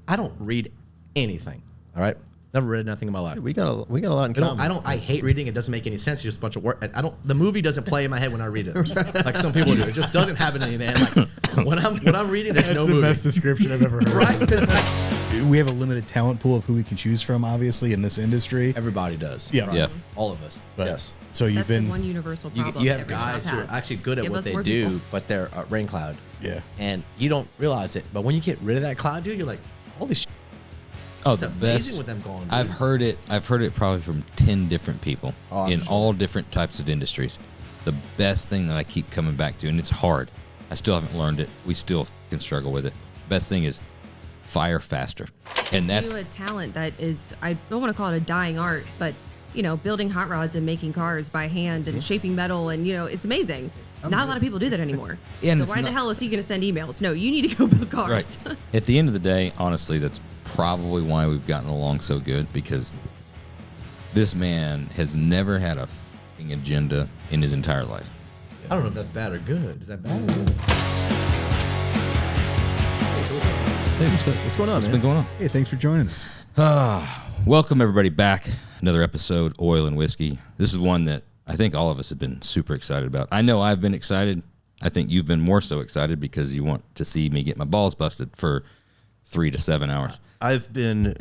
I don't read anything. All right. Never read nothing in my life. We got a lot in common. I hate reading. It doesn't make any sense. It's just a bunch of work. The movie doesn't play in my head when I read it, like some people do. It just doesn't happen to me, man. Like when I'm reading, there's no movie. That's the best description I've ever heard. Right? We have a limited talent pool of who we can choose from, obviously, in this industry. Everybody does. Yeah. Right? Yeah. All of us. But, yes. So you've That's been the one universal problem. You have every guys shop who are has. actually good at Give what us they more do, people. but they're rain cloud. Yeah. And you don't realize it. But when you get rid of that cloud, dude, you're like, holy shit. Oh, It's the amazing best. what them going, dude. I've heard it probably from 10 different people in all different types of industries. The best thing that I keep coming back to, and it's hard. I still haven't learned it. We still can struggle with it. Best thing is fire faster. And that's a talent that is, I don't want to call it a dying art, but building hot rods and making cars by hand and shaping metal, and it's amazing. Not a lot of people do that anymore. Yeah, and so it's why the not- hell is he going to send emails? No, you need to go build cars. right. At the end of the day, honestly, that's probably why we've gotten along so good, because this man has never had a f***ing agenda in his entire life. I don't know if that's bad or good. Is that bad or good? Hey, so what's up? Hey, what's going on, What's man? been going on? Hey, thanks for joining us. Welcome, everybody, back. Another episode, Oil and Whiskey. This is one that I think all of us have been super excited about. I know I've been excited. I think you've been more so excited because you want to see me get my balls busted for 3 to 7 hours. I've been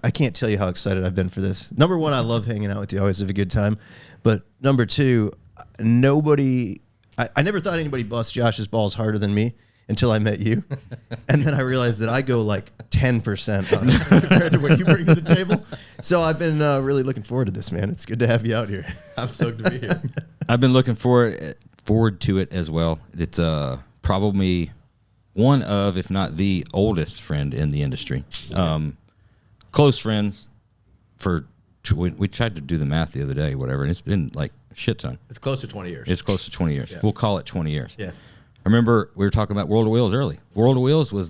I can't tell you how excited I've been for this. Number one, I love hanging out with you. I always have a good time. But number two, I never thought anybody bust Josh's balls harder than me until I met you. And then I realized that I go like 10% on it compared to what you bring to the table. So I've been really looking forward to this, man. It's good to have you out here. I'm stoked to be here. I've been looking forward to it as well. It's probably one of, if not the oldest friend in the industry. Close friends we tried to do the math the other day, whatever, and it's been like a shit ton. It's close to 20 years. It's close to 20 years. Yeah. We'll call it 20 years. Yeah. I remember we were talking about World of Wheels early. World of Wheels was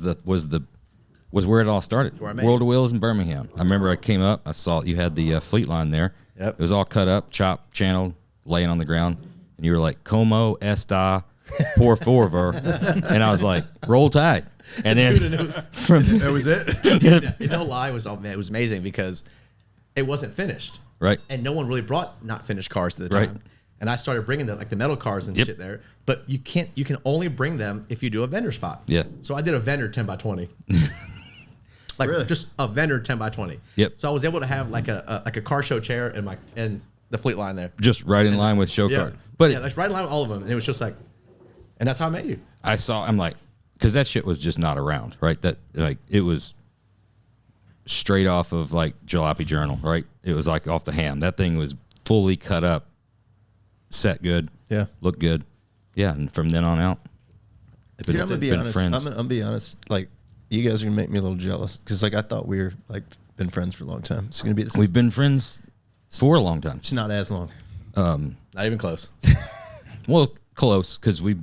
where it all started. Where I made World of Wheels in Birmingham. I remember I came up, I saw you had the fleet line there. Yep. It was all cut up, chopped, channeled, laying on the ground, and you were like, "Como esta por favor," and I was like, "Roll Tide." And then That was it? No lie, it was amazing because it wasn't finished. Right. And no one really brought not finished cars to the time. Right. And I started bringing the metal cars and shit there. But you can only bring them if you do a vendor spot. Yeah. So I did a vendor 10 by 20. Like Really? just a vendor 10 by 20. Yep. So I was able to have like a car show chair and the fleet line there. just right in line with show Yeah. car. But yeah, that's right in line with all of them. And it was just like, and that's how I met you. I'm like, because that shit was just not around, right? That like it was straight off of like Jalopy Journal, right? It was like off the ham. That thing was fully cut up, set good, Yeah. looked good, yeah. And from then on out, it's Dude, I'm gonna be been honest. friends. I'm gonna be honest. Like, you guys are gonna make me a little jealous because, like, I thought we were like been friends for a long time. It's gonna be this. We've been friends for a long time. It's not as long. Not even close. Well, close because we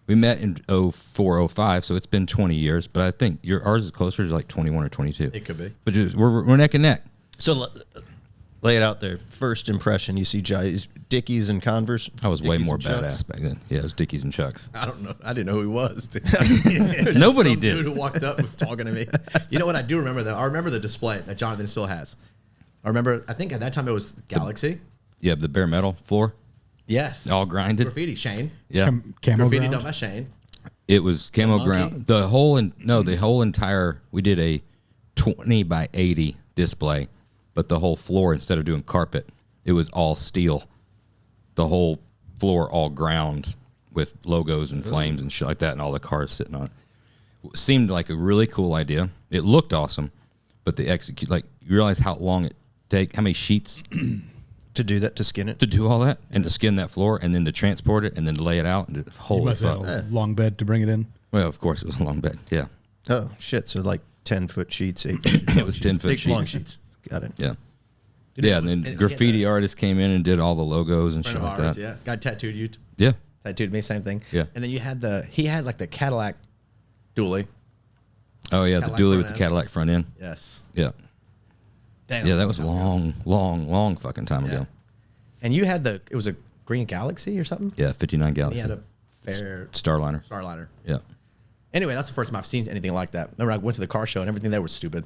met in 04, 05, so it's been 20 years. But I think ours is closer to like 21 or 22. It could be. But we're neck and neck. So lay it out there. First impression, you see Dickies and Converse. I was way Dickies more and Chucks? badass back then. Yeah, it was Dickies and Chucks. I don't know. I didn't know who he was. Nobody Some did. Dude who walked up was talking to me. You know what? I do remember that. I remember the display that Jonathan still has. I think at that time it was Galaxy. Yeah, the bare metal floor, Yes. all grinded. Graffiti. Shane. Yeah, Camo Graffiti ground. done by Shane. it was camo monkey? ground. The whole entire. We did a 20 by 80 display, but the whole floor, instead of doing carpet, it was all steel. The whole floor all ground with logos and flames and shit like that, and all the cars sitting on it. Seemed like a really cool idea. It looked awesome, but the execute, like, you realize how long it take, how many sheets To do that, to skin it. to do all that, and to skin that floor, and then to transport it, and then to lay it out, and You holy must have fuck. had a long bed to bring it in. Well, of course, it was a long bed. Yeah, Oh shit! So like 10-foot sheets, 8-foot. It was 10-foot big long sheets. sheets. Got it. yeah, Dude, yeah. it was- And then and graffiti again, artists came in and did all the logos and Friend shit of like ours, that. yeah. Guy tattooed you. Yeah, Tattooed me, same thing. Yeah. And then you had he had like the Cadillac dually. Oh yeah, Cadillac the dually front with the end. Cadillac front end. Yes. Yeah, Damn. yeah. That was a long fucking time Yeah. ago. And you had it was a Green Galaxy or something? Yeah, 59 You Galaxy. had a fair Starliner. Starliner. Yeah, Anyway, that's the first time I've seen anything like that. Remember, I went to the car show and everything there was stupid.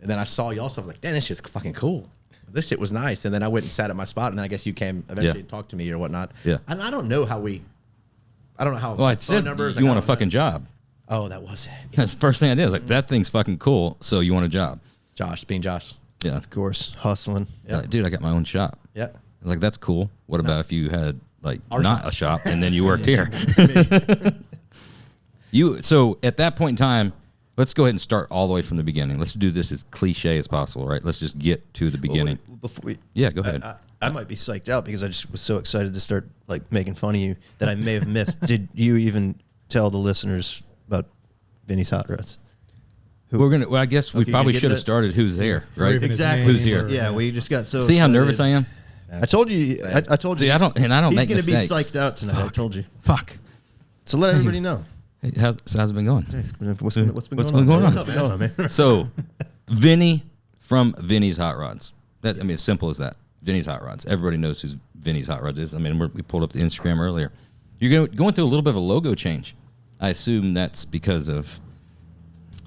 And then I saw y'all, so I was like, damn, this shit's fucking cool. This shit was nice. And then I went and sat at my spot, and then I guess you came eventually and talked to me or whatnot. Yeah. And I don't know how Well, I said, numbers, you want a fucking job. Oh, that was it. That's the first thing I did. I was like, that thing's fucking cool, so you want a job. Josh, being Josh. Yeah. Of course, hustling. Yeah. Dude, I got my own shop. Yeah. I was like, that's cool. What about if you had like not a shop and then you worked here? So at that point in time, let's go ahead and start all the way from the beginning. Let's do this as cliche as possible, right? Let's just get to the beginning. Yeah, go ahead. I might be psyched out because I just was so excited to start like making fun of you that I may have missed. Did you even tell the listeners about Vinnie's Hot Rods? Well, I guess we probably should have started who's there, right? Exactly. Who's here? Yeah, we just got so. See how excited. nervous I am? I told you. I told you. See, I don't He's make going to be mistakes. psyched out tonight. I told you. Fuck. So let everybody know. Hey, how's it been going? What's been What's going been going on? What's going on, man? So, Vinnie from Vinnie's Hot Rods. As simple as that. Vinnie's Hot Rods. Everybody knows who Vinnie's Hot Rods is. I mean, we pulled up the Instagram earlier. You're going through a little bit of a logo change. I assume that's because of.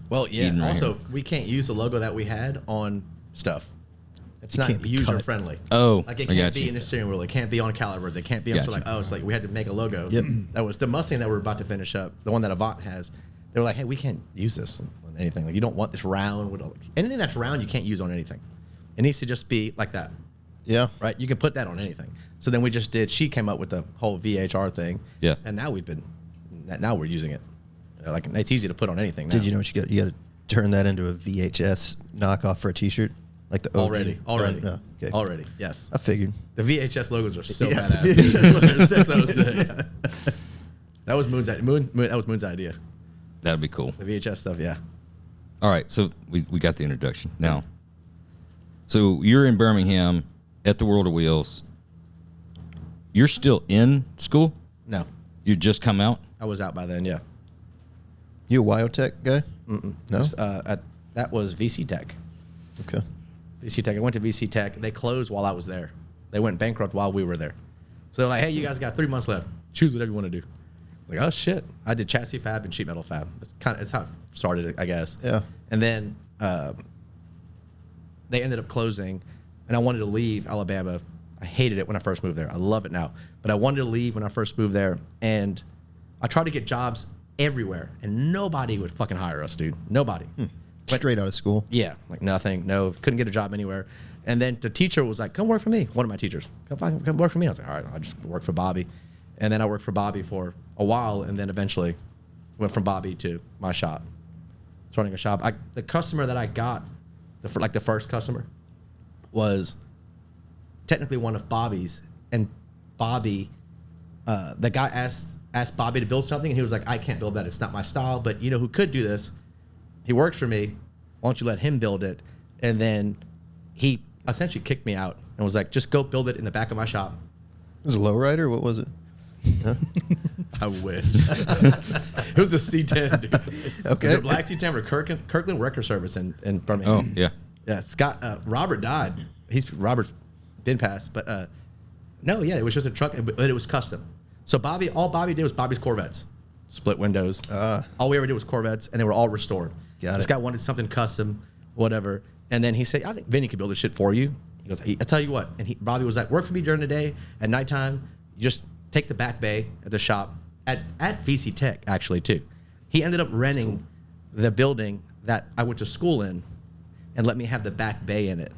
Well, yeah. Eden right Also, here. we can't use the logo that we had on stuff. It's It not can't be user cut. friendly. Oh, Like it I can't got be you. in the steering wheel. It can't be on calipers. It can't be on. Got So you. like, it's like we had to make a logo. Yep. That was the Mustang that we're about to finish up. The one that Avant has. They were like, hey, we can't use this on anything. Like you don't want this round. Anything that's round, you can't use on anything. It needs to just be like that. Yeah. Right? You can put that on anything. So then we just did. She came up with the whole VHR thing. Yeah. And now we're using it. Like it's easy to put on anything now. Did you know what you got? You got to turn that into a VHS knockoff for a T-shirt, like the OG. Already. No, okay. Already. Yes. I figured. The VHS logos are so Yeah, badass. the VHS logos They're so sick. That was Moon's idea. That was Moon's idea. That'd be cool. The VHS stuff, yeah. All right, so we got the introduction. Now, so you're in Birmingham at the World of Wheels. You're still in school? No, You just come out? I was out by then. Yeah. You a Wyotech guy? No. That was VC Tech. Okay. VC Tech. I went to VC Tech. They closed while I was there. They went bankrupt while we were there. So they're like, hey, you guys got 3 months left. Choose whatever you want to do. I was like, oh shit. I did chassis fab and sheet metal fab. It's how it started, I guess. Yeah. And then they ended up closing, and I wanted to leave Alabama. I hated it when I first moved there. I love it now. But I wanted to leave when I first moved there, and I tried to get jobs everywhere, and nobody would fucking hire us, dude. Nobody. Straight out of school. Yeah, like nothing. No, couldn't get a job anywhere. And then the teacher was like, come work for me. One of my teachers. Come work for me. I was like, all right, I'll just work for Bobby. And then I worked for Bobby for a while, and then eventually went from Bobby to my shop. I was running a shop. The customer that I got, the first customer, was technically one of Bobby's. And Bobby, the guy asked Bobby to build something, and he was like, I can't build that. It's not my style. But you know who could do this? He works for me. Why don't you let him build it? And then he essentially kicked me out and was like, just go build it in the back of my shop. It was a lowrider. What was it? Huh? I wish. It was a C10, dude. Okay. It was a black C10 for Kirkland Record Service in Birmingham. Oh, yeah. Yeah, Scott, Robert died. Robert's been passed, but no, yeah, it was just a truck, but it was custom. So all Bobby did was Bobby's Corvettes, split windows. All we ever did was Corvettes, and they were all restored. This guy wanted something custom, whatever, and then he said, I think Vinnie could build this shit for you. He goes, I tell you what, and Bobby was like, work for me during the day, at nighttime, you just take the back bay at the shop at VC Tech, actually, too. He ended up renting the building that I went to school in and let me have the back bay in it.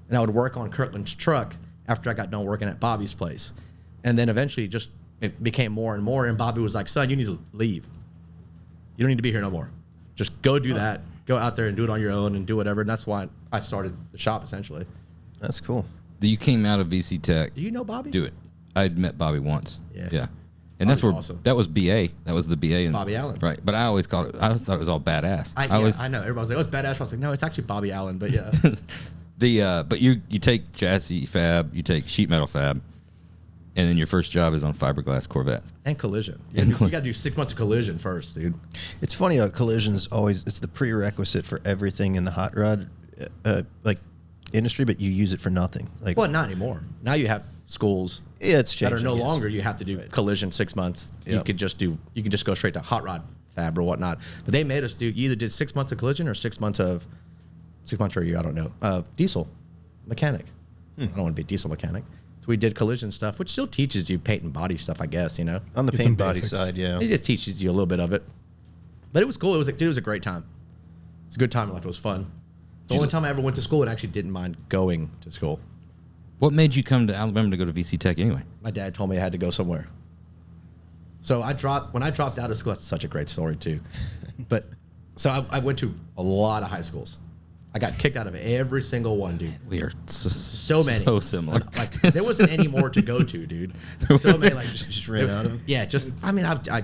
And I would work on Kirkland's truck after I got done working at Bobby's place. And then eventually it became more and more, and Bobby was like, son, you need to leave. You don't need to be here no more. Just go do that. Go out there and do it on your own and do whatever. And that's why I started the shop, essentially. That's cool. You came out of VC Tech. Do you know Bobby? Do it. I'd met Bobby once. Yeah. Yeah. And that's where awesome. that was BA. That was the BA. Bobby Allen. Right. But I always thought it was all badass. I know. Everybody was like, oh, it's badass. I was like, no, it's actually Bobby Allen, but yeah. But you take chassis fab, you take sheet metal fab, and then your first job is on fiberglass Corvettes. And collision. You got to do 6 months of collision first, dude. It's funny how collision's it's the prerequisite for everything in the hot rod industry, but you use it for nothing. Like, Well, not anymore. Now you have schools yeah, it's that changing. are no yes. longer you have to do collision 6 months. You Yep. can just go straight to hot rod fab or whatnot. But they made us do, you either did 6 months of collision or 6 months or a year, I don't know, of diesel mechanic. I don't want to be a diesel mechanic. So we did collision stuff, which still teaches you paint and body stuff, I guess, you know. On the It's paint some body basics. side, yeah. It just teaches you a little bit of it. But it was cool. It was a great time. It's a good time in life. It was fun. The only time I ever went to school and actually didn't mind going to school. What made you come to Alabama to go to VC Tech anyway? My dad told me I had to go somewhere. So when I dropped out of school, that's such a great story too. But so I went to a lot of high schools. I got kicked out of every single one, dude. We are So many. So similar. Like there wasn't any more to go to, dude. So many, like Just ran out of them? Yeah, just I mean, I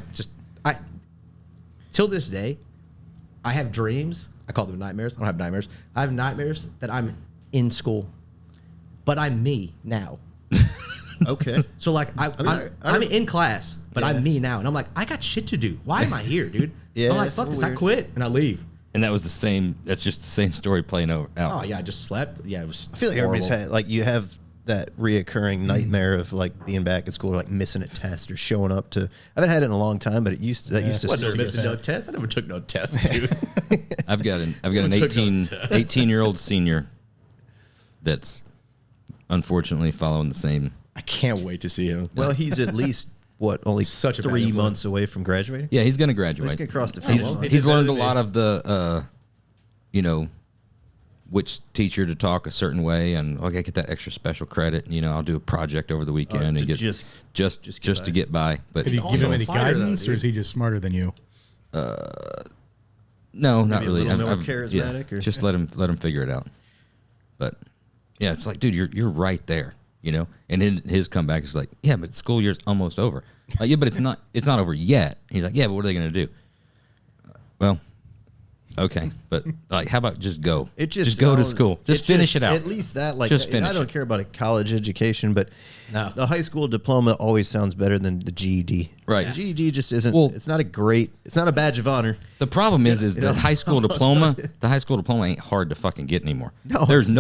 till this day, I have dreams. I call them nightmares. I don't have nightmares. I have nightmares that I'm in school, but I'm me now. Okay. So like I'm in class, but I'm me now, and I'm like, I got shit to do. Why am I here, dude? Yeah, I'm like, it's fuck so this. weird. I quit and I leave. And that was the same. That's just the same story playing out. Oh yeah, I just slept. Yeah, it was. I feel like everybody's had, like, you have that reoccurring nightmare of like being back at school, like missing a test or showing up to. I haven't had it in a long time, but it used to. What, stick missing with no that. test? I never took no test, dude. I've got an Took notes. 18-year-old senior that's unfortunately following the same. I can't wait to see him. Well, he's at least only Such a bad 3 influence. months away from graduating. Yeah, he's going to graduate. He's gonna cross the finish line. He's He did learned a better than lot me. of the, which teacher to talk a certain way, and okay, get that extra special credit. You know, I'll do a project over the weekend to and get just to get by. But Did you give also him a any fighter, though, guidance, or dude. is he just smarter than you? no, not Maybe a really. little more charismatic, or- just let him figure it out. But yeah, it's like, dude, you're right there. You know, and then his comeback is like, yeah, but school year's almost over. Like, yeah, but it's not over yet. He's like, yeah, but what are they going to do? Well, okay, but like, how about just go? Just go to school. Just finish it out. At least that, like, Just finish I don't it. care about a college education, but No. the high school diploma always sounds better than the GED. Right. The GED just isn't. Well- it's not a badge of honor. The problem is the high school diploma. The high school diploma ain't hard to fucking get anymore. No, There's it's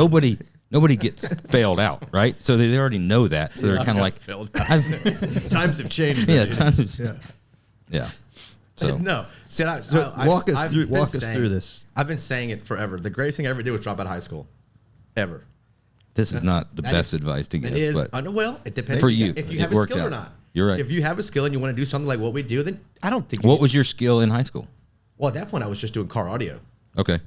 nobody gets failed out, right? So they already know that. So they're kind of like, failed. Times have changed. yeah, though, tons of, yeah. So No. Dude, walk us I've through- been walk us saying- through this. I've been saying it forever. The greatest thing I ever did was drop out of high school. Ever. this is not the That best is- advice to give. It is. But I know, well, it depends. For you, if you it have a worked skill or out. not. You're right. If you have a skill and you want to do something like what we do, then I don't think. what was your skill in high school? Well, at that point, I was just doing car audio. Okay.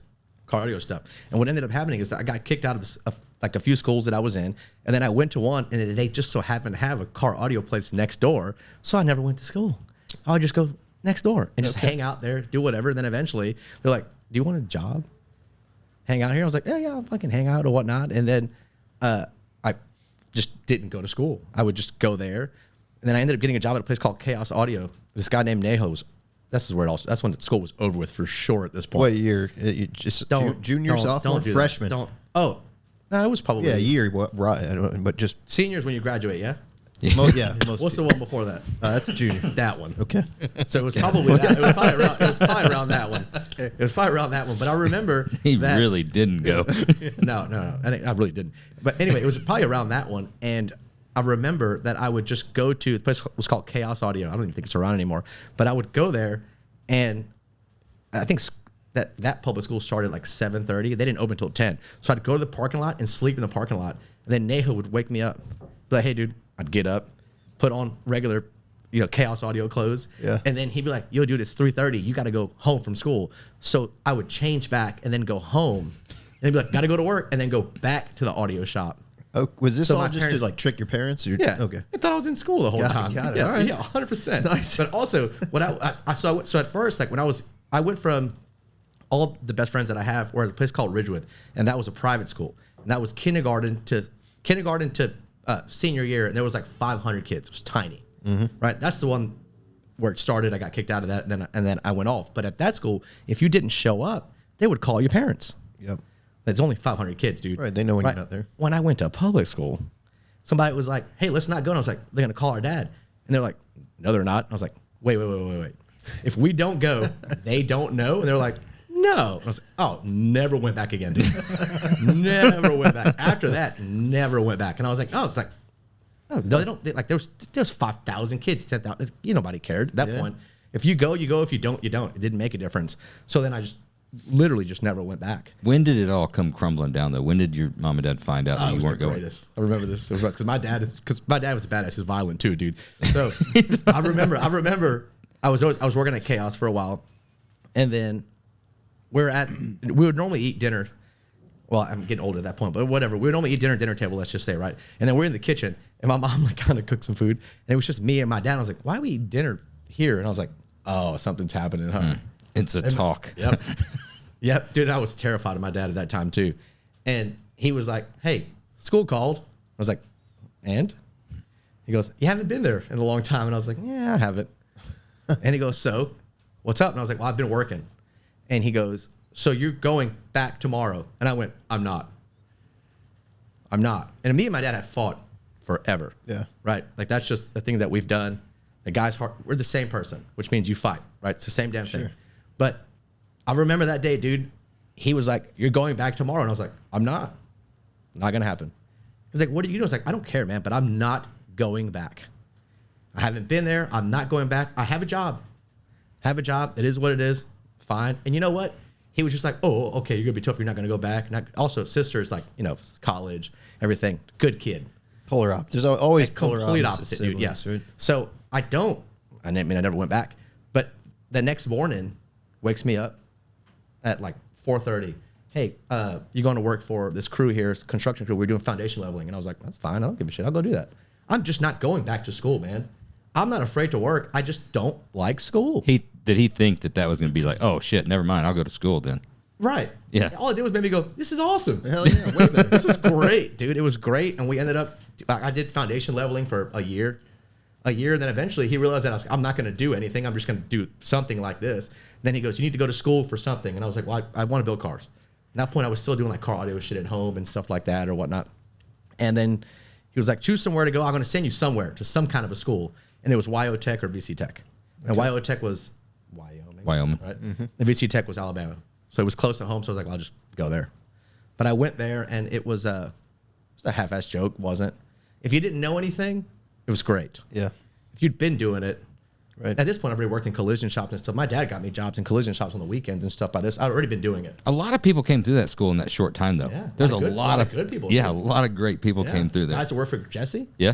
Car audio stuff. And what ended up happening is that I got kicked out of like a few schools that I was in, and then I went to one, and they just so happened to have a car audio place next door, so I never went to school. I would just go next door and just hang out there, do whatever. And then eventually they're like, "Do you want a job? Hang out here?" I was like, "Yeah, I'll fucking hang out or whatnot." And then I just didn't go to school. I would just go there, and then I ended up getting a job at a place called Chaos Audio. This guy named Neho was. That's where it all. That's when school was over with for sure at this point. What year? You just junior, sophomore, do that. freshman. Don't. Oh, no, it was probably Yeah, year. What? Right. I don't, but just seniors when you graduate. Yeah. most What's the one before that? that's junior. That one. Okay. So it was probably that. It was probably around that one. It was probably around that one. But I remember He that, really didn't go. No. I really didn't. But anyway, it was probably around that one. And I remember that I would just go to the place was called Chaos Audio. I don't even think it's around anymore. But I would go there, and I think that public school started at like 7:30. They didn't open until 10. So I'd go to the parking lot and sleep in the parking lot. And then Neho would wake me up, be like, "Hey, dude." I'd get up, put on regular, Chaos Audio clothes. Yeah. And then he'd be like, "Yo, dude, it's 3:30. You got to go home from school." So I would change back and then go home. And he'd be like, "Got to go to work," and then go back to the audio shop. Oh, was this So all my just parents- to like trick your parents? Or, Yeah. Okay. I thought I was in school the whole time. Got it. Yeah, All right. yeah, 100%. Nice. But also, what I saw, so at first, like when I went from all the best friends that I have were at a place called Ridgewood, and that was a private school. And that was kindergarten to senior year, and there was like 500 kids. It was tiny, right? That's the one where it started. I got kicked out of that, and then I went off. But at that school, if you didn't show up, they would call your parents. Yep. There's only 500 kids, dude. Right, they know when you're not there. When I went to public school, somebody was like, "Hey, let's not go." And I was like, "They're gonna call our dad," and they're like, "No, they're not." And I was like, "Wait. If we don't go, they don't know." And they're like, "No." And I was like, "Oh, never went back again, dude. Never went back." After that, never went back. And I was like, "Oh, it's like, oh no, they don't." Like there was 5,000 kids, 10,000. Nobody cared at that Yeah. point. If you go, you go. If you don't, you don't. It didn't make a difference. So then I just literally just never went back. When did it all come crumbling down, though? When did your mom and dad find out that you weren't going? Greatest. I remember this because my dad was a badass. He's violent too, dude. So I remember I was working at Chaos for a while, and then we would normally eat dinner. Well, I'm getting older at that point, but whatever. We would normally eat dinner table, let's just say, right? And then we're in the kitchen, and my mom like kind of cooked some food, and it was just me and my dad. I was like, "Why do we eat dinner here?" And I was like, "Oh, something's happening, huh?" It's a talk. Yep. Yep, dude, I was terrified of my dad at that time too. And he was like, "Hey, school called." I was like, "And?" He goes, "You haven't been there in a long time." And I was like, "Yeah, I haven't." And he goes, "So, what's up?" And I was like, "Well, I've been working." And he goes, "So you're going back tomorrow?" And I went, "I'm not. I'm not." And me and my dad had fought forever. Yeah. Right? Like, that's just the thing that we've done. The guy's heart, we're the same person, which means you fight, right? It's the same damn thing. But I remember that day, dude. He was like, "You're going back tomorrow." And I was like, "I'm not. Not going to happen." He's like, "What do you do?" I was like, "I don't care, man, but I'm not going back. I haven't been there. I'm not going back. I have a job. It is what it is. Fine." And you know what? He was just like, "Oh, okay, you're going to be tough. You're not going to go back." Also, sister's like, college, everything. Good kid. Polar opposite. There's always Complete opposite, dude. siblings, Yes. right? So I never went back. But the next morning, wakes me up at like 4:30. "Hey, you going to work for this crew here, it's a construction crew. We're doing foundation leveling." And I was like, "That's fine. I don't give a shit. I'll go do that." I'm just not going back to school, man. I'm not afraid to work. I just don't like school. Did he think that was going to be like, "Oh shit, never mind, I'll go to school then"? Right. Yeah. All it did was make me go, "This is awesome. Hell yeah, way better. This was great, dude. It was great." And we ended up, I did foundation leveling for a year. And then eventually he realized that I'm not going to do anything. I'm just going to do something like this. Then he goes, "You need to go to school for something." And I was like, "Well, I want to build cars." At that point, I was still doing like car audio shit at home and stuff like that or whatnot. And then he was like, "Choose somewhere to go. I'm going to send you somewhere to some kind of a school." And it was YO Tech or VC Tech. And YO Tech was Wyoming. Right? Mm-hmm. And VC Tech was Alabama. So it was close to home. So I was like, "I'll just go there." But I went there, and it was a half-ass joke, wasn't? If you didn't know anything, it was great. Yeah. If you'd been doing it, Right. At this point, I've already worked in collision shops and stuff. My dad got me jobs in collision shops on the weekends and stuff by this. I'd already been doing it. A lot of people came through that school in that short time, though. Yeah, There's a lot of good people. Yeah, a lot of great people came through there. Guys that work for Jesse, Yeah,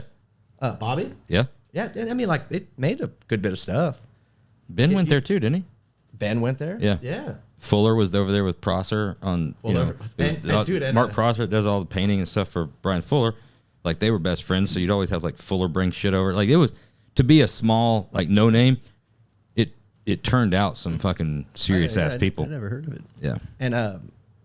Bobby. yeah. Yeah, I mean, like, it made a good bit of stuff. Ben went there too, didn't he? Ben went there. Yeah. Yeah. Fuller was over there with Prosser on. Fuller. Mark Prosser does all the painting and stuff for Brian Fuller. Like, they were best friends, so you'd always have like Fuller bring shit over. Like, it was to be a small, like, no name. It turned out some fucking serious ass people. I never heard of it. Yeah. And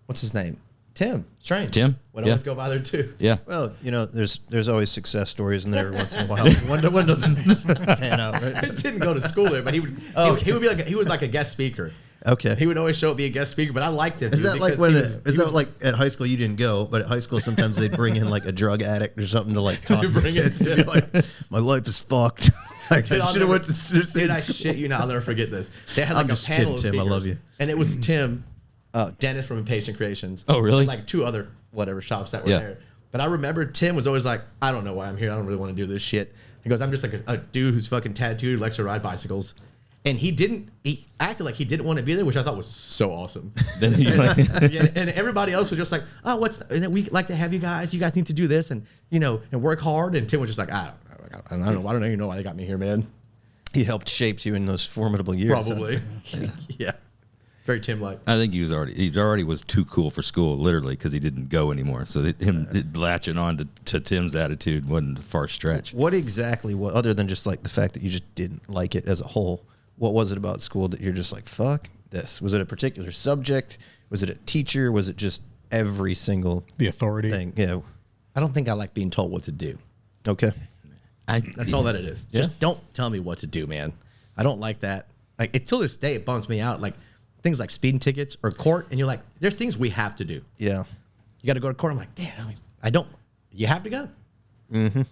what's his name? Tim Strange. Tim? Would Yeah. always go by there too. Yeah. Well, there's always success stories, and then every once in a while, one doesn't pan out, right? It didn't go to school there, but he would. He would be like he was like a guest speaker. Okay. He would always show up be a guest speaker, but I liked him. Is that like because like at high school you didn't go, but at high school sometimes they'd bring in like a drug addict or something to like talk to the bring in- kids and be like, "My life is fucked." Like, Dude, I should have went to Dude, I shit you not. I'll never forget this. They had I'm like a just panel kidding, of Tim. I speakers, love you. and it was Tim, Dennis from Impatient Creations. Oh, really? And like two other whatever shops that were Yeah. there. But I remember Tim was always like, "I don't know why I'm here. I don't really want to do this shit." He goes, "I'm just like a dude who's fucking tattooed, likes to ride bicycles." And he acted like he didn't want to be there, which I thought was so awesome. Then you like, Yeah, and everybody else was just like, "Oh, and we like to have you guys. You guys need to do this and and work hard." And Tim was just like, "I don't know. I don't even know why they got me here, man." He helped shape you in those formidable years. Probably. Yeah. Very Tim-like. I think he's already was too cool for school, literally, because he didn't go anymore. So latching on to Tim's attitude wasn't a far stretch. What exactly, other than just like the fact that you just didn't like it as a whole, what was it about school that you're just like, fuck this? Was it a particular subject? Was it a teacher? Was it just every single The authority. thing? Yeah. I don't think I like being told what to do. Okay. That's all that it is. Yeah. Just don't tell me what to do, man. I don't like that. Like, till this day, it bums me out. Like, things like speeding tickets or court, and you're like, there's things we have to do. Yeah. You got to go to court. I'm like, damn, I don't. You have to go. Mm-hmm.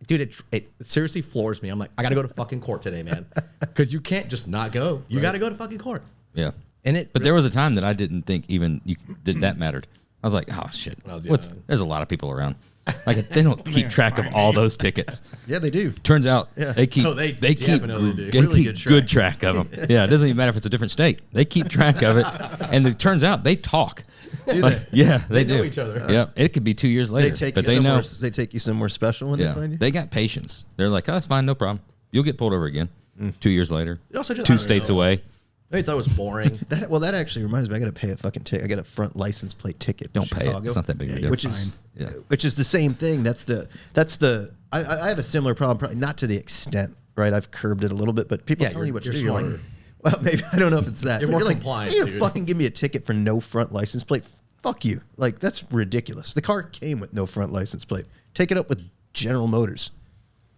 Dude, it seriously floors me. I'm like, I got to go to fucking court today, man. Because you can't just not go. You got to go to fucking court. Yeah. But there was a time that I didn't think even that mattered. I was like, oh shit, When I was young. there's a lot of people around. Like they don't keep track of all those tickets. Yeah, they do. Turns out Yeah. they keep Oh, they keep definitely do. they Really keep good good track of them. Yeah, it doesn't even matter if it's a different state. They keep track of it, and it turns out they talk. Do Like, they? yeah, they know do. each other. Yeah, it could be 2 years They later, take but you they know. somewhere. They take you somewhere special when they Yeah, find you. they got patience. They're like, oh, that's fine, no problem. You'll get pulled over again. 2 years later, It also just- I 2 don't states know. away. They thought it was boring. That actually reminds me. I got to pay a fucking ticket. I got a front license plate ticket. Don't to pay it. Chicago, It's not that big of a deal. Which is Yeah. which is the same thing. That's the. I have a similar problem. Probably not to the extent. Right. I've curbed it a little bit, but people Yeah, telling you what to you're do. You're like, smarter. well, maybe I don't know if it's that. You're but more like, compliant, you're gonna dude. fucking give me a ticket for no front license plate. Fuck you. Like that's ridiculous. The car came with no front license plate. Take it up with General Motors.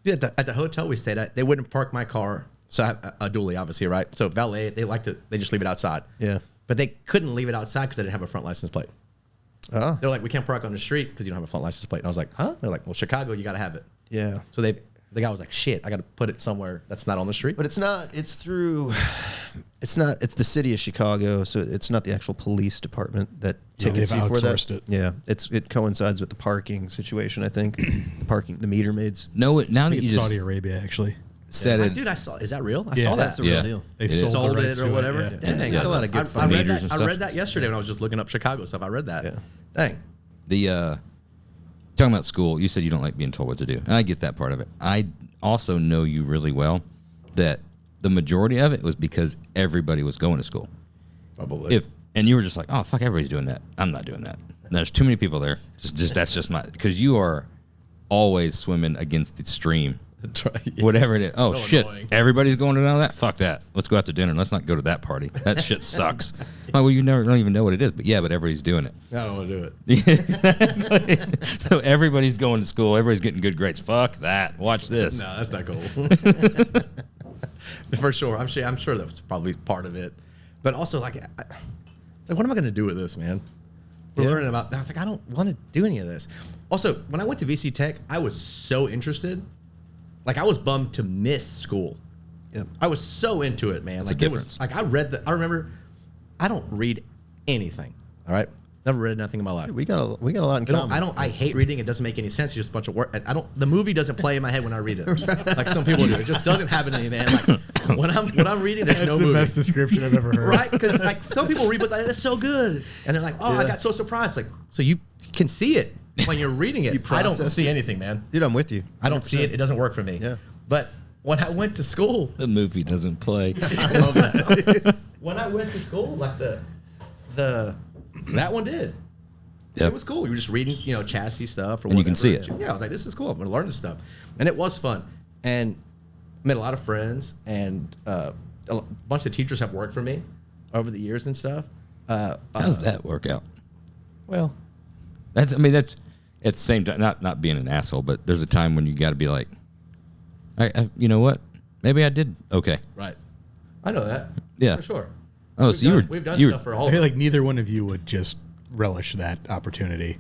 Yeah, at the hotel we stayed at, they wouldn't park my car. So I have a dually, obviously, right? So valet, they just leave it outside. Yeah. But they couldn't leave it outside because they didn't have a front license plate. Oh. They're like, we can't park on the street because you don't have a front license plate. And I was like, huh? They're like, well, Chicago, you got to have it. Yeah. So the guy was like, shit, I got to put it somewhere that's not on the street. But it's not. It's through. It's not. It's the city of Chicago, so it's not the actual police department that Yeah, tickets they've you for that. outsourced it. Yeah, it coincides with the parking situation. I think the meter maids. No, now I that think you it's just Saudi Arabia, actually. said it, Dude, I saw. Is that real? I Yeah, saw that. That's the Yeah. real deal. They It is. sold, the Sold rights it or to whatever. Yeah. Dang, Got a lot of good I read meters and that. I stuff. read that yesterday when I was just looking up Chicago stuff. I read that. Yeah. Dang. the talking about school. You said you don't like being told what to do, and I get that part of it. I also know you really well that the majority of it was because everybody was going to school. Probably. And you were just like, oh fuck, everybody's doing that. I'm not doing that. And there's too many people there. Just that's just my because you are always swimming against the stream. Whatever it is. Oh So shit! annoying. Everybody's going to that. Fuck that. Let's go out to dinner. Let's not go to that party. That shit sucks. Well, you don't even know what it is, but everybody's doing it. I don't want to do it. Exactly. So everybody's going to school. Everybody's getting good grades. Fuck that. Watch this. No, that's not cool. For sure. I'm sure that's probably part of it. But also, like, it's like, what am I going to do with this, man? We're learning about. I was like, I don't want to do any of this. Also, when I went to VC Tech, I was so interested. Like, I was bummed to miss school. Yep. I was so into it, man. That's a Like, it difference. was like I remember. I don't read anything. All right, never read nothing in my life. We got a lot in common. I hate reading. It doesn't make any sense. It's just a bunch of work. The movie doesn't play in my head when I read it, like some people do. It just doesn't happen to me, man. Like when I'm reading, there's That's no the movie. best description I've ever heard. Right? Because like some people read books, like, that's so good, and they're like, oh, I got so surprised. Like, so you can see it when you're reading it. I don't process see it. anything, man. Dude, I'm with you. I don't see it. It doesn't work for me. Yeah. But when I went to school, The movie doesn't play. I love that. when I went to school, like that one did. Yep. It was cool. You were just reading, chassis stuff or And you can whatever. see it. Yeah, I was like, this is cool. I'm gonna learn this stuff, and it was fun. And met a lot of friends, and a bunch of teachers have worked for me over the years and stuff. How does that work out? Well, That's at the same time, not being an asshole, but there's a time when you got to be like, you know what? Maybe I did okay. right. I know that. Yeah. for sure. Oh, so We've done you were- stuff for a whole. I feel like neither one of you would just relish that opportunity.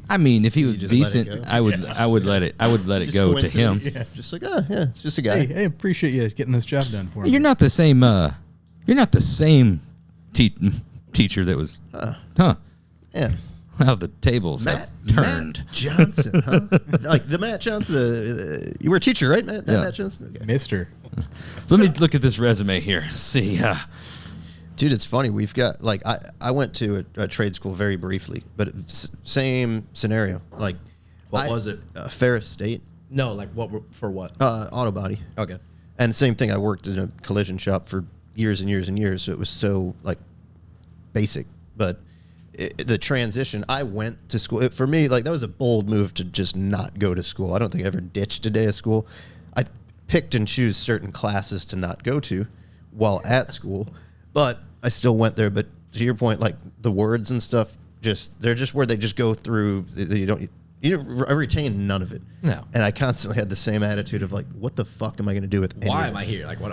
I mean, if he was just let it decent, go? I would let it Just go to him. coincidence. Just like, it's just a guy. Hey, I appreciate you getting this job done for me. You're not the same. You're not the same teacher that was. Huh? Yeah. How the tables have turned. Matt Johnson, huh? Like the Matt Johnson. You were a teacher, right, Matt? Yeah. Matt Johnson. Okay. Mister. Let me look at this resume here. See. Dude, it's funny. We've got I went to a trade school very briefly, but same scenario. Like, What was it? Ferris State, No, like for what? auto body. Okay. And same thing. I worked in a collision shop for years and years and years, so it was so like basic. But the transition, I went to school. For me, like that was a bold move to just not go to school. I don't think I ever ditched a day of school. I picked and choose certain classes to not go to while at school, but I still went there. But to your point, like the words and stuff, they're just where they just go through. You don't retain none of it. No. And I constantly had the same attitude of like, what the fuck am I going to do with any Why of am I this? here? Like, what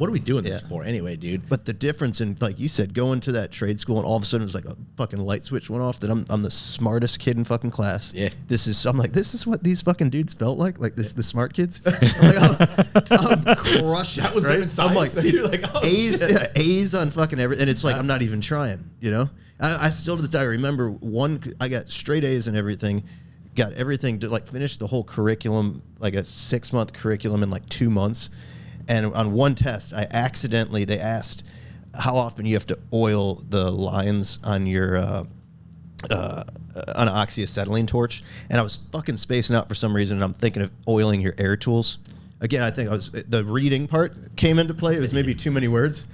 are we doing this Yeah. for anyway, dude? But the difference in, like you said, going to that trade school and all of a sudden it's like a fucking light switch went off that I'm the smartest kid in fucking class. Yeah. I'm like, this is what these fucking dudes felt like the smart kids. I'm crushing. That was right? even science. I'm like, You're like, oh, A's, shit. yeah, A's on fucking everything. And it's like, I'm not even trying, I still to this day, I remember I got straight A's and everything. got everything to like finish the whole curriculum, like a 6-month curriculum in like 2 months. And on one test, they asked how often you have to oil the lines on your on an oxyacetylene torch, and I was fucking spacing out for some reason, and I'm thinking of oiling your air tools. Again, I think the reading part came into play. It was maybe too many words,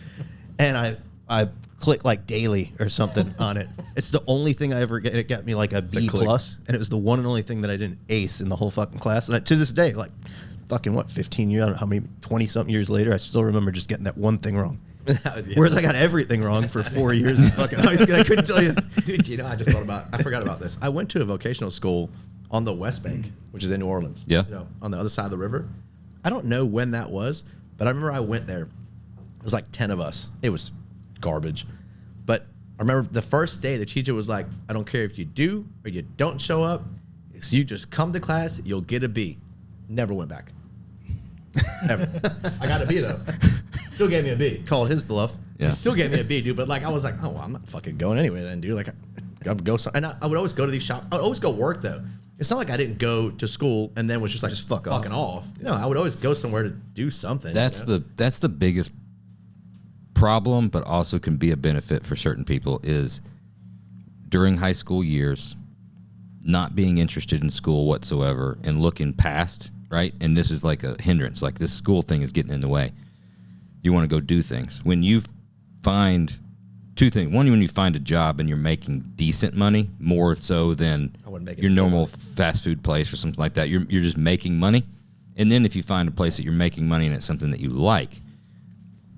and I clicked like daily or something on it. It's the only thing I ever get. It got me like a B plus, and it was the one and only thing that I didn't ace in the whole fucking class. And to this day, like fucking 15 years, I don't know how many, 20 something years later, I still remember just getting that one thing wrong. Yeah. Whereas I got everything wrong for 4 years in fucking high school. I couldn't tell you. Dude, you know, I forgot about this. I went to a vocational school on the West Bank, which is in New Orleans. Yeah. You know, on the other side of the river. I don't know when that was, but I remember I went there. It was like 10 of us. It was garbage. But I remember the first day, the teacher was like, I don't care if you do or you don't show up. If you just come to class, you'll get a B. Never went back. Ever. I got a B, though. Still gave me a B. Called his bluff. Yeah. He still gave me a B, dude. But like, I was like, oh, well, I'm not fucking going anyway then, dude. Like, I'm go. And I would always go to these shops. I would always go work, though. It's not like I didn't go to school and then was just like fucking off. No, I would always go somewhere to do something. That's the biggest problem, but also can be a benefit for certain people is during high school years, not being interested in school whatsoever and looking past, right? And this is like a hindrance. Like this school thing is getting in the way. You want to go do things. When you find two things. One, when you find a job and you're making decent money, more so than your normal fast food place or something like that. You're just making money. And then if you find a place that you're making money and it's something that you like,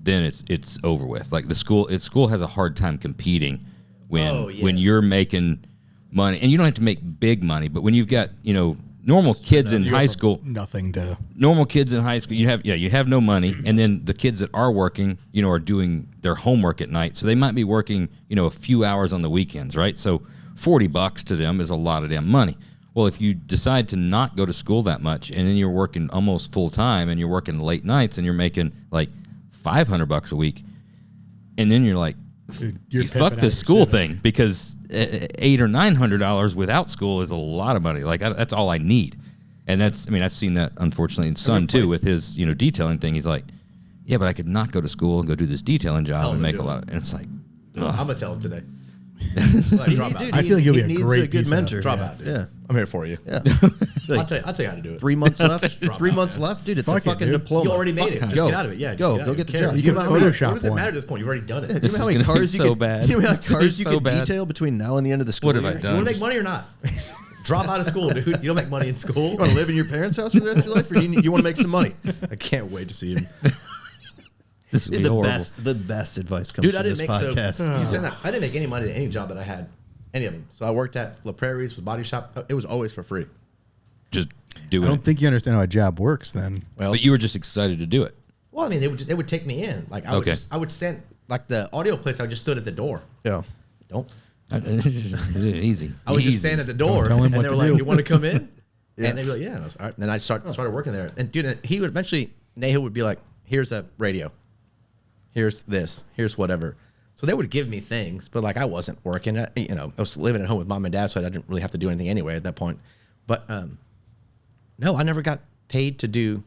then it's over with. Like the school has a hard time competing when you're making money. And you don't have to make big money, but when you've got, normal kids in high school, normal kids in high school, you have no money, and then the kids that are working, are doing their homework at night, so they might be working, a few hours on the weekends, right? So $40 to them is a lot of damn money. Well, if you decide to not go to school that much, and then you're working almost full time, and you're working late nights, and you're making like $500 a week, and then you're like, fuck this school thing, because $800 or $900 without school is a lot of money. Like that's all I need, and I've seen that unfortunately in Son too with his detailing thing. He's like, yeah, but I could not go to school and go do this detailing job and make a lot of. And it's like, I'm gonna tell him today. I feel like you'll be a great good mentor. Drop out, dude. Yeah, I'm here for you. Yeah, I'll tell you how to do it. 3 months left. 3 months left, dude. It's a fucking diploma. You already made it. Just get out of it. Yeah, go get the job. You can Photoshop. What does it matter at this point? You've already done it. You know how many cars you could bad. detail between now and the end of the school What have year? I done? You want to make money or not? Drop out of school, dude. You don't make money in school. You want to live in your parents' house for the rest of your life, or you want to make some money? I can't wait to see him. This would be horrible. The best advice comes Dude, from this podcast. You said that. I didn't make any money at any job that I had. Any of them. So I worked at La Prairie's with body shop. It was always for free. Just doing it. I don't think you understand how a job works then. Well, but you were just excited to do it. Well, I mean, they would take me in. Like I would send like the audio place. I just stood at the door. Yeah. Don't. Easy. I would just stand at the door, tell him and what they were to like, do. "You want to come in?" Yeah. And they'd be like, "Yeah." And I was, all right. And then I started working there. And dude, he would eventually Nahil would be like, "Here's a radio. Here's this. Here's whatever." So they would give me things, but like I wasn't working. I was living at home with mom and dad, so I didn't really have to do anything anyway at that point. But no, I never got paid to do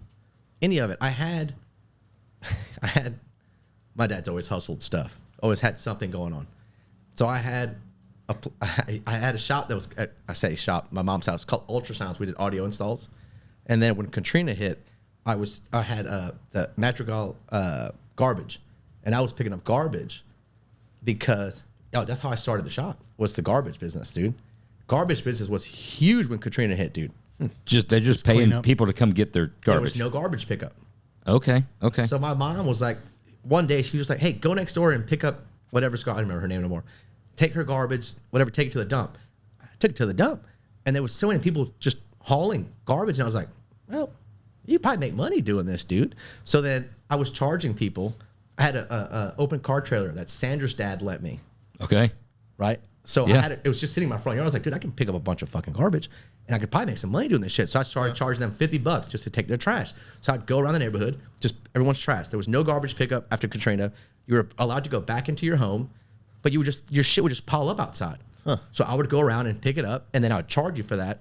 any of it. I had my dad's always hustled stuff, always had something going on. So I had a shop that was, I say shop, my mom's house, called Ultrasounds. We did audio installs. And then when Katrina hit, I had the Madrigal garbage, and I was picking up garbage because that's how I started the shop, was the garbage business, dude. Garbage business was huge when Katrina hit, dude. They're just paying people to come get their garbage. There was no garbage pickup. Okay. So my mom was like, one day she was like, "Hey, go next door and pick up whatever's I don't remember her name anymore. Take her garbage, whatever, take it to the dump." I took it to the dump, and there was so many people just hauling garbage, and I was like, "Well, you probably make money doing this, dude." So then I was charging people. I had a open car trailer that Sandra's dad lent me. Okay. Right? So Yeah. it was just sitting in my front yard. I was like, dude, I can pick up a bunch of fucking garbage, and I could probably make some money doing this shit. So I started charging them $50 just to take their trash. So I'd go around the neighborhood, just everyone's trash. There was no garbage pickup after Katrina. You were allowed to go back into your home, but your shit would just pile up outside. So I would go around and pick it up, and then I would charge you for that.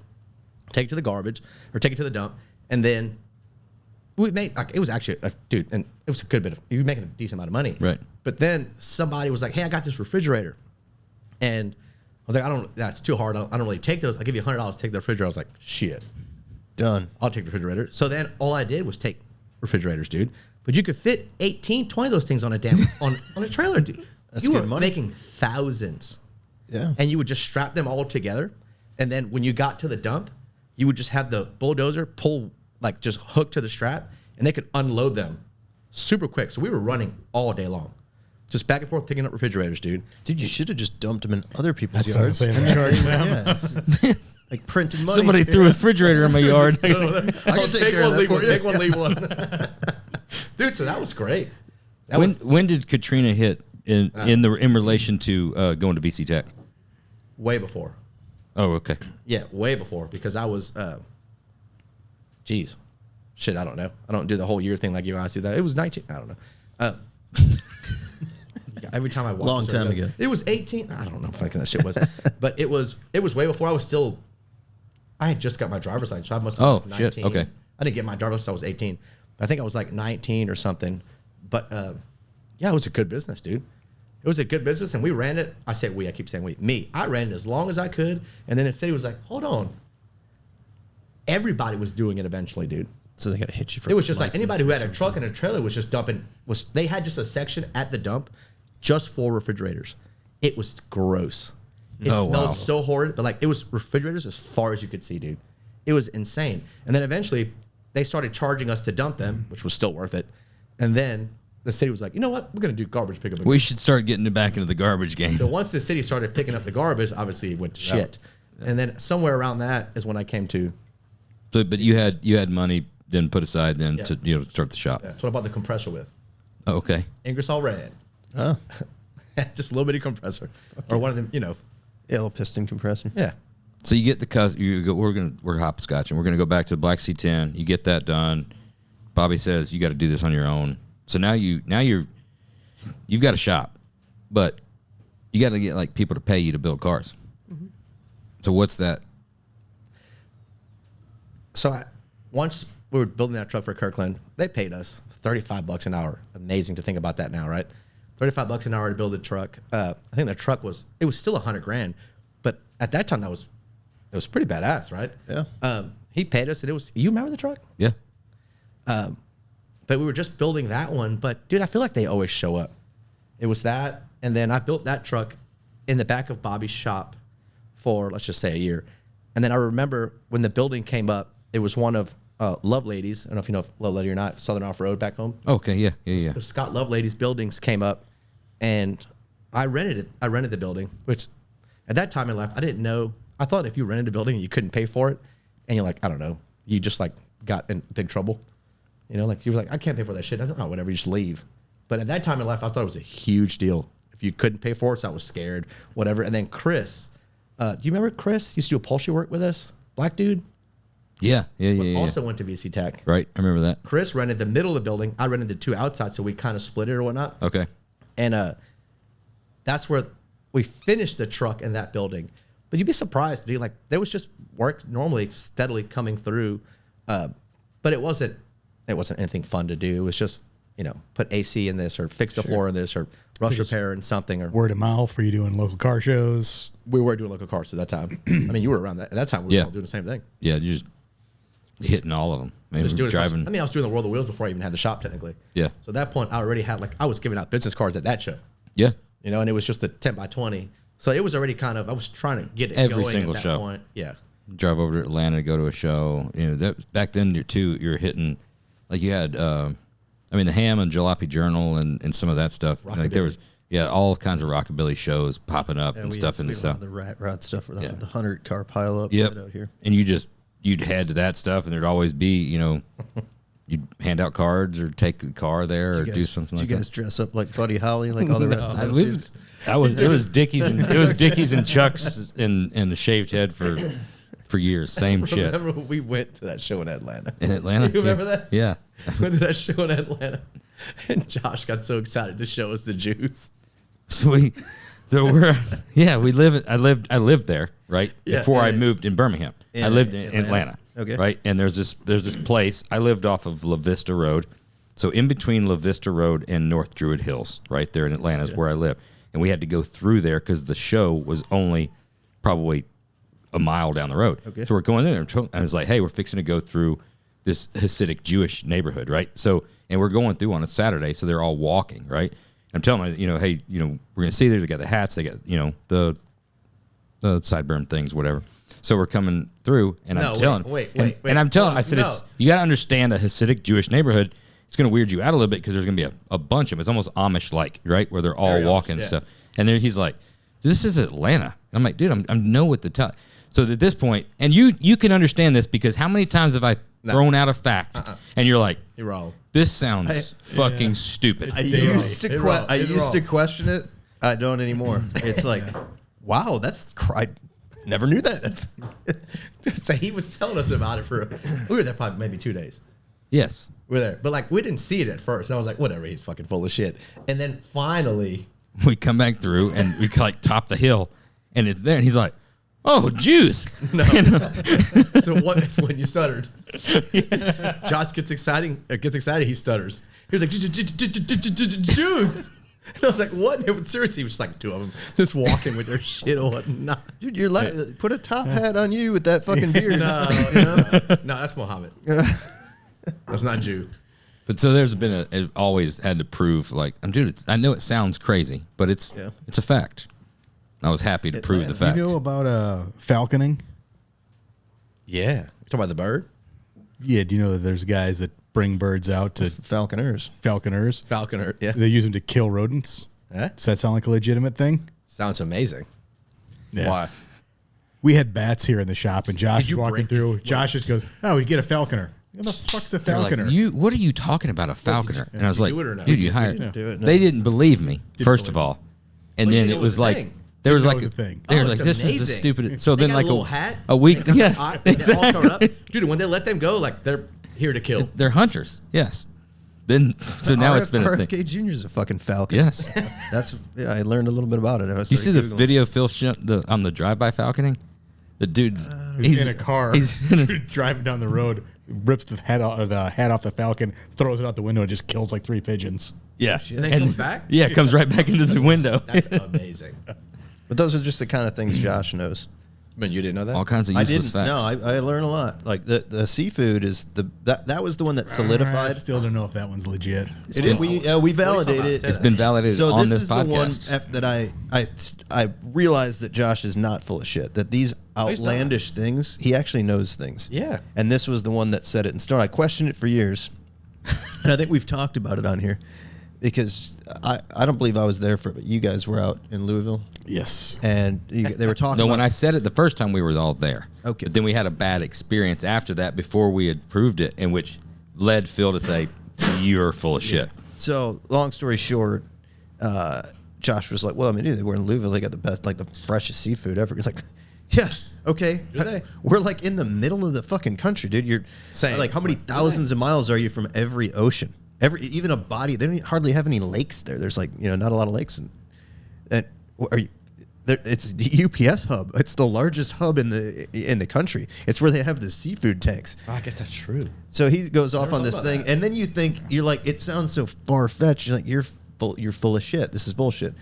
take it to the garbage or take it to the dump, and then we made like it was actually dude, and it was a good bit of you were making a decent amount of money, Right. But then somebody was like, "Hey, I got this refrigerator," and I was like, that's too hard. I don't really take those. I'll give you $100 to take the refrigerator. I was like, shit, Done. I'll take the refrigerator. So then all I did was take refrigerators, dude. But you could fit 18, 20 of those things on a damn on a trailer, dude. That's you good were money. making thousands. Yeah. And you would just strap them all together. And then when you got to the dump, you would just have the bulldozer pull, like just hook to the strap, and they could unload them super quick. So we were running all day long. Just back and forth picking up refrigerators, dude. Dude, you should have just dumped them in other people's That's what I'm yards. saying. They're charging them. Yeah, it's like printing money. Somebody threw a refrigerator in my yard. I can take care of that for you. Take one, leave one. Dude, so that was great. That was When did Katrina hit in relation to going to VC Tech? way before. Oh, okay. Yeah, way before, because I was, shit, I don't know. I don't do the whole year thing like you guys do that. It was 19, I don't know. Every time I watch Long this, I time go, ago. It was 18. I don't know if that shit was, but it was way before I was still. I had just got my driver's license, so I must have Oh, been shit, 19. okay. I didn't get my driver's license until I was 18. I think I was like 19 or something. But yeah, it was a good business, dude. It was a good business, and we ran it. I say we. I keep saying we. Me. I ran it as long as I could, and then the city was like, "Hold on." Everybody was doing it eventually, dude. So they got to hit you for It was just like license anybody who or had a truck and a trailer was just dumping. They had just a section at the dump just for refrigerators. It was gross. It Oh, smelled wow. so horrid, but like it was refrigerators as far as you could see, dude. It was insane. And then eventually they started charging us to dump them, which was still worth it. And then the city was like, you know what? We're going to do garbage pickup. We should start getting it back into the garbage game. So once the city started picking up the garbage, obviously it went to shit. And then somewhere around that is when I came to. So, but you had money then put aside then Yeah. to start the shop. That's what I bought the compressor with. Oh, okay. Ingersoll Red. Oh, Just a little bitty compressor. Or one of them, yeah, little piston compressor. Yeah. So you get the you go. We're hopscotching. We're gonna go back to the Black Sea 10. You get that done. Bobby says you got to do this on your own. So you've got a shop, but you got to get like people to pay you to build cars. Mm-hmm. So what's that? So once we were building that truck for Kirkland, they paid us $35 an hour. Amazing to think about that now, right? $35 an hour to build a truck. I think the truck was still $100,000, but at that time it was pretty badass, right? Yeah. He paid us, and it was. You remember the truck? Yeah. But we were just building that one. But dude, I feel like they always show up. It was that, and then I built that truck in the back of Bobby's shop for, let's just say, a year. And then I remember when the building came up, it was one of Loveladies. I don't know if you know if Lovelady or not, Southern Off-Road back home. Okay. Yeah. So Scott Lovelady's buildings came up, and I rented it. I rented the building, which at that time in life, I didn't know. I thought if you rented a building and you couldn't pay for it, and you're like, I don't know, you just like got in big trouble. You know, like he was like, I can't pay for that shit. I don't know, whatever, you just leave. But at that time in life, I thought it was a huge deal. If you couldn't pay for it, so I was scared, whatever. And then Chris, do you remember Chris? Used to do upholstery work with us, black dude. Yeah. Also went to VC Tech. Right. I remember that. Chris rented the middle of the building. I rented the two outside, so we kind of split it or whatnot. Okay. And that's where we finished the truck in that building. But you'd be surprised, dude. Like there was just work normally steadily coming through, but it wasn't anything fun to do. It was just put AC in this or fix the floor in this or rush repair in something or Word of mouth. Were you doing local car shows? we were doing local cars at that time. I mean, you were around that at that time. We were all doing the same thing. Yeah. You just hitting all of them. Maybe Just doing driving. I mean, I was doing the World of Wheels before I even had the shop technically. Yeah. So at that point, I already had I was giving out business cards at that show. Yeah. And it was just a 10 by 20. So it was already I was trying to get it Every going single at that show. point. Yeah. Drive over to Atlanta to go to a show. That back then you're hitting, like you had, the Ham and Jalopy Journal and some of that stuff. Like there was, all kinds of rockabilly shows popping up and stuff in the south. The rat rod stuff, the 100 car pile up Yep. right out here. And you'd head to that stuff, and there'd always be, you'd hand out cards or take the car there or do something like Did you guys that. dress up like Buddy Holly, like all the rest of those dudes? It was Dickies and Chucks and a shaved head for years. Same shit. Remember when we went to that show in Atlanta? In Atlanta? You remember that? Yeah. Went to that show in Atlanta. And Josh got so excited to show us the juice. So we lived there. right? Yeah, Before I and- moved in Birmingham. I in lived in Atlanta. Atlanta. Okay. Right? And there's this place. I lived off of La Vista Road. So in between La Vista Road and North Druid Hills, right there in Atlanta is where I live. And we had to go through there because the show was only probably a mile down the road. Okay. So we're going in there, and it's like, hey, we're fixing to go through this Hasidic Jewish neighborhood, right? So, and we're going through on a Saturday, so they're all walking, right? I'm telling them, hey, we're going to see there. They got the hats, they got, the sideburn things, whatever. So we're coming through, and I'm telling, and I'm telling, I said, you got to understand a Hasidic Jewish neighborhood. It's going to weird you out a little bit because there's going to be a bunch of them. It's almost Amish-like, right, where they're all Very walking Amish, and yeah. stuff. And then he's like, "This is Atlanta." I'm like, "Dude, I know what the time." So at this point, and you can understand this because how many times have I thrown out a fact, and you're like, You're wrong. "This sounds fucking stupid." It's I You're used to wrong. I You're used wrong. to question it. I don't anymore. It's like, wow, I never knew that. So he was telling us about it we were there probably maybe 2 days. Yes. We were there. But like we didn't see it at first. And I was like, whatever, he's fucking full of shit. And then finally We come back through and we like top the hill, and it's there, and he's like, "Oh, Jews!" No. So that's when you stuttered. Josh gets excited, he stutters. He was like, Jews. And I was like, what? It was, seriously, it was just like two of them just walking with their shit on. Nah. Dude, you're like, put a top hat on you with that fucking beard. No, that's Mohammed. That's not Jew. But so there's been it always had to prove like, dude, I know it sounds crazy, but it's a fact. I was happy to prove the fact. You know about falconing? Yeah. You talking about the bird? Yeah. Do you know that there's guys that bring birds out to Falconers. falconers? Falconer. Yeah. They use them to kill rodents. Huh? Does that sound like a legitimate thing? Sounds amazing. Yeah. Why? We had bats here in the shop, and Josh Did is you walking break- through. Josh just goes, "Oh, we get a falconer." What the fuck's a They're like, falconer? what are you talking about, a falconer? And I was Did like, you do it or not? dude, We you hired. didn't do it, no. They didn't believe me, first of all. And Well, you then didn't it know it was was a like, thing. they were Didn't know like, it was a thing. they were Oh, like, it's this is the amazing. stupid. So They then got like a little hat. a week, They got yes, the eye- they're all covered up. exactly. Dude, when they let them go, like they're here to kill. They're hunters, yes. Then so now it's been a thing. RFK Jr. is a fucking falcon. Yes. I learned a little bit about it. You see the video Phil on the drive-by falconing? The dude's He's in a car. He's in a, driving down the road, rips the hat off the falcon, throws it out the window, and just kills like 3 pigeons. yeah, And then comes back? Yeah, it comes right back into the window. That's amazing. But those are just the kind of things Josh knows. Man, you didn't know that? All kinds of I useless didn't. facts. No, I learn a lot. Like the seafood is that was the one that I solidified. still don't know if that one's legit. We validated it. It's been validated So on this this is the one podcast. that I realized that Josh is not full of shit. That these he's not. outlandish things, he actually knows things. Yeah. And this was the one that set it in stone. I questioned it for years, and I think we've talked about it on here because I don't believe I was there for it, but you guys were out in Louisville, Yes. and they were talking. No, about, when I said it the first time, we were all there. Okay. But then we had a bad experience after that before we had proved it, in which led Phil to say, "You're full of shit." So, long story short, Josh was like, "Well, I mean, dude, we're in Louisville. They got the best, like the freshest seafood ever." He's like, "Yeah, okay. Do they? We're like in the middle of the fucking country, dude. You're Same. like, how many thousands of miles are you from every ocean? Even a body. They don't hardly have any lakes there. There's like, not a lot of lakes. And are you? It's the UPS hub. It's the largest hub in the country. It's where they have the seafood tanks. Oh, I guess that's true. So he goes off Never on thought this about thing, that. and then you're like, it sounds so far fetched. You're like, you're full of shit. This is bullshit.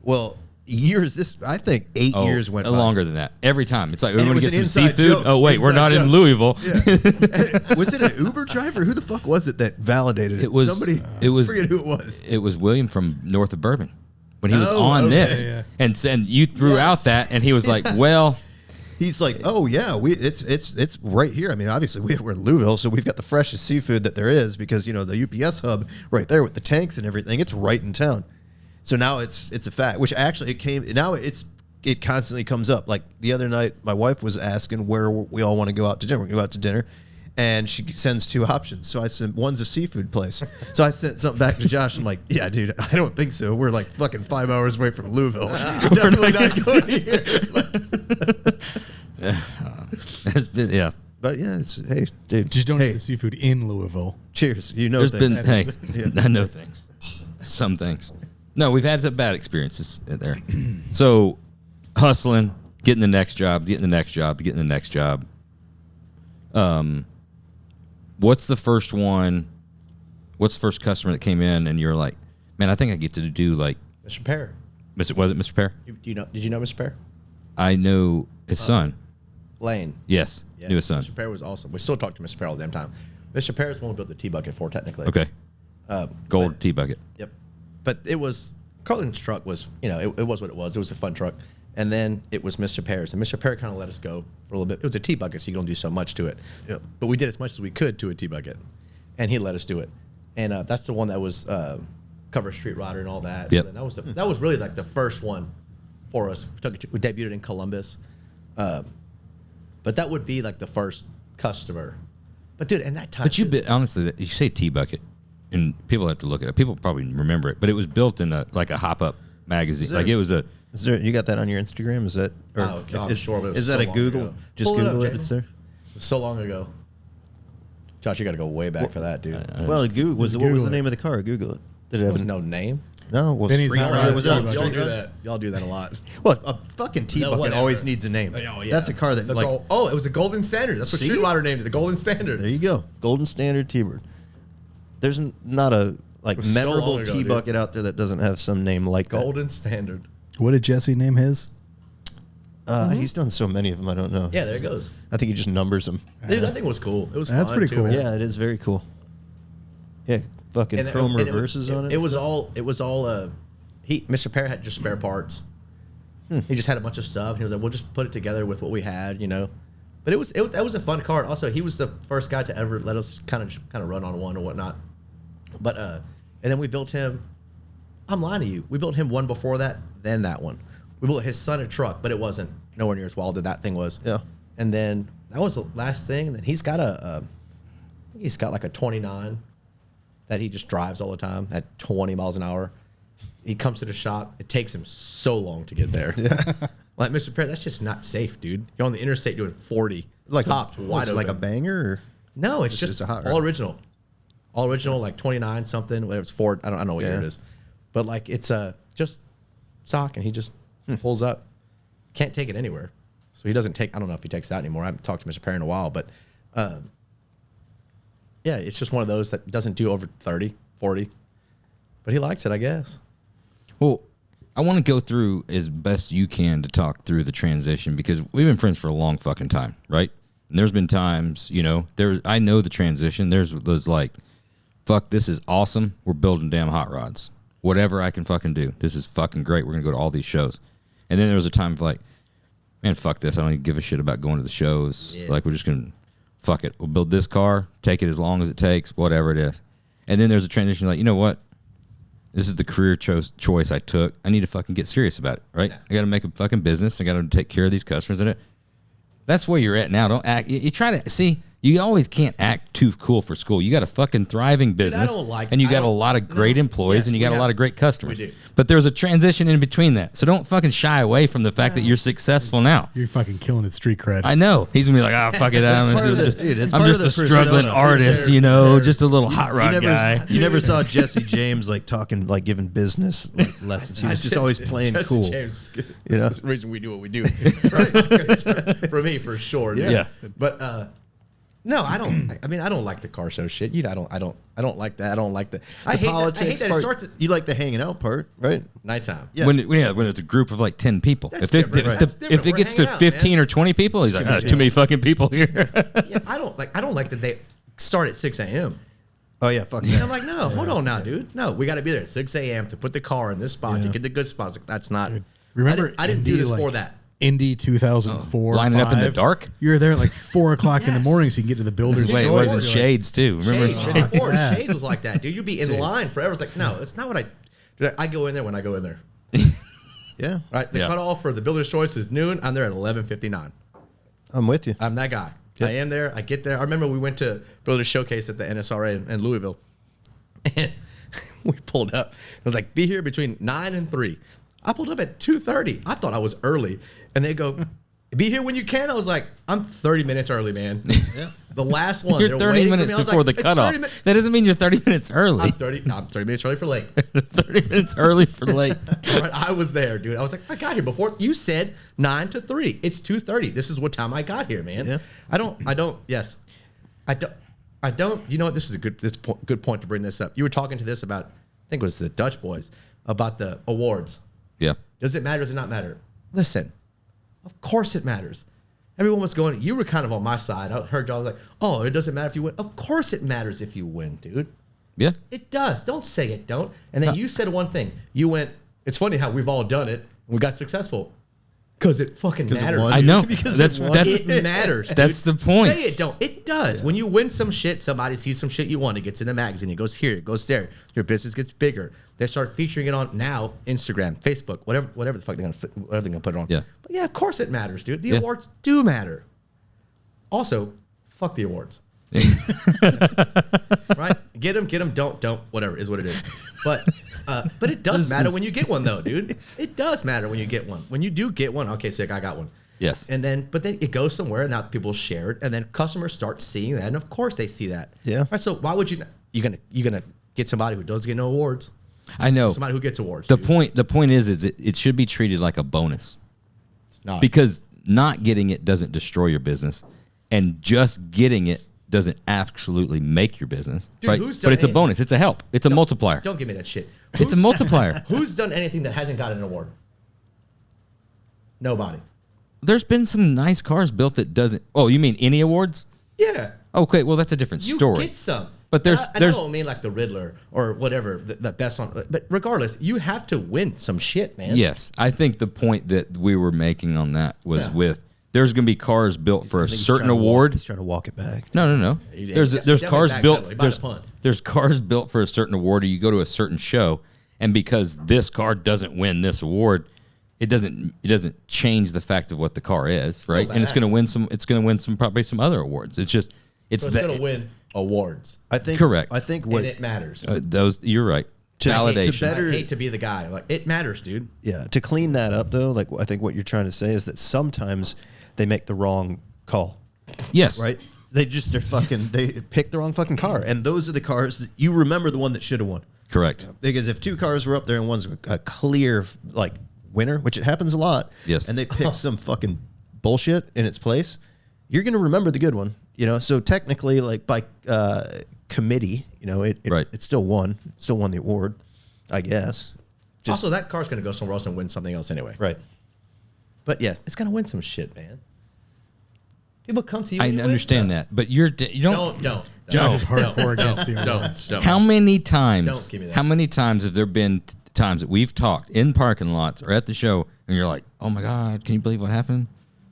Well, I think 8 years went by. longer than that. Every time it's like we And it want to was get an some inside seafood. joke. Oh wait, we're Inside not in joke. Louisville. Yeah. Was it an Uber driver? Who the fuck was it that validated it? It was- somebody. it was- I forget who it was. It was William from north of Bourbon when he was Oh, on okay. this, Yeah. and you threw Yes. out that, and he was like, "Well, He's like, oh yeah, it's right here. I mean, obviously we're in Louisville, so we've got the freshest seafood that there is because the UPS hub right there with the tanks and everything. It's right in town. So now it's a fact. Which actually it constantly comes up. Like the other night, my wife was asking where we all want to go out to dinner. We go out to dinner, and she sends 2 options. So I sent one's a seafood place. So I sent something back to Josh. I'm like, yeah, dude, I don't think so. We're like fucking 5 hours away from Louisville. Definitely not going here. it's been, yeah." But yeah, hey, dude, Just don't hey, eat the seafood in Louisville. cheers. There's been things. I know things, some things. No, we've had some bad experiences there. So hustling, getting the next job, getting the next job, getting the next job. What's the first one? What's the first customer that came in and you're like, man, I think I get to do like Mr. Pear. Was it Mr. Pear? Did you know Mr. Pear? I know his son. Lane. Yes, Yeah, knew his son. Mr. Pear was awesome. We still talk to Mr. Pear all the damn time. Mr. Pear is the one we built the T-bucket for, technically. Okay. Gold but- T-bucket. Yep. But it was, Carlin's truck was, it was what it was. It was a fun truck. And then it was Mr. Pear's. And Mr. Pear kind of let us go for a little bit. It was a T-bucket, so you can only do so much to it. Yep. But we did as much as we could to a T-bucket. And he let us do it. And that's the one that was cover Street Rodder and all that. Yep. And that was really like the first one for us. We debuted it in Columbus. But that would be like the first customer. But dude, and that time. But honestly, you say T-bucket, and people have to look at it. People probably remember it, but it was built in a hop-up magazine. There- Like it was a. Is there? You got that on your Instagram? Is that? Or Oh, I'm sure, but it was is that so a long Google? ago. Just Pull it Google up, it. Jamie. It's there. So long ago. Josh, you got to go way back for that, dude. Well, Google what was Google the it. name of the car? Google it. Did it There have was a no name. No, was Vinnie's free not ride? right. Was Y'all it Y'all Street do Ride? that. Y'all do that a lot. Well, a fucking T-bucket whatever. always needs a name. Oh, yeah. That's a car that The like. it was the Golden Standard. That's what See? Street Rodder named it. The Golden Standard. There you go, Golden Standard T-bird. There's not a like was so memorable long ago, T-bucket out there that doesn't have some name like that. Golden Standard. What did Jesse name his? He's done so many of them. I don't know. Yeah, there it goes. I think he just numbers them. Dude, that thing was cool. It was That's fun, pretty too, cool. man. Yeah, it is very cool. Yeah, fucking And chrome and reverses on it. It was all. Mr. Pear had just spare parts. He just had a bunch of stuff. He was like, "We'll just put it together with what we had," But that was a fun car. Also, he was the first guy to ever let us kind of run on one or whatnot. But and then we built him. I'm lying to you. We built him one before that, then that one. We built his son a truck, but it wasn't nowhere near as wild as that thing was. Yeah. And then that was the last thing. And then he's got like a 29 that he just drives all the time at 20 miles an hour. He comes to the shop. It takes him so long to get there. Like, Mr. Pear, that's just not safe, dude. You're on the interstate doing 40 like tops wide open. like a banger. Or? No, it's Just just a hot all rod. original. All original, like 29 something. Whether it's Ford, I don't know what year Yeah. it is. But like it's just stock, and he just pulls up. Can't take it anywhere. So he doesn't take. I don't know if he takes that anymore. I haven't talked to Mr. Pear in a while, but yeah, it's just one of those that doesn't do over 30, 40. But he likes it, I guess. Well, I want to go through as best you can to talk through the transition because we've been friends for a long fucking time, right? And there's been times, I know the transition. There's like, fuck, this is awesome. We're building damn hot rods. Whatever I can fucking do. This is fucking great. We're going to go to all these shows. And then there was a time of like, man, fuck this. I don't even give a shit about going to the shows. Yeah. Like, we're just going to, fuck it. We'll build this car, take it as long as it takes, whatever it is. And then there's a transition like, you know what? This is the career choice I took. I need to fucking get serious about it, right? I got to make a fucking business. I got to take care of these customers in it. That's where you're at now. Don't act. You try to see. You always can't act too cool for school. You got a fucking thriving business, and you got a lot of great employees, yes, and you got a lot of great customers. We do. But there's a transition in between that. So don't fucking shy away from the fact that you're successful now. You're fucking killing his street cred. I know he's gonna be like, fuck it, I'm part of just, the- dude, it's I'm part of just a the struggling persona. artist, just a little hot rod guy. You never saw Jesse James like talking, like giving business like, lessons. He was just always playing Jesse cool. James, You know? that's the reason we do what we do. For me, for sure. dude. Yeah. But no, I don't. I mean, I don't like the car show shit. I don't like that. I don't like the. I hate Politics that. I hate that it part, starts at you like the hanging out part, right? nighttime. Yeah. When it's a group of like 10 people. That's If they- different. if That's the- different. if it We're gets to hanging out, 15 man. or 20 people, he's like, too many fucking people here. Yeah, I don't like that they start at 6 a.m. Oh yeah, fuck And that. I'm like, no, hold on now, dude. No, we got to be there at 6 a.m. to put the car in this spot to get the good spots. Like, that's not. Remember, I didn't do Indy, this like, for that. Indy 2004. Lining up in the 5. dark? You're there at like 4 o'clock in the Yes. morning so you can get to the builder's Wait, it choice. wasn't You're like, Shades too. Remember Shades, before Yeah. Shades was like that, dude. You'd be in line forever. It's like, no, that's not what I. Dude, I go in there when I go in there. Yeah, Right, the Yeah. cutoff for the builder's choice is noon. I'm there at 11:59. I'm with you. I'm that guy. Yep. I am there. I get there. I remember we went to Builder's Showcase at the NSRA in Louisville, and we pulled up. It was like, be here between 9 and 3. I pulled up at 2:30. I thought I was early, and they go, Be here when you can. I was like, I'm 30 minutes early, man. Yeah. The last one. You're 30 minutes before the cutoff. That doesn't mean you're 30 minutes early. I'm 30 minutes early for late. 30 minents early for late. All right, I was there, dude. I was like, I got here before. You said 9 to 3. It's 2:30. This is what time I got here, man. Yeah. I don't. You know what? This is a good point to bring this up. You were talking to this about, I think it was the Dutch boys, about the awards. Yeah. Does it matter? Does it not matter? Listen, of course it matters. Everyone was going, you were kind of on my side. I heard y'all like, oh, it doesn't matter if you win. Of course it matters if you win, dude. Yeah. It does. Don't say it don't. And then you said one thing. You went, it's funny how we've all done it and we got successful. Because it fucking matters. I know. Because That's it matters. That's dude. the point. Say it don't. It does. When you win some shit, somebody sees some shit you won. It gets in the magazine. It goes here. It goes there. Your business gets bigger. They start featuring it on now Instagram, Facebook, whatever the fuck they're gonna put it on. Yeah. But yeah, of course it matters, dude. The awards do matter. Also, fuck the awards. Right? Get them. Don't. Whatever is what it is. But it does matter when you get one, though, dude. It does matter when you get one. When you do get one, okay, sick, I got one. Yes. But then it goes somewhere, and now people share it, and then customers start seeing that, and of course they see that. Yeah. All right, so why would you gonna get somebody who doesn't get no awards? I know. Somebody who gets awards. The dude. point is it should be treated like a bonus. It's not. Because not getting it doesn't destroy your business, and just getting it doesn't absolutely make your business. Dude, right? who's done But it's a anything? bonus. It's a help. It's a multiplier. Don't give me that shit. It's a multiplier. Who's done anything that hasn't gotten an award? Nobody. There's been some nice cars built that doesn't. Oh, you mean any awards? Yeah. Okay, well that's a different You story. get some. But there's I don't mean like the Riddler or whatever, the best on. But regardless, you have to win some shit, man. Yes, I think the point that we were making on that was Yeah. with there's going to be cars built for a He's certain trying to award. He's trying to walk it back. No. He There's definitely cars backpedaled. built. He bought a punt. There's cars built for a certain award, or you go to a certain show, and because this car doesn't win this award, it doesn't change the fact of what the car is, right? And it's going to badass. win some. It's going to win some probably some other awards. It's So it's that going to win awards. I think Correct. I think what And it matters. those. You're right. To Validation. better- I hate to be the guy. Like, it matters, dude. yeah, to clean that up though, like I think what you're trying to say is that sometimes they make the wrong call. Yes. Right? They pick the wrong fucking car. And those are the cars that you remember the one that should have won. Correct. Because if two cars were up there and one's a clear like winner, which it happens a lot, Yes. and they pick some fucking bullshit in its place, you're gonna remember the good one. You know, so technically, like by committee, you know, it still won. It still won the award, I guess. Also, that car's going to go somewhere else and win something else anyway. Right. But yes, it's going to win some shit, man. People come to you. I and you win understand stuff. that, but you don't. Don't. Josh is hardcore against the Don't. How many times? Don't give me that. How many times have there been times that we've talked in parking lots or at the show, and you're like, "Oh my God, can you believe what happened?"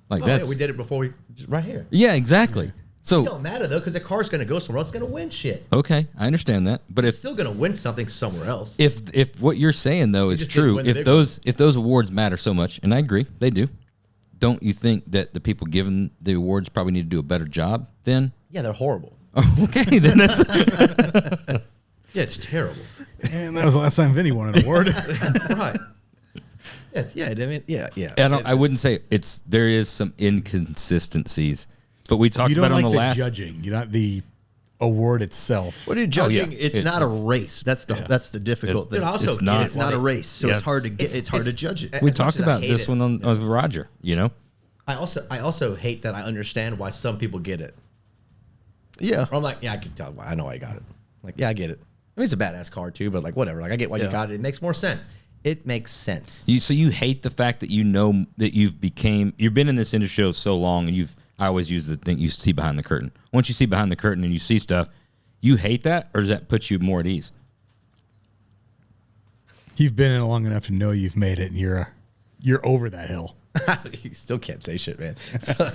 Like Oh, yeah, that's we did it before right here. Yeah, exactly. It So don't matter though, because the car's going to go somewhere else. It's going to win shit. okay, I understand that, but It's if still going to win something somewhere else. if what you're saying though is just didn't true, win the if big those awards matter so much, and I agree, they do. Don't you think that the people given the awards probably need to do a better job then? Yeah, they're horrible. Okay, then that's Yeah, it's terrible. And that was the last time Vinny won an award. Right. I mean, yeah. I wouldn't say there is some inconsistencies, but we talked You don't about it like on the the last. judging. You're not the award itself. What are you judging? yeah. It's not a race. That's the difficult thing. Dude, I also it's get not. it It's not why a they- race, so Yeah. it's hard to get. It's hard to judge it. We As much talked as I about hate this it. one on with Roger. You know, I also hate that I understand why some people get it. Yeah. Or I'm like, yeah, I can tell why. I know I got it. Like, yeah, I get it. I mean, it's a badass car too, but like, whatever. Like, I get why you Yeah. got it. It makes more sense. It makes sense. so you hate the fact that you know that you've been in this industry so long, and I always use the thing you see behind the curtain. Once you see behind the curtain and you see stuff, you hate that, or does that put you more at ease? You've been in it long enough to know you've made it, and you're over that hill. You still can't say shit, man.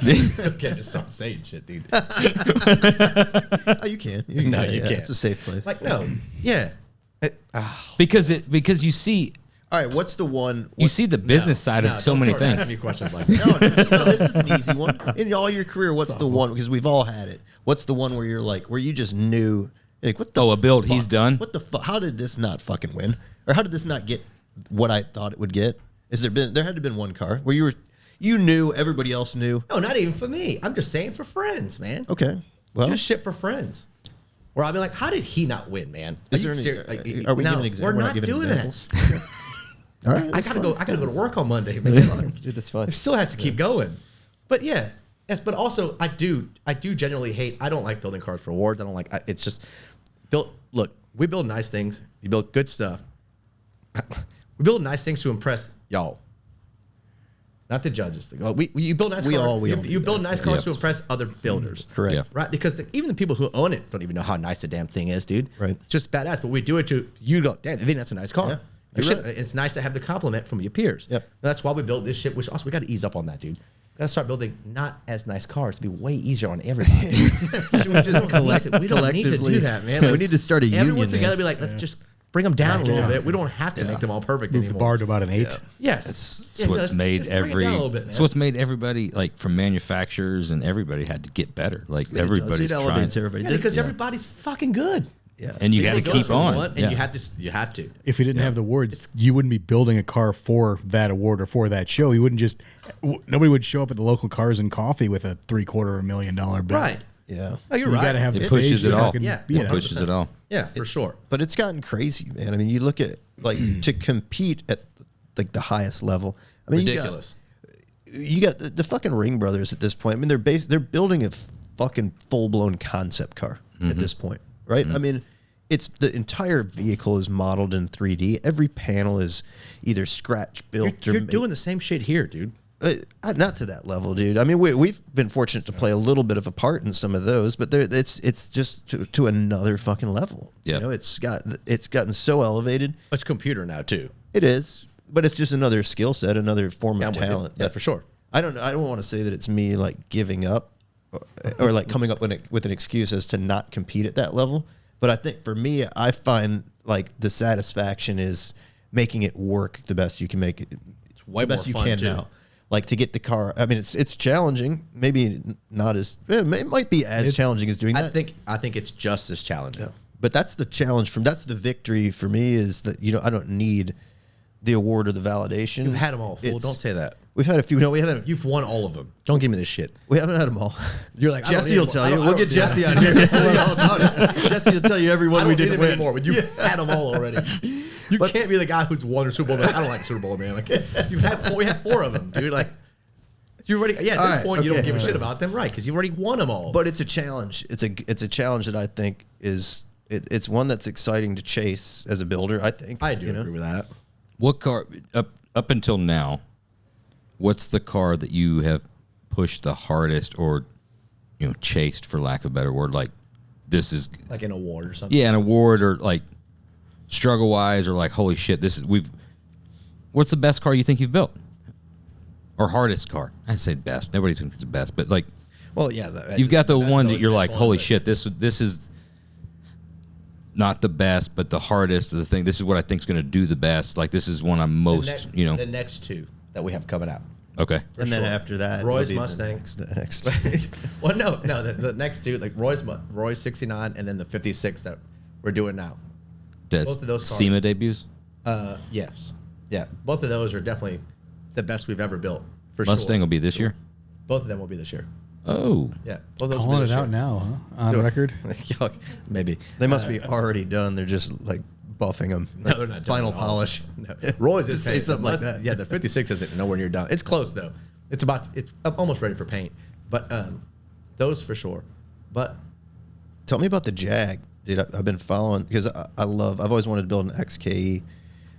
You still can't just start saying shit, dude. Oh, you can. No, you can't. It's a safe place. Like, no. Yeah. Because you see All right. What's the one? you see the business side of so many things. Ask me questions like that. No, this is an easy one. In all your career, what's the one? Because we've all had it. What's the one where you're like, where you just knew, like, what the? Oh, a build he's fuck? done? What the fuck? How did this not fucking win? Or how did this not get what I thought it would get? There had to have been one car where You knew, everybody else knew. No, not even for me. I'm just saying for friends, man. Okay. Well, Just shit for friends. Where I'll be like, how did he not win, man? is there any, are we giving examples? We're not doing examples? that. All right. I gotta go to work on Monday, man. Dude, that's fine. It still has to keep going. But yeah, yes. But also, I do genuinely hate. I don't like building cars for awards. I don't like. It's just built. Look, we build nice things. You build good stuff. We build nice things to impress y'all, not the judges. You build nice cars. You build nice cars to impress other builders. Correct. Yeah. Right? Because even the people who own it don't even know how nice the damn thing is, dude. Right. It's just badass. But we do it to you. Go, damn, Vinny, that's a nice car. Yeah. It's nice to have the compliment from your peers. Yep. And that's why we built this shit. Which also we got to ease up on that, dude. Got to start building not as nice cars to be way easier on everybody. We just we don't need to do that, man. We need to start a union. Everyone together, man. be like, let's just bring them down a little bit. We don't have to make them all perfect Move the anymore. bar to about an 8. Yes, It's what's made it's what's made everybody, like, from manufacturers and everybody, had to get better. Like, everybody's It elevates trying. everybody. Yeah, because everybody's fucking good. Yeah. And you got to It goes keep from on. one, and Yeah. you have to. If you didn't have the awards, you wouldn't be building a car for that award or for that show. You wouldn't just. Nobody would show up at the local Cars and Coffee with a $750,000 bill. Right. Yeah. Oh, you're You right. got to have the It pushes stage it to all. fucking Yeah. be It it. pushes it all. Yeah, for sure. But it's gotten crazy, man. I mean, you look at, like, to compete at, like, the highest level. I mean, Ridiculous. You got the fucking Ring brothers at this point. I mean, they're building a fucking full-blown concept car at this point, right? I mean, it's the entire vehicle is modeled in 3D. Every panel is either scratch built You're or doing the same shit here, dude. not to that level, dude. I mean, we've been fortunate to play a little bit of a part in some of those, but it's just to another fucking level. Yeah. You know, it's gotten so elevated. It's computer now too. It is, but it's just another skill set, another form Yeah, of I'm with you. talent. Yeah, for sure. I don't want to say that it's me like giving up or like coming up with an excuse as to not compete at that level. But I think for me, I find like the satisfaction is making it work the best you can make it. It's way the best more you fun, can too. now. Like to get the car. I mean, it's challenging. Maybe not as it might be as challenging as doing that. I think it's just as challenging. But that's the challenge that's the victory for me is that I don't need the award or the validation. You've had them all, fool. Don't say that. We've had a few. No, we haven't. You've won all of them. Don't give me this shit. We haven't had them all. You're like, I don't Jesse need will them. tell I you. don't- We'll I get don't- Jesse on here to tell you all about it. Jesse will tell you every I one don't we need didn't them win. anymore, but you've had them all already. You can't be the guy who's won a Super Bowl. Like, I don't like Super Bowl, man. Like, you've had four. We had 4 of them, dude. Like, you already. Yeah, at this right, point, you don't okay. give a shit about them, right? Because you've already won them all. But it's a challenge. It's a challenge that I think is it's one that's exciting to chase as a builder. I think I do agree with that. What car, up until now, what's the car that you have pushed the hardest or, chased, for lack of a better word? Like, this is, Like an award or something. yeah, an award, or like struggle wise, or like, holy shit, what's the best car you think you've built? Or hardest car? I'd say best. Nobody thinks it's the best, but like, Well, yeah. you've got the best one is that you're always like, fun, holy but- shit, this is not the best, but the hardest of the thing. This is what I think is going to do the best. Like, this is one I'm most, The next 2 that we have coming out. Okay. And then sure. after that, Roy's will be Mustang. The next. Well, no. The next 2, like Roy's 69, and then the 56 that we're doing now. Both of those cars. SEMA debuts? Yes. Yeah. Both of those are definitely the best we've ever built. For Mustang sure. will be this year? Both of them will be this year. Oh. Yeah. Both of those will Calling be it this out year. now, huh? On record. Maybe. They must be already done. They're just like buffing them. No, they're not done Final at all. polish. No. Roy's is Just say paint. something like that. Yeah, the 56 isn't nowhere near done. It's close though. It's almost ready for paint. But those for sure. But Tell me about the Jag, dude. I've been following because I've always wanted to build an XKE,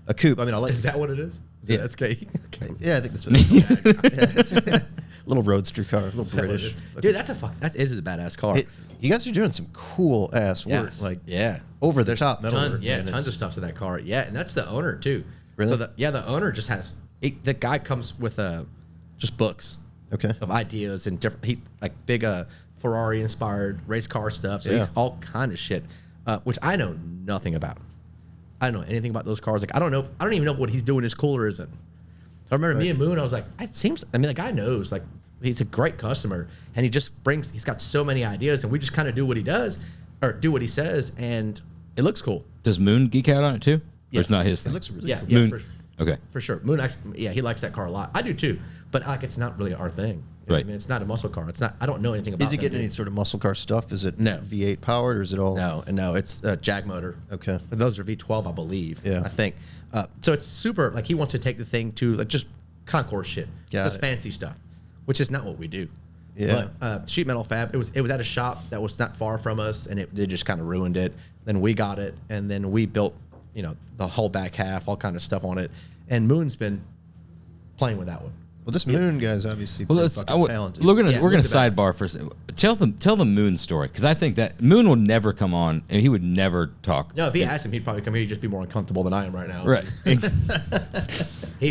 a coupe. I mean, I like. is that what it is? Is Yeah. it SKE? Okay. Yeah, I think that's what it is. Yeah, it's a little roadster car, a little Is that what it British. is? Dude, that is a badass car. You guys are doing some cool ass work, Yes. like yeah. over the top metal Tons, work. yeah, man. tons It's- of stuff to that car. Yeah, and that's the owner too. Really? So the owner just has the guy comes with just books Okay. of ideas and different like big Ferrari inspired race car stuff. So Yeah. he's all kind of shit, which I know nothing about. I don't know anything about those cars. Like I don't even know what he's doing his cooler isn't. So I remember me and Moon. I was like, the guy knows. Like he's a great customer, and he's got so many ideas, and we just kind of do what he does or do what he says, and it looks cool. Does Moon geek out on it too? Or Yes. it's not his thing? It looks really Yeah, cool. yeah. Moon. For sure. Okay. For sure. Moon, actually, yeah, he likes that car a lot. I do too, but like it's not really our thing. You know what Right. I mean, it's not a muscle car. It's not. I don't know anything about. Is he them, getting dude. any sort of muscle car stuff? Is it No. V8 powered or is it all? No, it's a Jag motor. Okay. But those are V12, I believe. Yeah. I think. So it's super. Like he wants to take the thing to like just concourse shit, Got just it. fancy stuff, which is not what we do. Yeah. But sheet metal fab. It was at a shop that was not far from us, and it just kind of ruined it. Then we got it, and then we built, the whole back half, all kind of stuff on it. And Moon's been playing with that one. Well, this Moon guy's obviously Well, pretty let's. fucking talented. We're gonna Yeah, Moon's the sidebar for a second. Tell the Moon story because I think that Moon will never come on and he would never talk. No, if he asked him, he'd probably come here. He'd just be more uncomfortable than I am right now. Right.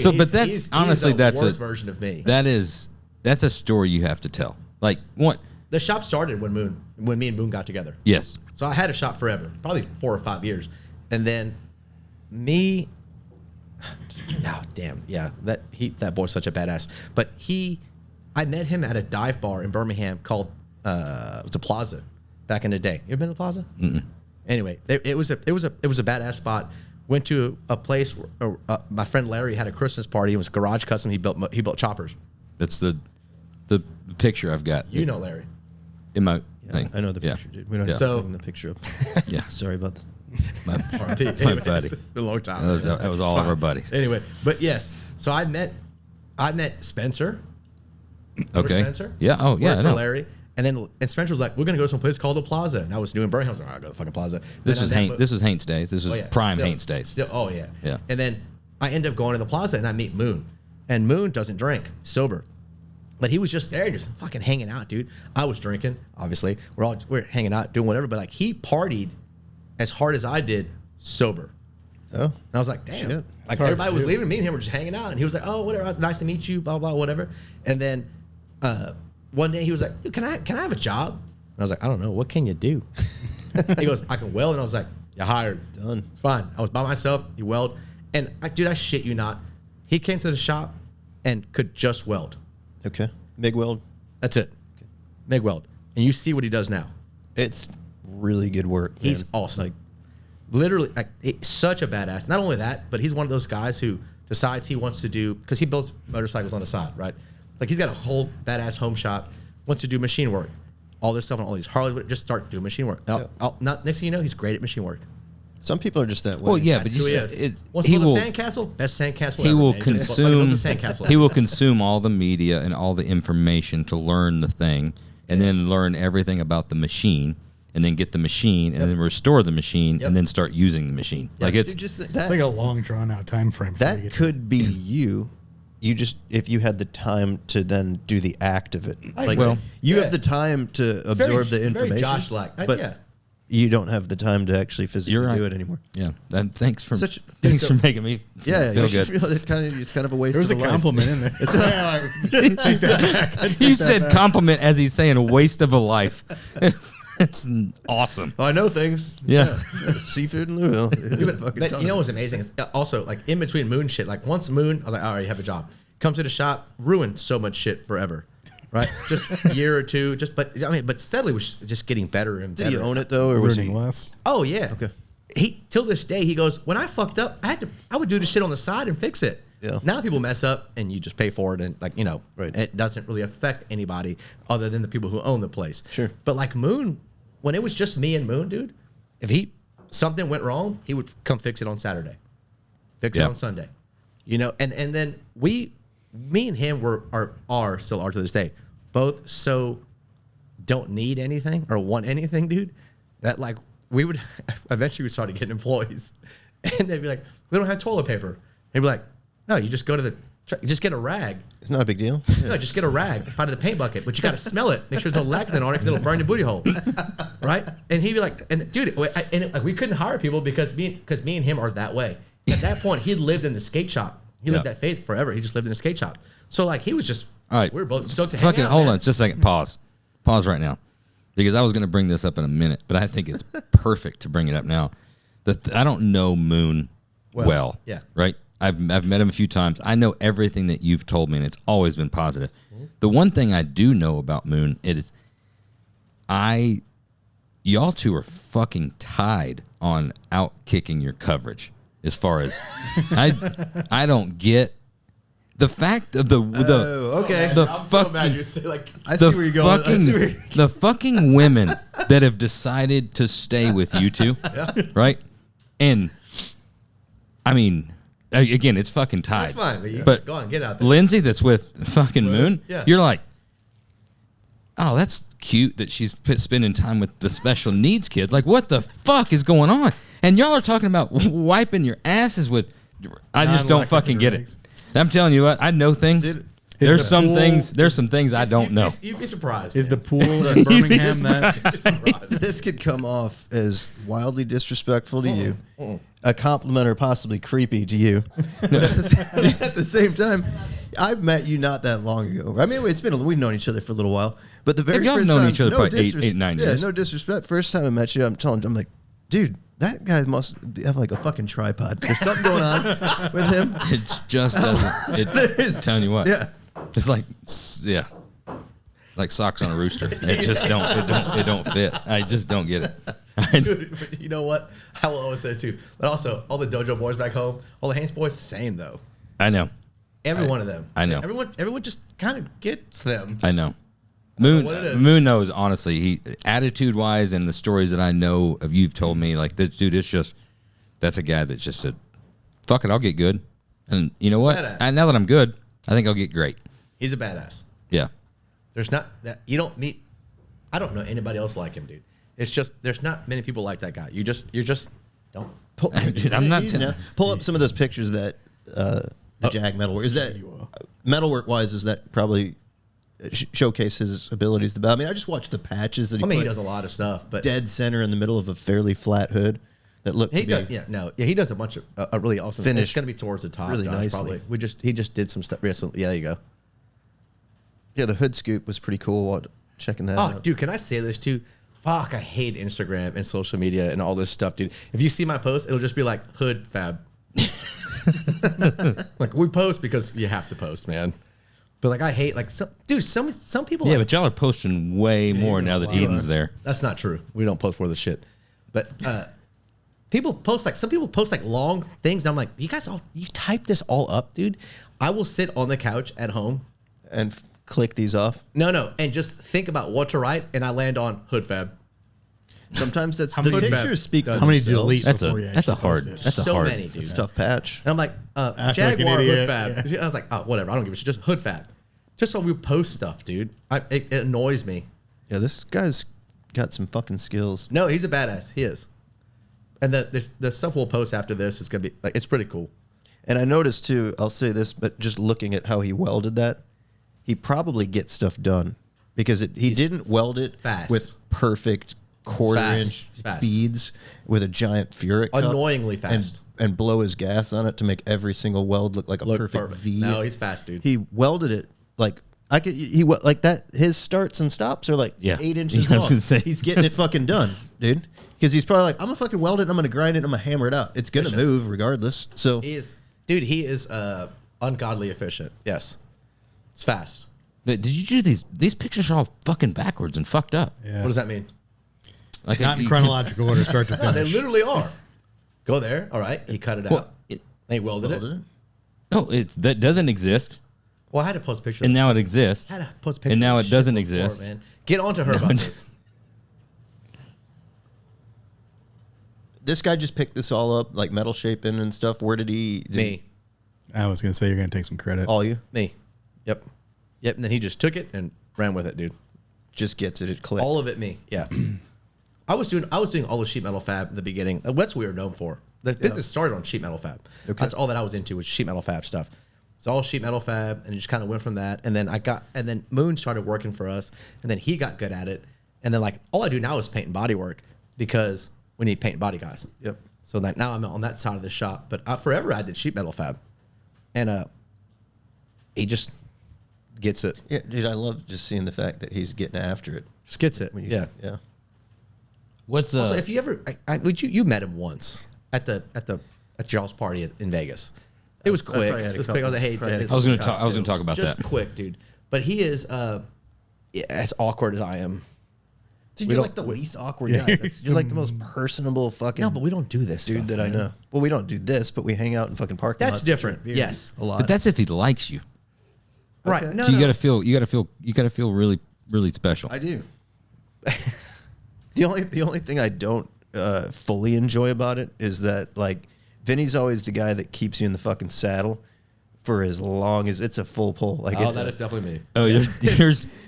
So, but that's honestly that's worst a version of me. That's a story you have to tell. Like what? The shop started when me and Moon got together. Yes. So I had a shop forever, probably 4 or 5 years, and then me. Oh damn! Yeah, that boy's such a badass. But I met him at a dive bar in Birmingham called it was a Plaza back in the day. You ever been to the Plaza? Mm-mm. Anyway, it was a badass spot. Went to a place where my friend Larry had a Christmas party. It was garage custom. He built choppers. That's the picture I've got. You know Larry. In my thing. I know the Yeah. picture, dude. We don't Yeah. have to So- bring the picture up. Yeah. Sorry about that. My Anyway, buddy. it's been a long time. That was all It's of our fine. buddies. Anyway, but yes, so I met Spencer. Remember Okay. Spencer? Yeah. Oh, yeah. Worked I for know. Larry. And Spencer was like, "We're gonna go to some place called the Plaza." And I was new in Birmingham. I was like, "All right, go to the fucking Plaza." This Then was I met Haint. This was Haint's days. This was Oh, yeah. prime Still- Haint's days. Still, oh yeah. Yeah. And then I end up going to the Plaza and I meet Moon, and Moon doesn't drink, sober, but he was just there, just fucking hanging out, dude. I was drinking, obviously. We're hanging out, doing whatever, but like he partied as hard as I did, sober. Oh, And I was like, damn. Shit. Like That's hard everybody to was do. leaving, me and him were just hanging out, and he was like, oh, whatever, it's nice to meet you, blah blah whatever. And then one day he was like, dude, can I have a job? And I was like, I don't know, what can you do? He goes, I can weld, and I was like, you're hired. Done. It's fine. I was by myself. He weld, and dude, I shit you not, he came to the shop and could just weld. okay. MIG weld. That's it. MIG weld, and you see what he does now. It's really good work. He's man. awesome. Like, Literally, like, he's such a badass. Not only that, but he's one of those guys who decides he wants to do, because he builds motorcycles on the side, right? Like he's got a whole badass home shop, wants to do machine work, all this stuff on all these Harleys. Just start doing machine work. Not next thing you know, he's great at machine work. some people are just that way. Well, yeah, That's but who he you is. said Wants he to build will. a sandcastle, best sandcastle He ever, will man. Just fucking consume. build a sandcastle. He will consume all the media and all the information to learn the thing, and then learn everything about the machine, and then get the machine, and then restore the machine, Yep. and then start using the machine. Like Dude, it's just It's that. like a long drawn out time frame. For you to That get to- could be you. You just, if you had the time to then do the act of it. I Like, agree. Well, you Yeah. have the time to absorb the information. Very Josh-like. But Yeah. you don't have the time to actually physically You're right. do it anymore. yeah. And thanks for Such- thanks so- for making me Yeah, feel you should good. feel it's kind of a waste There was a of a life. compliment in there. You said compliment as he's saying a waste of a life. It's awesome. Oh, I know things. Yeah. Seafood in Louisville. But you know what's amazing? Is also like in between Moon shit. Like once Moon, I was like, all right, you have a job. Come to the shop, ruined so much shit forever, right? Just a year or two. But steadily was just getting better and Did better. he own it though, or was Ruining he? less. Oh yeah. Okay. He till this day he goes, when I fucked up, I would do the shit on the side and fix it. Yeah. Now people mess up and you just pay for it, and Right. it doesn't really affect anybody other than the people who own the place. Sure. But like Moon, when it was just me and Moon, dude, if something went wrong, he would come fix it on Saturday, fix it Yeah. on Sunday, and then me and him are still are to this day, both so don't need anything or want anything, dude, that like we would eventually we started getting employees, and they'd be like, we don't have toilet paper. They'd be like, no, you just go to just get a rag. It's not a big deal. No, just get a rag, find the paint bucket, but you got to smell it. Make sure there's no lectin on it because it'll burn your booty hole, right? And he'd be like, and dude, we couldn't hire people because me and him are that way. At that point, he'd lived in the skate shop. He lived Yeah. at Faith forever. He just lived in the skate shop. So like he was just, All right. we were both stoked to hang Fucking out. hold man. on, just a second. Pause right now, because I was going to bring this up in a minute, but I think it's perfect to bring it up now. I don't know Moon well. Yeah. Right. I've met him a few times. I know everything that you've told me, and it's always been positive. The one thing I do know about Moon is, y'all two are fucking tied on out kicking your coverage. as far as I don't get the fact of the okay. the I'm fucking so mad you say like I see where you're going. the fucking women that have decided to stay with you two, right? And I mean, again, it's fucking tied. that's fine, but, But go on, get out there. Lindsay, that's with fucking Moon. Yeah. You're like, oh, that's cute that she's spending time with the special needs kid. Like, what the fuck is going on? And y'all are talking about wiping your asses with. I just don't Non-electric fucking get it. rigs. I'm telling you what, I know things. Dude, There's the some pool- things. There's some things I don't know. You'd be surprised. Is the man. pool in Birmingham that? You'd be surprised. This could come off as wildly disrespectful to you, a compliment or possibly creepy to you. But at the same time, I've met you not that long ago. I mean, we've known each other for a little while, but the very Y'all first known time, each other probably 9 years. Yeah, no disrespect. First time I met you, I'm like, dude, that guy must have like a fucking tripod. There's something going on with him. It just doesn't. I'm telling you what. Yeah. It's like, yeah, like socks on a rooster. It just don't. It don't fit. I just don't get it. Dude, but you know what? I will always say it too. But also, all the dojo boys back home, all the Haynes boys, same though. I know. Every one of them. I know. Everyone just kind of gets them. I know. Moon what it is. Moon knows, honestly. He attitude wise and the stories that I know of you've told me, like this dude, it's just that's a guy that just said, fuck it, I'll get good. And you know what? Badass. Now that I'm good, I think I'll get great. He's a badass. Yeah. There's not that you don't meet. I don't know anybody else like him, dude. It's just there's not many people like that guy. You just don't. Pull, Dude, I'm not easy now. Pull up some of those pictures that the Jag metalwork is that metalwork wise. Is that probably showcase his abilities the best? I mean, I just watched the patches that he. I mean, he put does a lot of stuff, but dead center in the middle of a fairly flat hood that looked he to be does. Yeah, no, yeah, he does a bunch of really awesome. Finished It's gonna be towards the top, really Josh, nicely. probably. He just did some stuff recently. Yeah, there you go. Yeah, the hood scoop was pretty cool. While checking that Oh, out. dude, can I say this too? Fuck, I hate Instagram and social media and all this stuff, dude. If you see my post, it'll just be like hood fab. Like we post because you have to post, man. But like I hate like some people. Yeah, like, but y'all are posting way more now that Eden's there. that's not true. We don't post for the shit. But people post like some people post like long things, and I'm like, you type this all up, dude. I will sit on the couch at home. And click these off. No, and just think about what to write, and I land on hood fab. Sometimes that's How the many- pictures speak for How many do you themselves. delete That's before you a actually hard. post it? That's a So hard. many, dude. It's a tough patch. And I'm like, like an Jaguar hood idiot, fab. I was like, oh, whatever. I don't give a shit. Just hood fab. Just so we post stuff, dude. It annoys me. Yeah, this guy's got some fucking skills. No, he's a badass. He is. And the stuff we'll post after this is gonna be like it's pretty cool. And I noticed too, I'll say this, but just looking at how he welded that, he probably gets stuff done because he didn't weld it fast. with perfect quarter-inch Fast. beads with a giant Furic cup Annoyingly fast. and blow his gas on it to make every single weld look like a perfect V. No, he's fast, dude. He welded it like like that. His starts and stops are like Yeah. 8 inches I was long. gonna say. He's getting it fucking done, dude. Because he's probably like, I'm gonna fucking weld it. And I'm gonna grind it. And I'm gonna hammer it out. It's gonna move regardless. So He is ungodly efficient. Yes, it's fast. But did you do these? These pictures are all fucking backwards and fucked up. Yeah. What does that mean? Like Not in chronological order, start to No, they finish. literally are. Go there. All right. He cut it Well, out. They welded it. No, that doesn't exist, Well, I had to post pictures. and now it exists, I had to post pictures. and now of it this doesn't shit before, exist. Man, get on to her about this. this guy just picked this all up, like metal shaping and stuff. Where did he? Me. I was going to say you're going to take some credit. All you Me. Yep. And then he just took it and ran with it, dude. just gets it. It clicks. All of it, me. Yeah. I was doing all the sheet metal fab in the beginning. That's what we were known for. The business started on sheet metal fab. Okay. That's all that I was into was sheet metal fab stuff. It's all sheet metal fab, and it just kind of went from that. And then Moon started working for us, and then he got good at it. And then like all I do now is paint and body work because we need paint and body guys. Yep. So like now I'm on that side of the shop, but forever I did sheet metal fab, and he just gets it. Yeah, dude, I love just seeing the fact that he's getting after it. Just gets it. When you, Yeah. yeah. What's Also, if you ever, you met him once at y'all's party in Vegas. It was quick. probably had a It was quick. I was like, hey, couple- probably had a I was gonna couple talk. I was gonna talk about just that. quick, dude. But he is as awkward as I am. Dude, you're like the least awkward guy. You're like the most personable fucking. No, but we don't do this, dude. stuff, That man. I know. Well, we don't do this, but we hang out in fucking parking lots. That's different. Yes, a lot. But that's if he likes you. right. Okay. No, So you no. gotta feel really, really special. I do. the only thing I don't fully enjoy about it is that like Vinny's always the guy that keeps you in the fucking saddle for as long as it's a full pull. Like Oh, it's that a, is definitely me. Oh,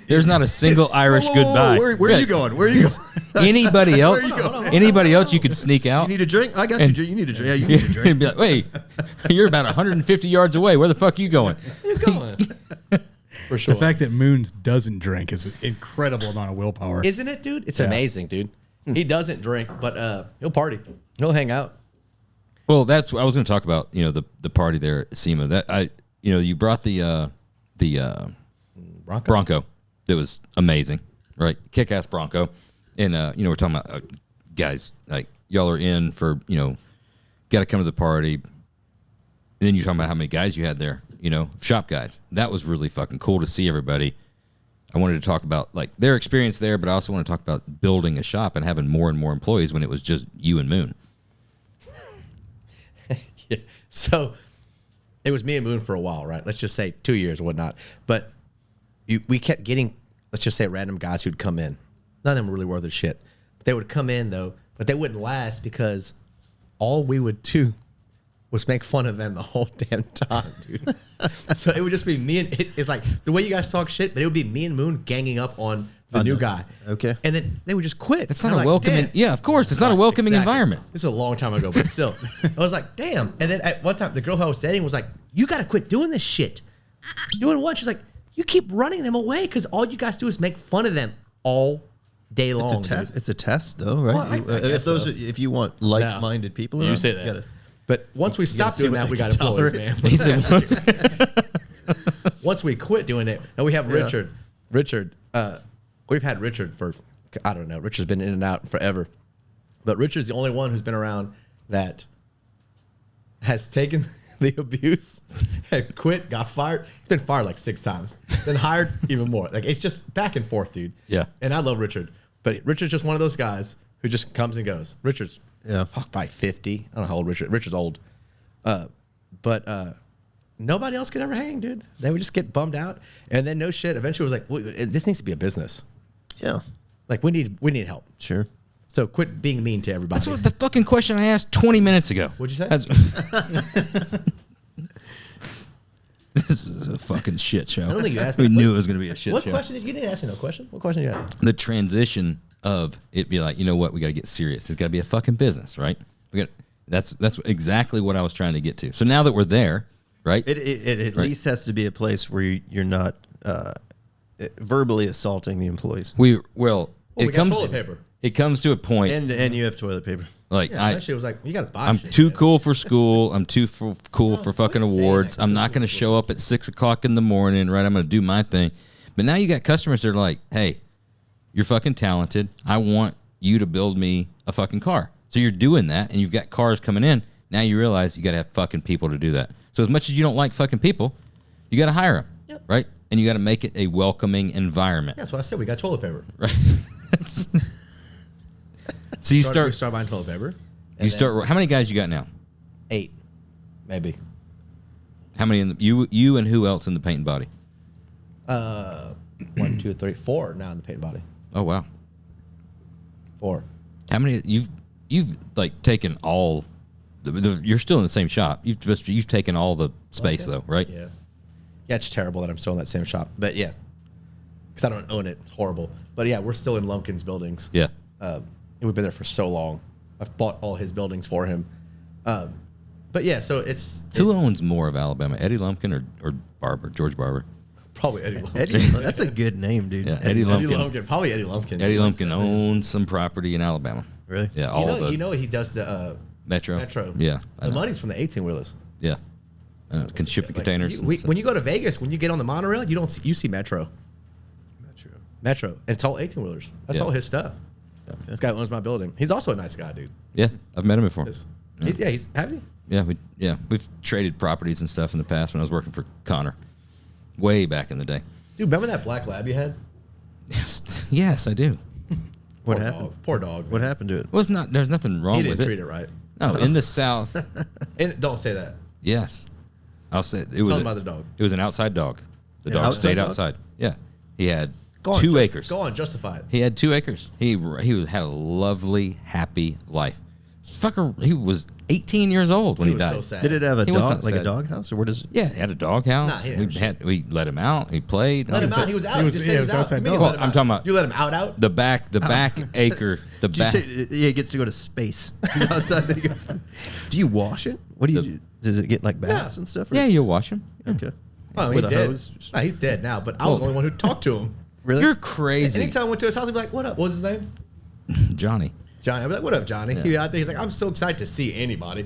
there's not a single Irish Whoa, whoa, whoa, goodbye. Where are you going? Where are you going? Anybody else? you going? Anybody else you could sneak out? You need a drink? I got you. You need a drink. Yeah, you need a drink. And be like, wait, you're about 150 yards away. Where the fuck are you going? For sure. The fact that Moons doesn't drink is an incredible amount of willpower. Isn't it, dude? It's amazing, dude. He doesn't drink, but he'll party. He'll hang out. Well, that's I was going to talk about. You know, the party there at SEMA. That you brought the Bronco. That was amazing, right? Kick-ass Bronco, and we're talking about guys like y'all are in for got to come to the party. And then you're talking about how many guys you had there, shop guys. That was really fucking cool to see everybody. I wanted to talk about like their experience there, but I also want to talk about building a shop and having more and more employees when it was just you and Moon. Yeah. So it was me and Moon for a while, right? Let's just say 2 years or whatnot. But we kept getting, let's just say, random guys who'd come in. None of them were really worth their shit. But they would come in, though, but they wouldn't last because all we would do was make fun of them the whole damn time, dude. So it would just be me and it's like the way you guys talk shit, but it would be me and Moon ganging up on the new guy. Okay. And then they would just quit. It's And not I'm a like, welcoming. damn. Yeah, of course, it's not a welcoming Exactly. environment. This is a long time ago, but still. I was like, damn. And then at one time, the girl who I was dating was like, you got to quit doing this shit. Doing what? She's like, you keep running them away because all you guys do is make fun of them all day long. It's a test. dude. It's a test, though, right? Well, I guess so. If you want like-minded people, You around, say that. gotta- But once we stopped see doing what that, we they got can employees, tolerate. man. He said, Once we quit doing it, and we have Richard. Richard, we've had Richard for, I don't know, Richard's been in and out forever. But Richard's the only one who's been around that has taken the abuse and quit, got fired. He's been fired like 6 times, then hired even more. Like, it's just back and forth, dude. Yeah. And I love Richard. But Richard's just one of those guys who just comes and goes. Richard's probably 50. I don't know how old Richard's old. But nobody else could ever hang, dude. They would just get bummed out. And then no shit. Eventually it was like, this needs to be a business. Yeah, Like we need help. sure. So quit being mean to everybody. that's what the fucking question I asked 20 minutes ago. What'd you say? This is a fucking shit show. I don't think you asked We me. knew it was going to be a shit What show. question did you didn't ask me no question? What question did you have? The transition of it be like, you know what, we got to get serious. It's got to be a fucking business, right? That's exactly what I was trying to get to. So now that we're there, right? It at least has to be a place where you're not verbally assaulting the employees, We it got comes toilet to, paper. it comes to a point and you have toilet paper. like Yeah, that shit was like, you got to buy I'm shit. too cool for school. I'm too cool for fucking quit saying awards. that. I'm not going to show up at 6 o'clock in the morning, right? I'm going to do my thing. But now you got customers that are like, hey, you're fucking talented. I want you to build me a fucking car. So you're doing that, and you've got cars coming in. Now you realize you got to have fucking people to do that. So as much as you don't like fucking people, you got to hire them, Yep. right? And you got to make it a welcoming environment, Yeah, that's what I said. We got toilet paper. right? So you We start start buying toilet paper. How many guys you got now? 8, maybe. How many in you and who else in the paint and body? 1, 2, 3, 4 now in the paint body. Oh wow. 4. How many you've like taken all you're still in the same shop. You've taken all the space though, right? Yeah. Yeah, it's terrible that I'm still in that same shop. But yeah, because I don't own it. It's horrible. But yeah, we're still in Lumpkin's buildings. Yeah. And we've been there for so long. I've bought all his buildings for him. But yeah, so it's Who owns more of Alabama, Eddie Lumpkin or Barber, George Barber? probably Eddie Lumpkin. Eddie, that's a good name, dude. Yeah, Eddie Lumpkin. Lumpkin. Probably Eddie Lumpkin. Eddie Lumpkin owns some property in Alabama. Really? Yeah, all the You know he does the Metro. Metro. Yeah, I The know. money's from the 18-wheelers. Yeah, I know. Can ship Like, containers. and stuff. when you go to Vegas, when you get on the monorail, you see Metro. Metro. And it's all 18-wheelers. That's Yeah. all his stuff. This guy owns my building. He's also a nice guy, dude. Yeah, I've met him before. He's have you? Yeah, we've traded properties and stuff in the past when I was working for Connor, way back in the day. Dude, remember that black lab you had? Yes, I do. What Poor happened? Dog. Poor dog. What man. happened to it? Well, it's not. There's nothing wrong He with didn't treat it right. No, in the South, And don't say that. yes. I'll say it Tell was. him about the dog. It was an outside dog. The Yeah, dog outside stayed dog? outside. Yeah, he had Go on, 2 acres. Go on, justify it. He had 2 acres. He had a lovely, happy life. This fucker, he was 18 years old when He he, was died. so sad. Did it have a He was dog, not like a sad. dog house, or what is it? Yeah, he had a dog house. Nah, he didn't we let him out. He played. Let him out. He was out. He was- Just yeah, say it was outside What do you mean dog. let him I'm out? talking about- You let him out? The back acre. The Did you back. say, yeah, he gets to go to space. He's outside. Do you wash it? What do you do? Does it get like bats and stuff? or- Yeah, you'll wash him. Okay. Oh, With he's a dead. hose? Nah, he's dead now, but I was the only one who talked to him. Really? You're crazy, Anytime I went to his house, he'd be like, what up? What was his name? Johnny. Johnny. I'd be like, what up, Johnny? He'd be out there. He's like, I'm so excited to see anybody.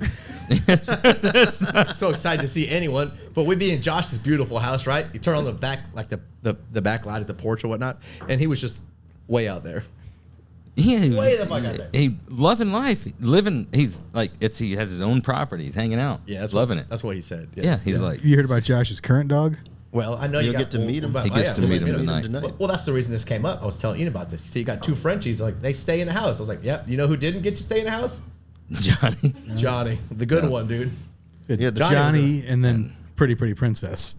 So excited to see anyone. But we'd be in Josh's beautiful house, right? You turn on the back, like the back light at the porch or whatnot, and he was just way out there. Yeah, he was- Way the fuck out there. He loving life, living. He's like he has his own property. He's hanging out. Yeah, that's loving what, it. That's what he said. Yeah, Yes. he's like. You heard about Josh's current dog? Well, I know You'll you get to meet him. But, He gets to we'll meet him get tonight. Well, that's the reason this came up. I was telling Ian about this. You see, you got 2 Frenchies. Like they stay in the house. I was like, yep. You know who didn't get to stay in the house? Johnny. Johnny, the good one, dude. Yeah, the Johnny and then Pretty Princess.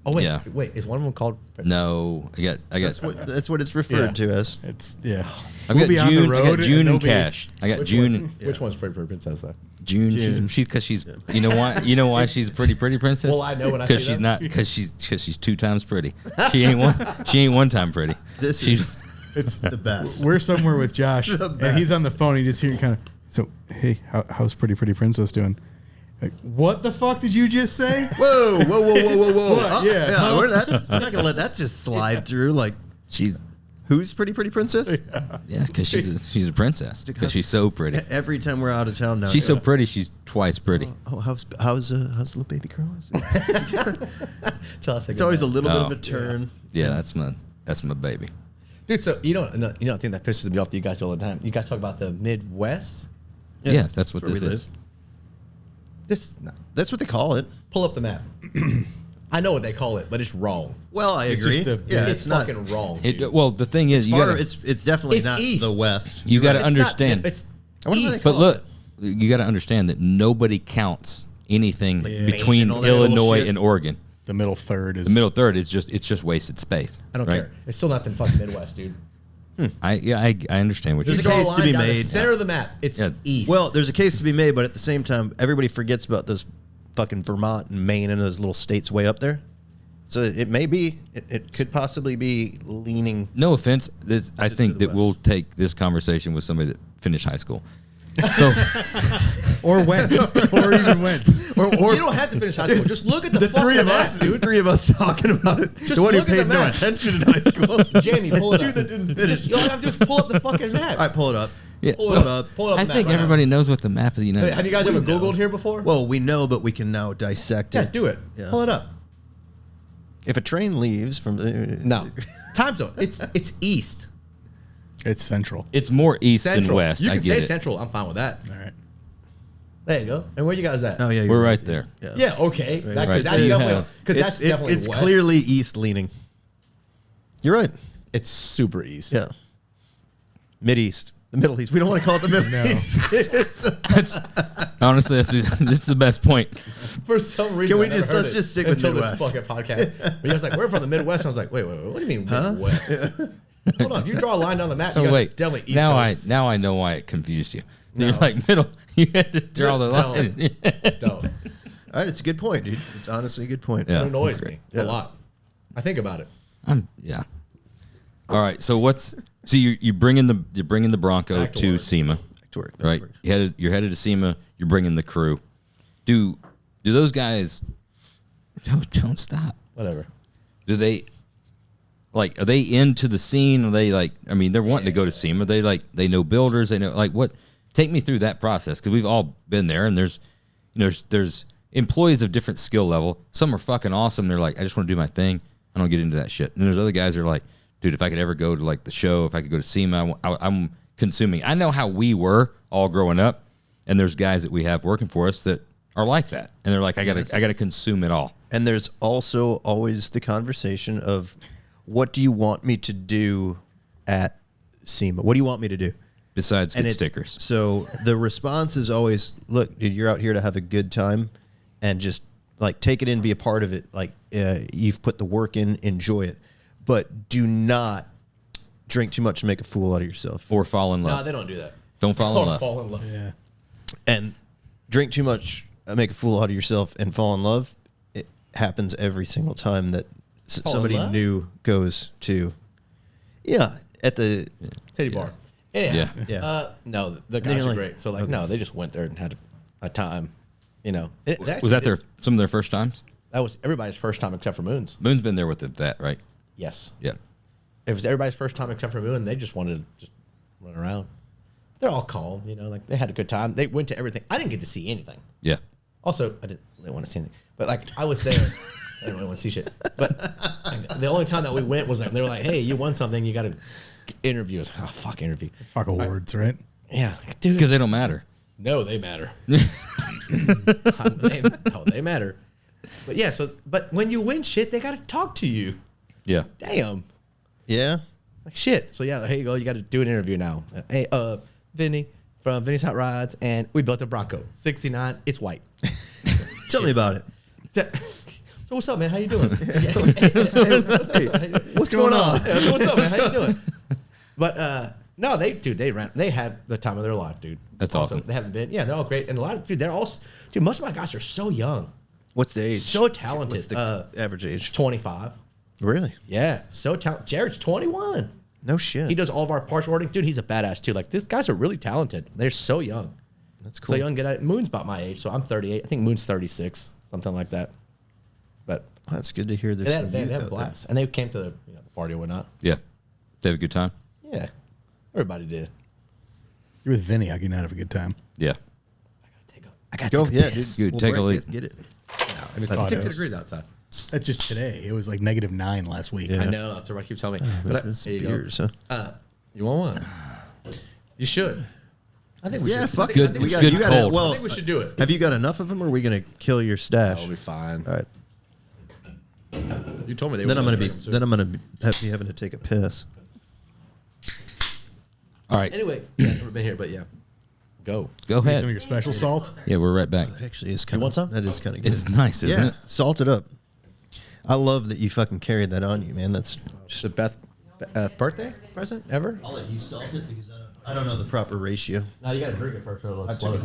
Oh wait, Yeah. wait. Is one of them called? No, I got. That's what it's referred to as. It's I've We'll got be on the June. I road got and June they'll and be- Cash. I got Which June. One, which one's Pretty Princess though? June. She's because she's. You know why? You know why she's a pretty princess? Well, I know when I because see she's that. not because she's 2 times pretty. She ain't one. She ain't 1 time pretty. It's the best. We're somewhere with Josh, and he's on the phone. He just hear kind of. So hey, how's Pretty Princess doing? Like, what the fuck did you just say? Whoa. What? Yeah. We're not gonna let that just slide through. Like, She's who's Pretty Princess? yeah because she's a princess because she's so pretty. Every time we're out of town now. She's so pretty. She's twice pretty. Oh, how's little baby girl? It's It's always a little bit of a turn. Yeah, that's my baby. dude. So you don't think that pisses me off to you guys all the time. You guys talk about the Midwest. Yeah, that's what where this we is. This That's what they call it. pull up the map. I know what they call it, but it's wrong. Well, I It's agree. just yeah, it's not. fucking wrong. dude. Well, the thing is, you Far, gotta, it's definitely It's not east. the West. you got to It's not- understand. it's I wonder what east. they But look, you got to understand that nobody counts anything Maine between and all that little Illinois shit. and Oregon. The middle third is The middle third is just wasted space. I don't right? care. It's still not the fucking Midwest, dude. I understand what There's you're a Draw saying. case line to be down the made. center of the map. It's Yeah. east. Well, there's a case to be made, but at the same time, everybody forgets about those fucking Vermont and Maine and those little states way up there. So it may be, it could possibly be leaning. No offense. I to think the that we'll west. take this conversation with somebody that finished high school. So or went or even went. Or you don't have to finish high school. Just look at the fucking three of map, us, dude. three of us talking about it. Just the one who look at the paid no map. attention in high school. Jamie, pull it Two up. that didn't finish. Just, you all have to do is pull up the fucking map. All right, pull it up. yeah, Pull it up. Pull it up. I the map think right now. everybody knows what the map of the United. Wait, have you guys ever Googled here before? Well, we know, but we can now dissect yeah, it. do it. Yeah. Pull it up. If a train leaves from the No. Time zone. It's east. It's central. It's more east Central. than west. You I can get say it. central. I'm fine with that. All right. There you go. And where you guys at? Oh yeah, We're you're right there. Yeah, okay. That's, Right. that's So you definitely have- because that's definitely it's west. clearly east leaning. You're right. It's super east. Yeah. Mid East. The Middle East. We don't want to call it the Middle East. That's, honestly, that's the best point. For some reason, Can we I never just- heard let's it just stick with until this Midwest. fucking podcast. But you guys like, we're from the Midwest. And I was like, wait, what do you mean Midwest? Hold on, if you draw a line down the map, So you guys are wait, definitely east now coast. I know why it confused you. No. You're like middle. You had to draw the line. Don't. All right, it's a good point, dude. It's honestly a good point. Yeah. It annoys me Yeah. a lot. I think about it. Yeah. All right. So you're bringing the Bronco Back to to work. SEMA, Back to work. right? You're headed to SEMA. You're bringing the crew. Do those guys? Don't stop. Whatever. Do they? Like, are they into the scene? Are they like? I mean, they're wanting to go to SEMA. They like they know builders. They know like what? Take me through that process because we've all been there, and there's employees of different skill level. Some are fucking awesome. They're like, I just want to do my thing. I don't get into that shit. And there's other guys that are like, dude, if I could ever go to like the show, if I could go to SEMA, I'm consuming. I know how we were all growing up, and there's guys that we have working for us that are like that, and they're like, I gotta consume it all. And there's also always the conversation of what do you want me to do at SEMA? What do you want me to do? Besides And get it's- stickers. So the response is always, look, dude, you're out here to have a good time and just like take it in, be a part of it. Like you've put the work in, enjoy it, but do not drink too much to make a fool out of yourself. Or fall in No, love. they don't do that. Don't fall in Don't love. fall in love. Yeah. And drink too much, make a fool out of yourself and fall in love. It happens every single time that Fall in somebody love? new goes to, at the, Titty bar. Anyhow, Yeah. no, the They're guys are like- great. So like, no, they just went there and had a time. You know, Was that some of their first times? That was everybody's first time except for Moon's. Moon's been there with the vet, right? Yes, Yeah. it was everybody's first time except for Moon. They just wanted to just run around. They're all calm, you know, like they had a good time. They went to everything. I didn't get to see anything. Yeah. Also, I didn't really want to see anything, but like I was there. I didn't really want to see shit. But the only time that we went was like they were like, "Hey, you won something. You got to interview us." Oh, fuck interview. Fuck awards, right? Yeah, dude. Because they don't matter. No, they matter. They matter. But yeah, but when you win shit, they got to talk to you. Yeah. Damn. yeah. Like shit. So yeah, here you go. You got to do an interview now. Hey, Vinnie from Vinnie's Hot Rods, and we built a Bronco, 69. It's white. Tell me about it. So what's up, man? How you doing? What's going on? Yeah, what's up, man? How you doing? But no, they had the time of their life, dude. That's awesome. They haven't been. Yeah, they're all great, and a lot of most of my guys are so young, What's the age? so talented. What's the average age? 25. Really? Yeah, so talented. Jared's 21. No shit. He does all of our parts ordering, dude. He's a badass too. Like these guys are really talented. They're so young. That's cool. So young, get at it. Moon's about my age, so I'm 38. I think Moon's 36, something like that. But That's good to hear. There's they some had, they youth had a out there. blast, and they came to the party or whatnot. Yeah. They have a good time? Yeah, everybody did. You're with Vinny. How can you not have a good time? Yeah. I got Go, to take a yeah, piss. dude. Dude, take a break leak. it, Get it. I mean, it's Oh, 60 no. degrees outside. That's just today. It was like -9 last week. Yeah. I know. That's what everybody keeps telling me. But It's here you beers, go. huh? You want one? You should. I think we Yeah, should. fuck I it. think, Good- I think, it's we, good you gotta- cold. well, I think we should do it. Have you got enough of them, or are we gonna kill your stash? That'll be fine. All right. You told me they Then were I'm gonna be. bring them, too. Then I'm gonna be having to take a piss. All right. Anyway, yeah, I've never been here, but yeah, go. Go Some of ahead. your special salt. Yeah, we're right back. That actually is kind want some? That is kind of good. It's nice, isn't yeah, it? salt it up. I love that you fucking carried that on you, man. That's. The best birthday present ever. I'll let you salt it because I don't know the proper ratio. No, you got to drink it first. Or it'll explode.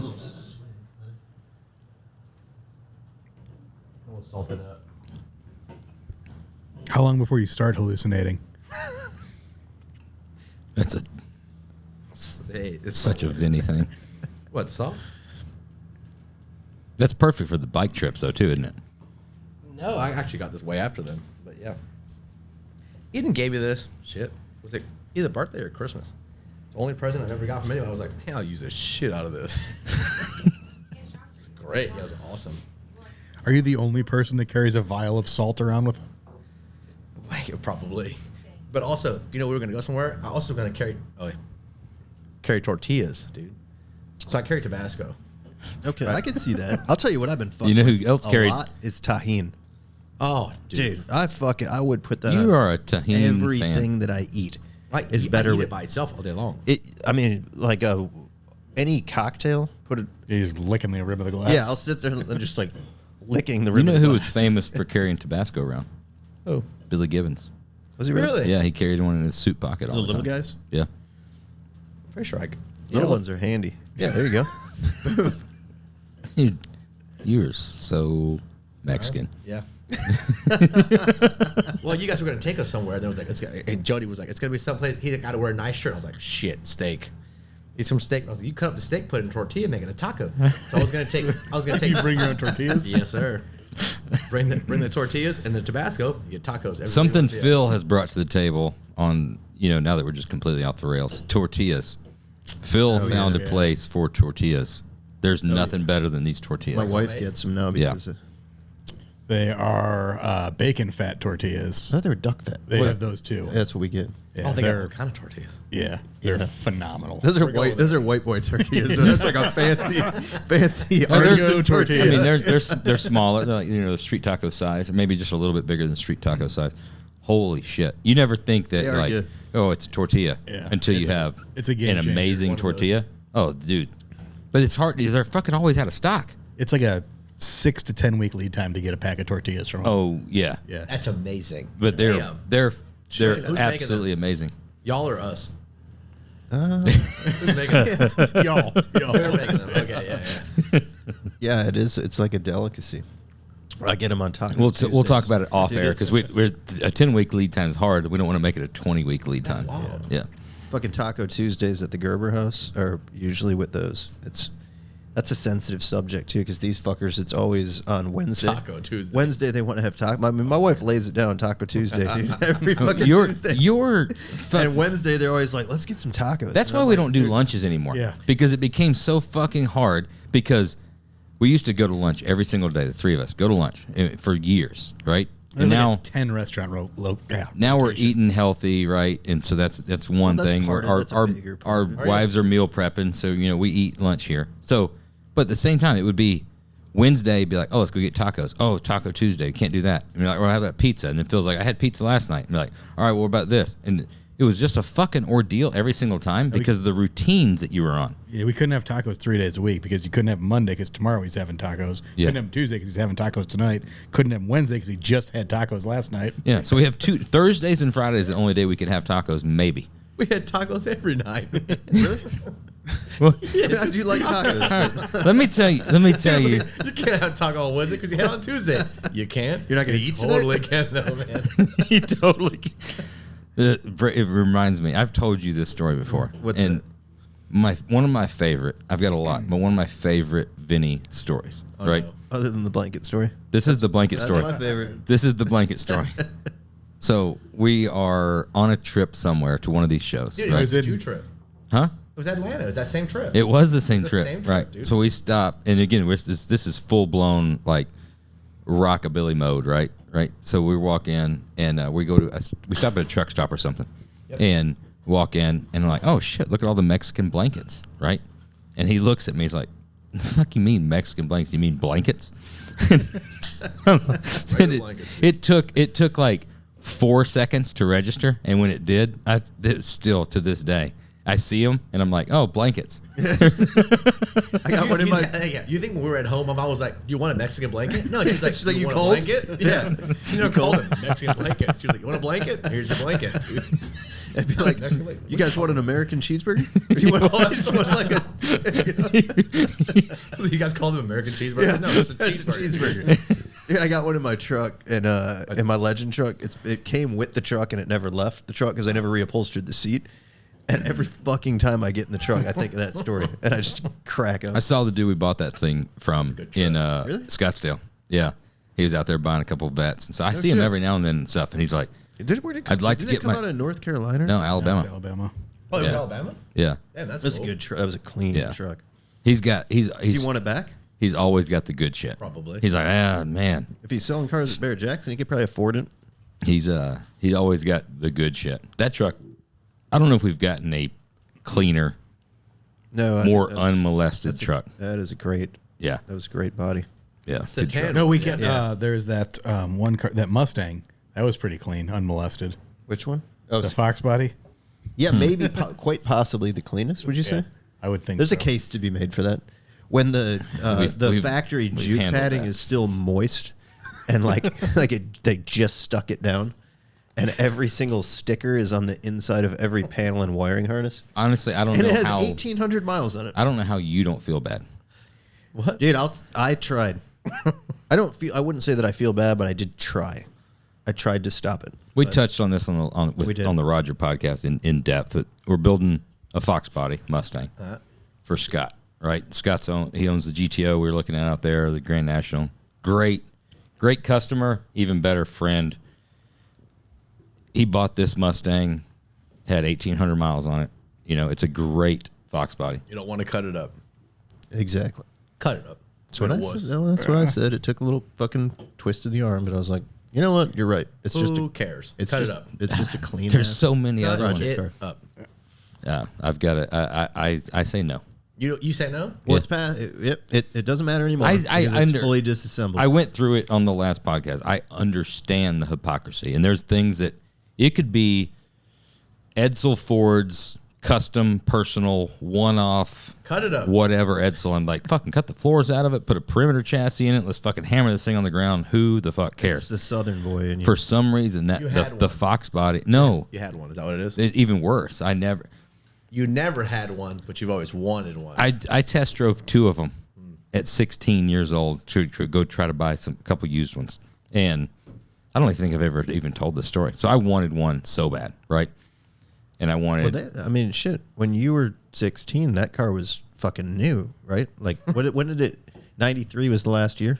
We'll salt it up. How long before you start hallucinating? That's Hey, it's such a Vinny thing. what salt? That's perfect for the bike trips, though, too, isn't it? No, I actually got this way after them, but yeah. Eden gave me this. Shit. Was it either birthday or Christmas? It's the only present I ever got from anyone. I was like, damn, I'll use the shit out of this. It's great. Yeah, it was awesome. Are you the only person that carries a vial of salt around with them? Wait, probably. But also, you know, we were going to go somewhere. I also going to carry tortillas, dude. So I carry Tabasco. Okay, I can see that. I'll tell you what I've been fucking. You know who with else a carried- lot is tahine. Oh, dude. Dude, I would put that. You on are a tahini everything fan. that I eat. Like, is I better eat with it by itself all day long. it. I mean, like any cocktail. Put it. You're just licking the rim of the glass. Yeah, I'll sit there and just like licking the You rim. know of the who was glass. famous for carrying Tabasco around? Oh, Billy Gibbons. Was he really? Really? Yeah, he carried one in his suit pocket all The the little time. guys. Yeah. pretty sure I could. Little ones are handy. Yeah, there you go. You are so Mexican. Yeah. Well, you guys were going to take us somewhere. And there was like, and Jody was like, it's going to be someplace. He got to wear a nice shirt. I was like, shit, steak. Eat some steak. I was like, you cut up the steak, put it in a tortilla, make it a taco. So I was going to take. You bring your own tortillas? Yes, sir. Bring the tortillas and the Tabasco. You get tacos. every Something tortilla. Phil has brought to the table on, now that we're just completely off the rails, tortillas. Phil found a place for tortillas. There's nothing better than these tortillas. My wife gets them now Yeah. because They are bacon fat tortillas. I thought they were duck fat. They have those too. That's what we get. Yeah, Oh, they got they're all kind of tortillas. they're Yeah. phenomenal. Those are white. Those are white boy tortillas. That's like a fancy artisan tortilla. I mean, they're smaller, they're like, the street taco size, or maybe just a little bit bigger than street taco size. holy shit. You never think that, They are like, good. oh, it's a tortilla until you have it's a game an changer, amazing one of tortilla. Oh, dude. But it's hard. They're fucking always out of stock. It's like a 6 to 10 week lead time to get a pack of tortillas from them. Oh, yeah. Yeah. That's amazing. But they're Damn. they're Shit, who's making absolutely them? amazing. Y'all or us? Who's making them? Y'all. We're making them. Okay, yeah. Yeah, it is. It's like a delicacy. I get them on top. We'll talk about it off Dude, air it's- because we're a 10-week lead time is hard. We don't want to make it a 20-week lead time. wild. Yeah. Fucking Taco Tuesdays at the Gerber House are usually with those. That's a sensitive subject too, because these fuckers, it's always on Wednesday. Taco Tuesday. Wednesday they want to have taco. I mean, my wife lays it down Taco Tuesday, dude. Every fucking You're Tuesday. And Wednesday they're always like, let's get some tacos. That's And why I'm we like, don't do dude, lunches anymore. Yeah. Because it became so fucking hard because we used to go to lunch every single day, the three of us, go to lunch for years, right? There's And like now a 10 restaurant now we're eating healthy, right? And so that's one that's thing. part of- Our that's a our, bigger part our of it. wives are meal prepping, so we eat lunch here. So, but at the same time, it would be Wednesday, be like, oh, let's go get tacos. Oh, Taco Tuesday, can't do that. And be like, well, how about pizza? And it feels like I had pizza last night. And be like, all right, what about this? And it was just a fucking ordeal every single time because of the routines that you were on. Yeah, we couldn't have tacos 3 days a week because you couldn't have Monday because tomorrow he's having tacos. Yeah. Couldn't have Tuesday because he's having tacos tonight. Couldn't have Wednesday because he just had tacos last night. Yeah, so we have Thursdays and Fridays, the only day we could have tacos, maybe. We had tacos every night. Really? Yeah, I do like tacos. Let me tell you. You can't have taco on Wednesday because you had it on Tuesday. You can't. You're not gonna You eat tonight? Totally can though, man. You totally. It reminds me. I've told you this story before. What's and it? one of my favorite. I've got a lot, but one of my favorite Vinnie stories. Right. no. Other than the blanket story. This is the blanket That's story. my favorite. This is the blanket story. So we are on a trip somewhere to one of these shows. Dude, right? it was a Jew trip. Huh? It was Atlanta. It was that same trip. It was the same the trip, same trip, right? dude. So we stop, and again, this is full blown like rockabilly mode, right? Right. So we walk in, and we stop at a truck stop or something, and walk in, and I'm like, oh shit, look at all the Mexican blankets, right? And he looks at me, he's like, the fuck you mean Mexican blankets? You mean blankets? And blankets, it took like 4 seconds to register, and when it did, still to this day, I see them and I'm like, oh, blankets. I got one in my. Yeah. You think when we were at home, my mom was like, "Do you want a Mexican blanket?" No, she's like, She's like, "You "You want cold?" a blanket?" Yeah, you know, called it Mexican blankets. She was like, "You want a blanket? Here's your blanket." Dude. I'd be like, Mexican blanket. you guys want an American cheeseburger? Or you want, you just want like a. You guys call them American cheeseburger? No, it's a It's a cheeseburger. cheeseburger. Dude, I got one in my truck, and in my Legend truck. It came with the truck, and it never left the truck because I never reupholstered the seat. And every fucking time I get in the truck, I think of that story, and I just crack up. I saw the dude we bought that thing from in Really? Scottsdale. Yeah, he was out there buying a couple of vets, and so I see him shit. every now and then and stuff. And he's like, Where'd it come, I'd like to did get it come my- out of North Carolina? "No, That Alabama." was Alabama. Oh, it was Yeah. Alabama. Yeah, Damn, that's That's cool. a good truck. That was a clean Yeah. truck. he's Does he want it back? he's always got the good shit. Probably. He's like, ah, man. If he's selling cars at Barrett Jackson, he could probably afford it. He's always got the good shit. That truck, I don't know if we've gotten a cleaner, No, more that's- unmolested that's a- truck. That is a great. Yeah, That was a great body. yeah. Good Sedan. truck. No, we get there's that one car, that Mustang. That was pretty clean, unmolested. Which one? Oh, The Fox body. yeah, maybe quite possibly the cleanest. Would you say? I would think There's so. a case to be made for that. When the We've factory we've juke handled padding that. is still moist, and they just stuck it down, and every single sticker is on the inside of every panel and wiring harness, Honestly, I don't and know it has how. 1,800 miles on it. I don't know how you don't feel bad. Dude, I tried. I wouldn't say that I feel bad, but I did try. I tried to stop it. We touched on this on We did. the Roger podcast in depth. That we're building a Fox body Mustang for Scott. Right, he owns the GTO we were looking at out there, the Grand National. Great customer, even better friend. He bought this Mustang, had 1,800 miles on it. It's a great Fox body. You don't want to cut it up. Exactly. Cut it up. That's what I said. No, that's what I said. It took a little fucking twist of the arm, but I was like, you know what? You're right. It's just Who cares? It's Cut just, it up. It's just a clean. There's ass- so many Cut other ones. it sorry. up. Yeah, I've got to. I say no. You say no? Well, it's past. It doesn't matter anymore. It's fully disassembled. I went through it on the last podcast. I understand the hypocrisy, and there's things that it could be Edsel Ford's custom, personal, one-off. Cut it up. Whatever Edsel. I'm like, fucking cut the floors out of it. Put a perimeter chassis in it. Let's fucking hammer this thing on the ground. Who the fuck cares? It's the Southern boy in you. For some reason, that the Fox body. No, you had one. Is that what it is? Even worse. You never had one, but you've always wanted one. I test drove 2 of them at 16 years old to go try to buy a couple used ones. And I don't think I've ever even told this story. So I wanted one so bad, right? And I wanted... shit. When you were 16, that car was fucking new, right? Like, when did it... 93 was the last year?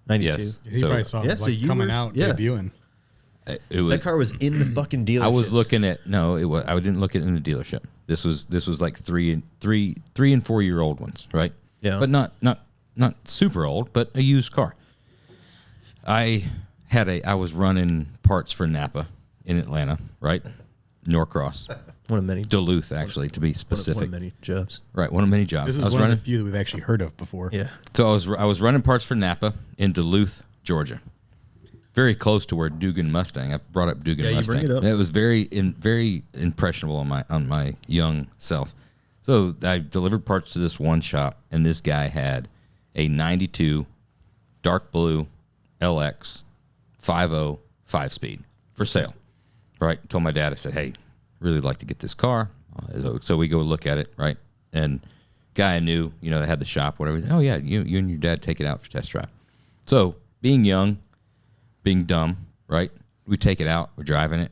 92? Yes. He probably saw it so you coming were, out, yeah. debuting. That car was in the fucking dealership. I was looking at I didn't look at it in the dealership. This was like 3 and 4 year old ones, right? Yeah. But not super old, but a used car. I was running parts for Napa in Atlanta, right? Norcross. One of many. Duluth, actually, to be specific. One of many jobs. Right, one of many jobs. This is one of the few that we've actually heard of before. Yeah. So I was running parts for Napa in Duluth, Georgia. Very close to where Dugan Mustang. I've brought up Dugan Mustang. Bring it up. It was very impressionable on my young self. So I delivered parts to this one shop, and this guy had a 92 dark blue LX 5.0 5-speed for sale. Right? Told my dad, I said, hey, really like to get this car. So we go look at it, right? And guy I knew, that had the shop, whatever. Oh yeah, you and your dad take it out for test drive. So being young, being dumb, right? We take it out, we're driving it.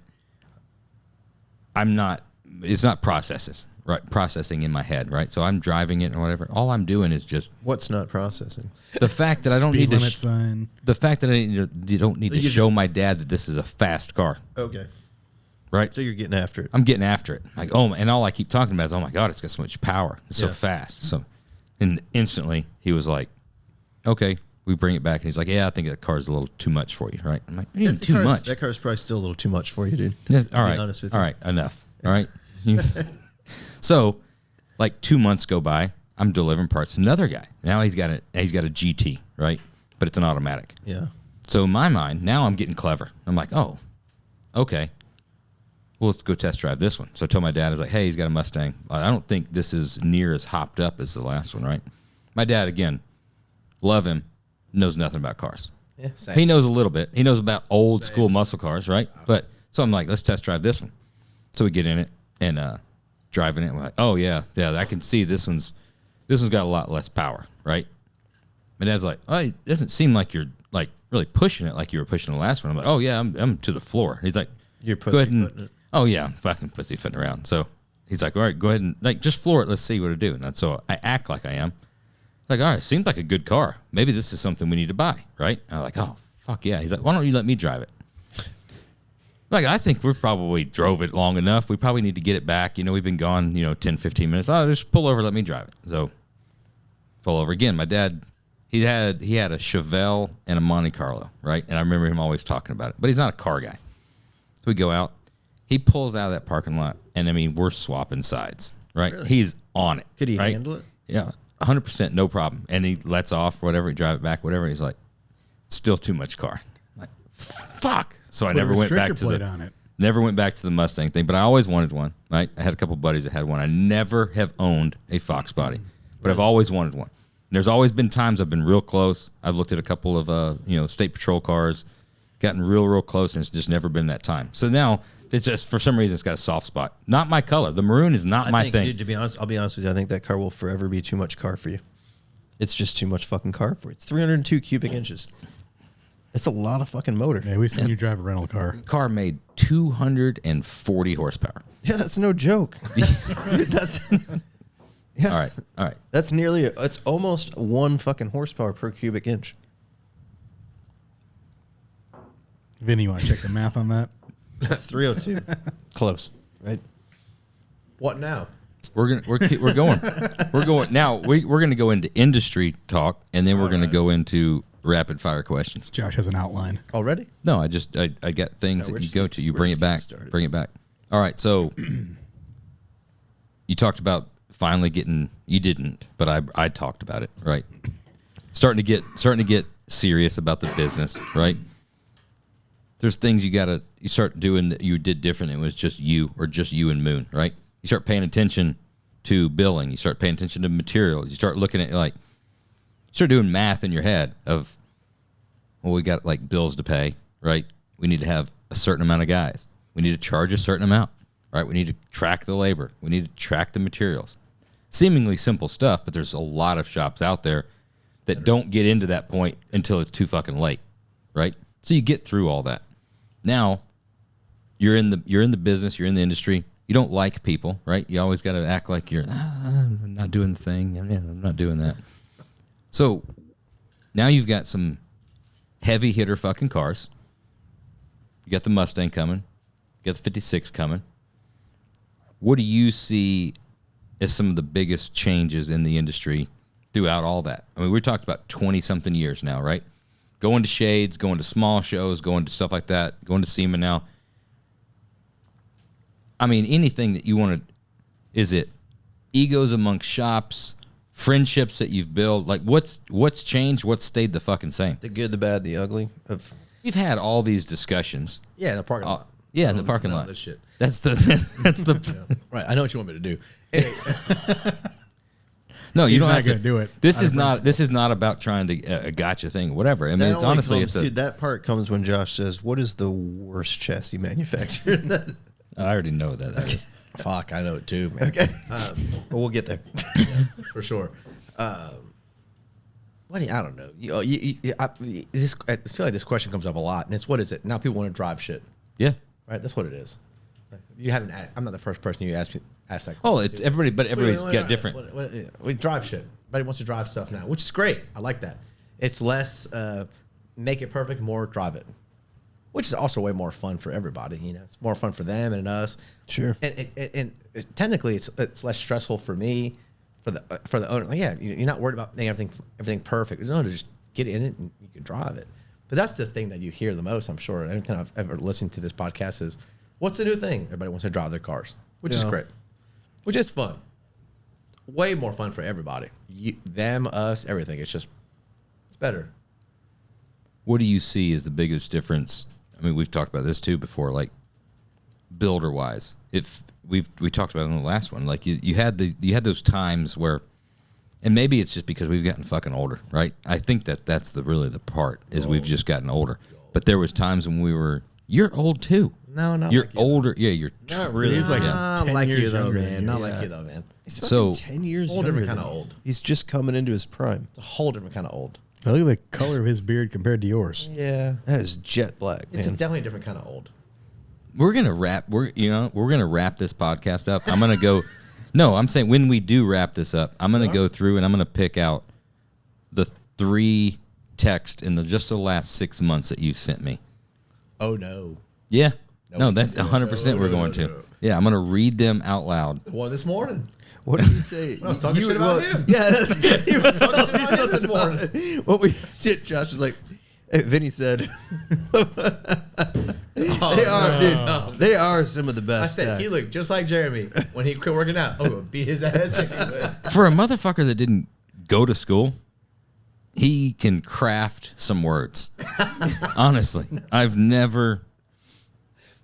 It's not processing in my head, right? So I'm driving it or whatever. All I'm doing is just What's not processing? the fact that I don't need to sign. the fact that you don't need to show my dad that this is a fast car, Okay. right? So you're getting after it. I'm getting after it. Like, and all I keep talking about is, oh my God, it's got so much power. It's so fast. So, and instantly he was like, okay, we bring it back. And he's like, yeah, I think that car's a little too much for you, right? I'm like, too much. That car's probably still a little too much for you, dude. Yes, all To be right. honest with All you. right. Enough. All right. So like 2 months go by. I'm delivering parts to another guy. Now he's got a GT, right? But it's an automatic. Yeah. So in my mind, now I'm getting clever. I'm like, oh, okay. Well, let's go test drive this one. So I told my dad, I was like, hey, he's got a Mustang. I don't think this is near as hopped up as the last one, right? My dad, again, love him, knows nothing about cars. Yeah, same. He knows a little bit. He knows about old school muscle cars, right? But so I'm like, let's test drive this one. So we get in it and driving it. We're like, oh yeah, I can see this one's got a lot less power, right? My dad's like, oh, it doesn't seem like you're like really pushing it like you were pushing the last one. I'm like, oh yeah, I'm to the floor. He's like, You're go ahead and pussyfooting it. oh yeah, I'm fucking pussyfooting around. So he's like, all right, go ahead and like just floor it. Let's see what it'll do. And so I act like I am. Like, all right, seems like a good car. Maybe this is something we need to buy, right? I'm like, oh fuck yeah. He's like, why don't you let me drive it? Like, I think we've probably drove it long enough. We probably need to get it back. We've been gone, 10, 15 minutes. Oh, just pull over, let me drive it. So pull over again. My dad, he had a Chevelle and a Monte Carlo, right? And I remember him always talking about it. But he's not a car guy. So we go out. He pulls out of that parking lot, and we're swapping sides, right? Really? He's on it. Could he right? handle it? Yeah, 100%, no problem. And he lets off, whatever, he drive it back, whatever. He's like, still too much car. I'm like, fuck. So I Put a never went back restrictor to plate the on it. never went back to the Mustang thing, but I always wanted one, right? I had a couple buddies that had one. I never have owned a Fox body, but I've always wanted one. And there's always been times I've been real close. I've looked at a couple of state patrol cars, gotten real close, and it's just never been that time. So now it's just for some reason it's got a soft spot. Not my color. The maroon is not my thing. Dude, to be honest, I'll be honest with you. I think that car will forever be too much car for you. It's just too much fucking car for you. It's 302 cubic inches. It's a lot of fucking motor. Yeah, we've seen you drive a rental car. Car made 240 horsepower. Yeah, that's no joke. That's yeah. All right. That's it's almost 1 fucking horsepower per cubic inch. Vinny, you want to check the math on that? It's 302. Close, right? What now? We're going now. We're gonna go into industry talk, and then we're gonna go into rapid fire questions. Josh has an outline. Already? No, I got things No, that you go to. You we're bring just it back. getting started. Bring it back. All right. So you talked about finally getting. You didn't, but I talked about it. Right. Starting to get serious about the business. Right. There's things you start doing that you did different. It was just you and Moon. Right. You start paying attention to billing. You start paying attention to materials. You start looking at like. Start doing math in your head of, well, we got like bills to pay, right? We need to have a certain amount of guys. We need to charge a certain amount, right? We need to track the labor. We need to track the materials. Seemingly simple stuff, but there's a lot of shops out there that don't get into that point until it's too fucking late, right? So you get through all that. Now, you're in the business, you're in the industry. You don't like people, right? You always got to act like you're I'm not doing the thing. I'm not doing that. So now you've got some heavy hitter fucking cars. You got the Mustang coming. You got the 56 coming. What do you see as some of the biggest changes in the industry throughout all that? I mean, we talked about 20-something years now, right? Going to shades, going to small shows, going to stuff like that, going to SEMA now. I mean, anything that you want to... Is it egos amongst shops... Friendships that you've built, like what's changed? What's stayed the fucking same? The good, the bad, the ugly. You've had all these discussions. Yeah, in the parking lot. Yeah, in the parking lot. This shit. That's the. Yeah. Right. I know what you want me to do. Anyway. No, you He's don't not have to gonna do it. This is not. This is not about trying to a gotcha thing. Whatever. I mean, it's honestly, it's a. Dude, that part comes when Josh says, "What is the worst chassis manufacturer?" I already know that is. Fuck, I know it too, man. Okay, well, we'll get there. For sure. What do you, I don't know. I feel like this question comes up a lot, and it's what is it? Now people want to drive shit, Yeah. right? That's what it is. You haven't. I'm not the first person you ask that question. Oh, it's everybody, but everybody's got different. We drive shit. Everybody wants to drive stuff now, which is great. I like that. It's less make it perfect, more drive it, which is also way more fun for everybody. You know, it's more fun for them and us. Sure. And technically, it's less stressful for me, for the owner. Like, yeah, you're not worried about making everything perfect. No, to just get in it and you can drive it. But that's the thing that you hear the most, I'm sure. Every time I've ever listened to this podcast is, what's the new thing? Everybody wants to drive their cars, which is great, which is fun. Way more fun for everybody. Them, us, everything. It's better. What do you see as the biggest difference? I mean, we've talked about this too before, like builder wise. If we talked about it in the last one, like you had those times where, and maybe it's just because we've gotten fucking older, right? I think that's really the part is we've just gotten older. But there was times when you're old too. No, not you're like you. older. Yeah, you're Not really. He's like Not 10 like years you though, younger man. than Not you. like you though, man. He's So, fucking 10 years whole different younger kind of than you. old. He's just coming into his prime. It's a whole different kind of old. Look at the color of his beard compared to yours. Yeah, That is jet black, it's man. definitely a different kind of old. we're gonna wrap. We're gonna wrap this podcast up. I'm gonna go. No, I'm saying when we do wrap this up, I'm gonna go through and I'm gonna pick out the 3 texts in just the last 6 months that you've sent me. Oh no, Yeah. No, No, that's 100% we're going to. Yeah, I'm going to read them out loud. the one this morning. What did you say? I was talking shit about him. Yeah, that's, he was talking shit about him this morning. What we did, Josh was like, hey, Vinny said, they are some of the best. I said he looked just like Jeremy when he quit working out. Oh, beat his ass. For a motherfucker that didn't go to school, he can craft some words. Honestly, I've never.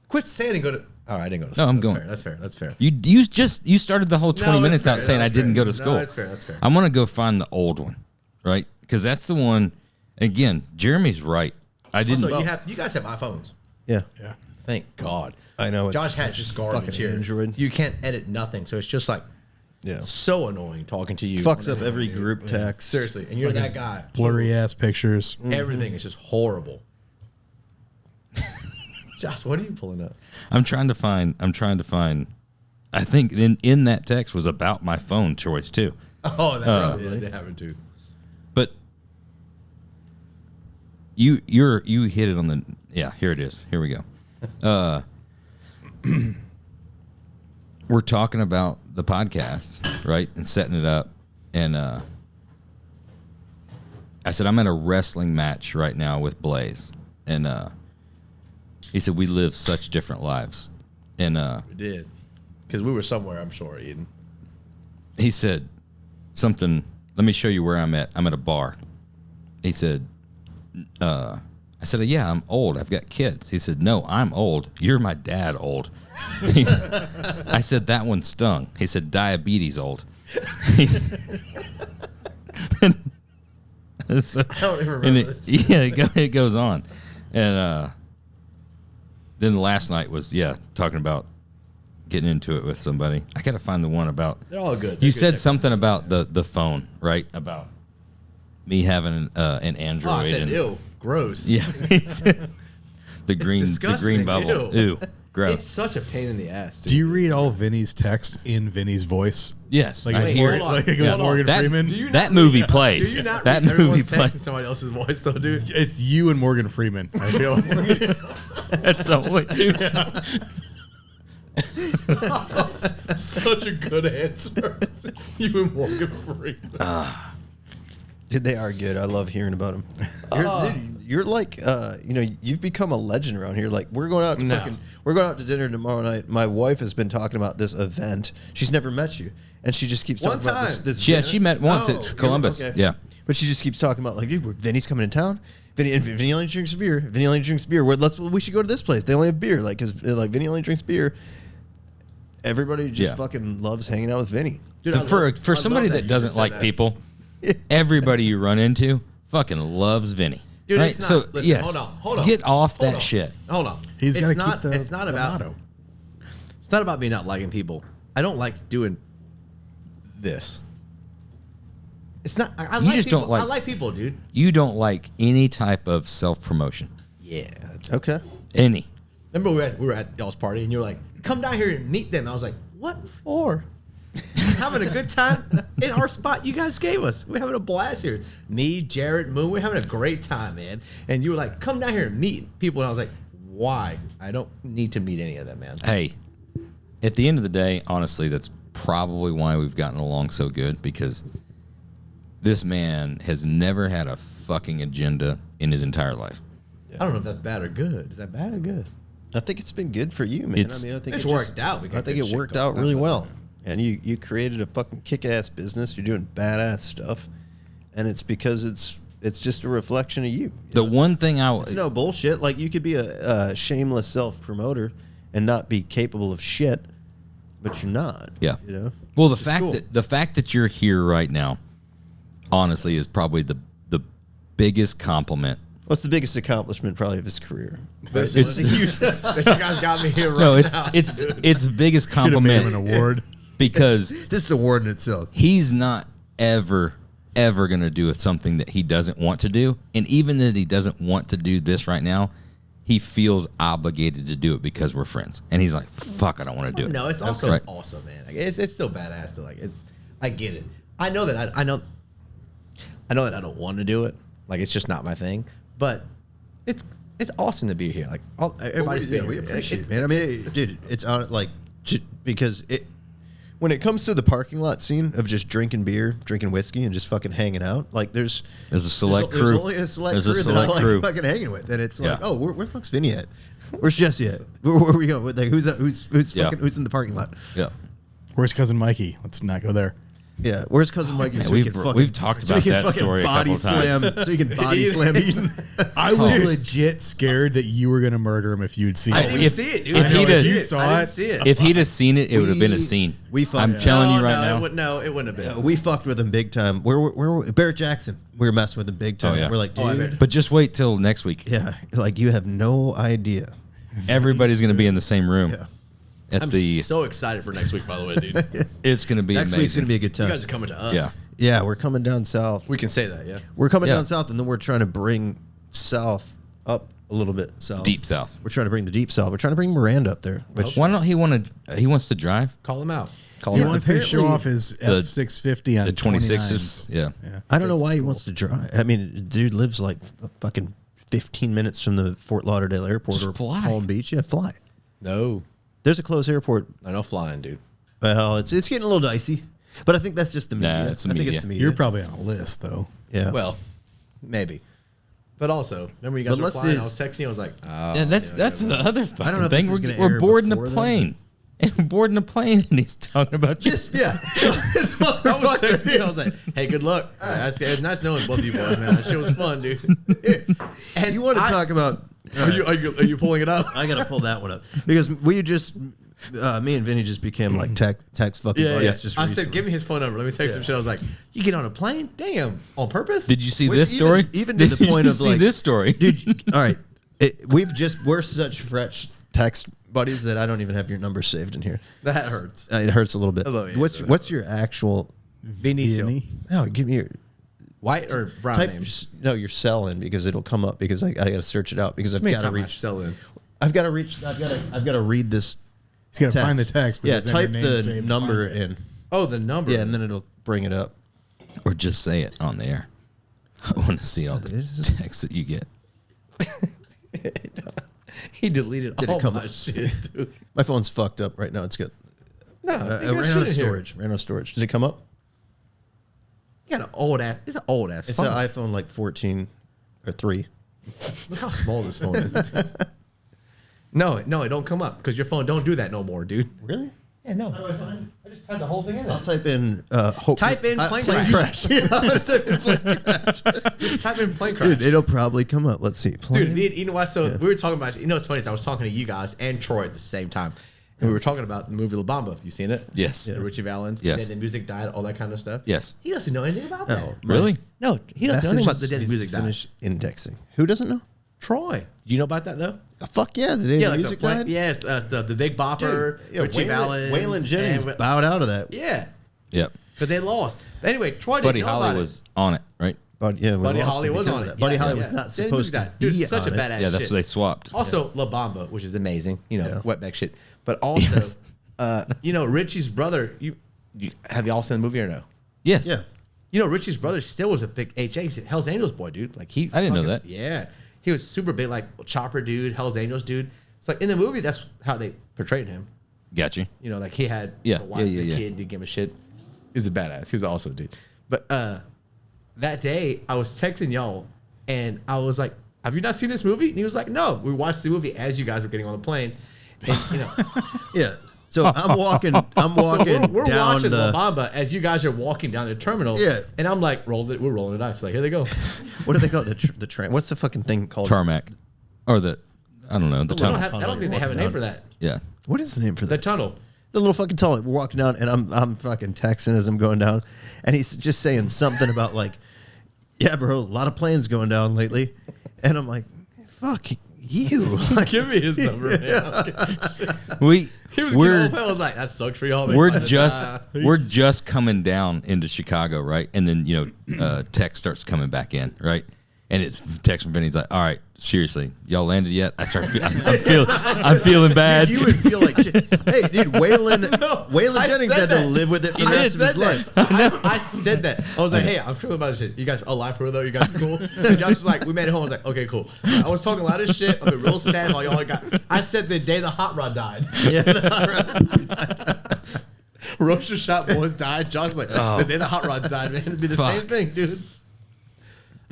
Quit saying and go to. Oh, I didn't go to No, school. I'm That's going. Fair. That's fair. That's fair. You started the whole 20 No, minutes that's out fair. saying No, I that's didn't fair. go to school. No, that's fair. That's fair. I'm going to go find the old one, right? Because that's the one. Again, Jeremy's right. I didn't. Also, you guys have iPhones. Yeah. Yeah. Thank God. I know. Josh has just garbage fucking here. Android. You can't edit nothing, so it's just like Yeah. so annoying talking to you. Fucks up every group text. Seriously, and you're that guy. Blurry ass pictures. Everything is just horrible. Josh, what are you pulling up? I'm trying to find. I think in that text was about my phone choice too. Oh, that probably did happen too. But you hit it on the. Yeah, here it is. Here we go. We're talking about the podcast, right, and setting it up, and I said I'm at a wrestling match right now with Blaze, and he said we live such different lives, and We did. Because we were somewhere, I'm sure, Eden. he said something. Let me show you where I'm at. I'm at a bar. He said, I said, yeah, I'm old. I've got kids. He said, no, I'm old. You're my dad old. I said, that one stung. He said, diabetes old. So, I don't even remember this. Yeah, it goes on. And then last night was, talking about getting into it with somebody. I got to find the one about. They're all good. You They're said good. something about the phone, right? About me having an Android. Oh, I said, and, ew, gross. Yeah. the green disgusting. bubble. Ew. Gross. It's such a pain in the ass, dude. Do you read all Vinny's text in Vinny's voice? Yes. Like, I it's hear Morgan, it. like it Yeah. goes Morgan That- Freeman? Do you That not movie read- plays. Do you not That read everyone movie texting plays. somebody else's voice, though, dude? It's you and Morgan Freeman. I feel like. That's the only two. Such a good answer. You and Morgan Freeman. Dude, they are good. I love hearing about them. You're like, you've become a legend around here. Like, we're going out to we're going out to dinner tomorrow night. My wife has been talking about this event. She's never met you, and she just keeps One talking about time. this. Yeah, dinner. she met once Oh, at Columbus. okay. Yeah. But she just keeps talking about, like, dude, Vinny's coming in town. Vinny only drinks beer. Vinny only drinks beer. We should go to this place. They only have beer. Like, because like Vinny only drinks beer. Everybody just fucking loves hanging out with Vinny. Dude, I For love somebody that that you doesn't just said like that. people, everybody you run into fucking loves Vinny. Dude, right? it's not. So Listen, yes, hold on. get off Hold that on. shit. Hold on. He's it's gotta not. keep the- It's not the about. motto. It's not about me not liking people. I don't like doing this. It's not. I like just people. don't like- I like people, dude. You don't like any type of self promotion. Yeah. Okay. Any. Remember we were at y'all's party and you were like, "Come down here and meet them." I was like, "What for?" Having a good time in our spot you guys gave us. We're having a blast here. Me, Jared, Moon, we're having a great time, man. And you were like, "Come down here and meet people." And I was like, "Why? I don't need to meet any of them, man." Hey, at the end of the day, honestly, that's probably why we've gotten along so good, because this man has never had a fucking agenda in his entire life. I don't know if that's bad or good. Is that bad or good? I think it's been good for you, man. It's- I think It's it just- worked out. We got I think good it shit worked going out on. really well. And you created a fucking kick-ass business. You're doing badass stuff. And it's because it's just a reflection of you. The one thing It's no bullshit. Like, you could be a shameless self-promoter and not be capable of shit, but you're not. Yeah. You know? Well, Which is cool. the fact that you're here right now, honestly, is probably the biggest compliment. What's the biggest accomplishment probably of his career? That you guys got me here right No, it's now. it's it's the biggest Could have made compliment him an award. because This is award in itself. he's not ever going to do something that he doesn't want to do, and even that he doesn't want to do this right now, he feels obligated to do it because we're friends, and he's like, "Fuck, I don't want to do it." No, it's also Right. awesome, man. Like, it's still badass to like. It's. I get it. I know that I know that I don't want to do it. Like, it's just not my thing. But it's awesome to be here. Like, everybody's being we here. appreciate It's- it, man. I mean, dude, it's on like because when it comes to the parking lot scene of just drinking beer, drinking whiskey, and just fucking hanging out, like there's a select there's crew. only a select There's a crew select that I like crew. fucking hanging with, and it's like, Yeah. oh, where the fuck's Vinny at? Where's Jesse at? Where we going? Like, who's Yeah. fucking who's in the parking lot? Yeah. Where's cousin Mikey? Let's not go there. Yeah, where's cousin Mikey? Yeah, so we we've- can fucking, we've talked so we about can that fucking story a body couple times. slam, so you can body slam Eden. I was legit scared that you were going to murder him if you'd seen I it. didn't even If- see it, dude. if I he'd didn't have- see you it. saw I didn't it, see it. If he'd have seen it, it would have been a scene. We fucked I'm it. telling you No, right no, now. it wouldn't have been. We fucked with him big time. Where Barrett Jackson? We were messing with him big time. Oh, yeah. We're like, Oh, I dude, bet. But just wait till next week. yeah, like you have no idea. Everybody's going to be in the same room. Yeah. At I'm the so excited for next week, by the way, dude. it's going to be Next amazing. week's gonna be a good You time. guys are coming to us. Yeah. Yeah, we're coming down south. We can say that, yeah. We're coming Yeah. down south, and then we're trying to bring south up a little bit south. Deep south. We're trying to bring the deep south. We're trying to bring Miranda up there. Which Why don't he Oh, wants to drive? Call him out. Call He him wants to show apparently off his the- F650 on the 26s. 29s. Yeah. I don't know why he wants to drive. I mean, dude lives like fucking 15 minutes from the Fort Lauderdale airport Just or fly. Palm Beach. Yeah, fly. No. There's a close airport. I know flying, dude. Well, it's getting a little dicey, but I think that's just the media. Nah, it's the I think it's media. the media. You're probably on a list, though. yeah. Well, maybe. But also, remember you guys But were let's flying? I just- was texting you. I was like, oh. Yeah, that's yeah, the other fucking know if thing. this is gonna We're air boarding the before then. plane. and boarding a plane, and he's talking about you. This I was texting. I was like, "Hey, good luck. It's nice knowing both of you boys, man. That shit was fun, dude." And you want to talk about? Are you pulling it up? I gotta pull that one up because we just me and Vinny just became like text fucking buddies. Just I recently. said, "Give me his phone number. Let me text him." Shit. I was like, "You get on a plane? Damn, on purpose?" Did you see Which this story? even to the point you of see like this story, dude. All right, we're such fresh text buddies that I don't even have your number saved in here. That hurts. It hurts a little bit. love it. What's your actual? Vinny. No, give me your White or brown type. name? Your cell in because it'll come up because I got to search it out because I've got to reach. Sell in. I've got to reach. I've got to read this. He's got to find the text. But Yeah, doesn't have type your name the saved to number find it. in. Oh, the number. Yeah, and then it'll bring it up. or just say it on the air. I want to see all the texts that you get. He deleted Did it all come my up? shit, dude. My phone's fucked up right now. It's good. No, It ran out of storage. Ran out of storage. Did it come up? You got an old ass. It's an old ass. It's phone. an iPhone like 14 or 3. Look how small this phone is. No, it don't come up because your phone don't do that no more, dude. Really? Yeah, no. How do I find it? I just typed the whole thing in there. I'll type in hope. Type in plane crash. Yeah, I'm gonna type in plane crash. Just type in plane crash. Dude, it'll probably come up. Let's see. Plane. Dude, you know what? So we were talking about. You know, what's funny is I was talking to you guys and Troy at the same time, and we were talking about the movie La Bamba. You seen it? Yes. The Richie Valens. Yes. And then the music died, all that kind of stuff. Yes. He doesn't know anything about that. Oh, Really? No, he doesn't know anything about the day the Messages music died. finish indexing. Who doesn't know? Troy, you know about that though? Fuck yeah, the day the music died. Yes, the Big Bopper, Richie Valens, Waylon Jennings and- bowed out of that. Yeah, Yep. because they lost. Anyway, Troy didn't Buddy know Holly about was on it, right? But yeah, we Buddy lost Holly him was because on of it. that. Buddy Yeah, Holly yeah. was not Then supposed to music died. Dude, be it's such on a it. badass. Yeah, that's shit. what they swapped. Also, La Bamba, which is amazing. You know, wetback shit. But also, you know, Richie's brother. You have y'all seen the movie or no? Yes. Yeah. You know, Richie's brother still was a big HA. He's a Hell's Angels boy, dude. Like he. I didn't know fucking- that. Yeah, he was super big, like Chopper dude, Hell's Angels dude. It's like in the movie, that's how they portrayed him. Got you. You know, like he had Yeah, the wife, yeah, the yeah. kid, didn't give a shit. He was a badass. He was awesome, dude. But that day, I was texting y'all, and I was like, "Have you not seen this movie?" And he was like, "No." We watched the movie as you guys were getting on the plane, and you know, Yeah. So I'm walking. I'm so walking we're down watching the. La Bamba as you guys are walking down the terminal. Yeah. and I'm like, we're rolling the dice. Like, here they go. What do they call it? The train? What's the fucking thing called? Tarmac. Or the, I don't know, the I don't, tunnel. I don't think they have a name for that. Yeah. What is the name for The that? tunnel. The little fucking tunnel. We're walking down, and I'm fucking texting as I'm going down, and he's just saying something about like, yeah, bro, a lot of planes going down lately, and I'm like, fuck you. Like, Give me his number, man. He was we're getting all I was like, that sucks for y'all. man. we're Like, just coming down into Chicago, right? And then text starts coming back in, right? And it's text from Vinny. He's like, "All right, seriously, y'all landed yet?" I'm feeling bad. you would feel like shit. Hey, dude, Waylon I Jennings said had to that. live with it for I the rest of said his life. that. I said that. I was like, hey, I'm feeling about this shit. You guys are alive for real though? You guys are cool? And Josh was like, we made it home. I was like, okay, cool. I was talking loud as shit. I'm real sad while y'all got. I said the day the hot rod died. Roaster Shop boys died. Josh was like, the day the hot rods died, man. It'd be the same thing, dude.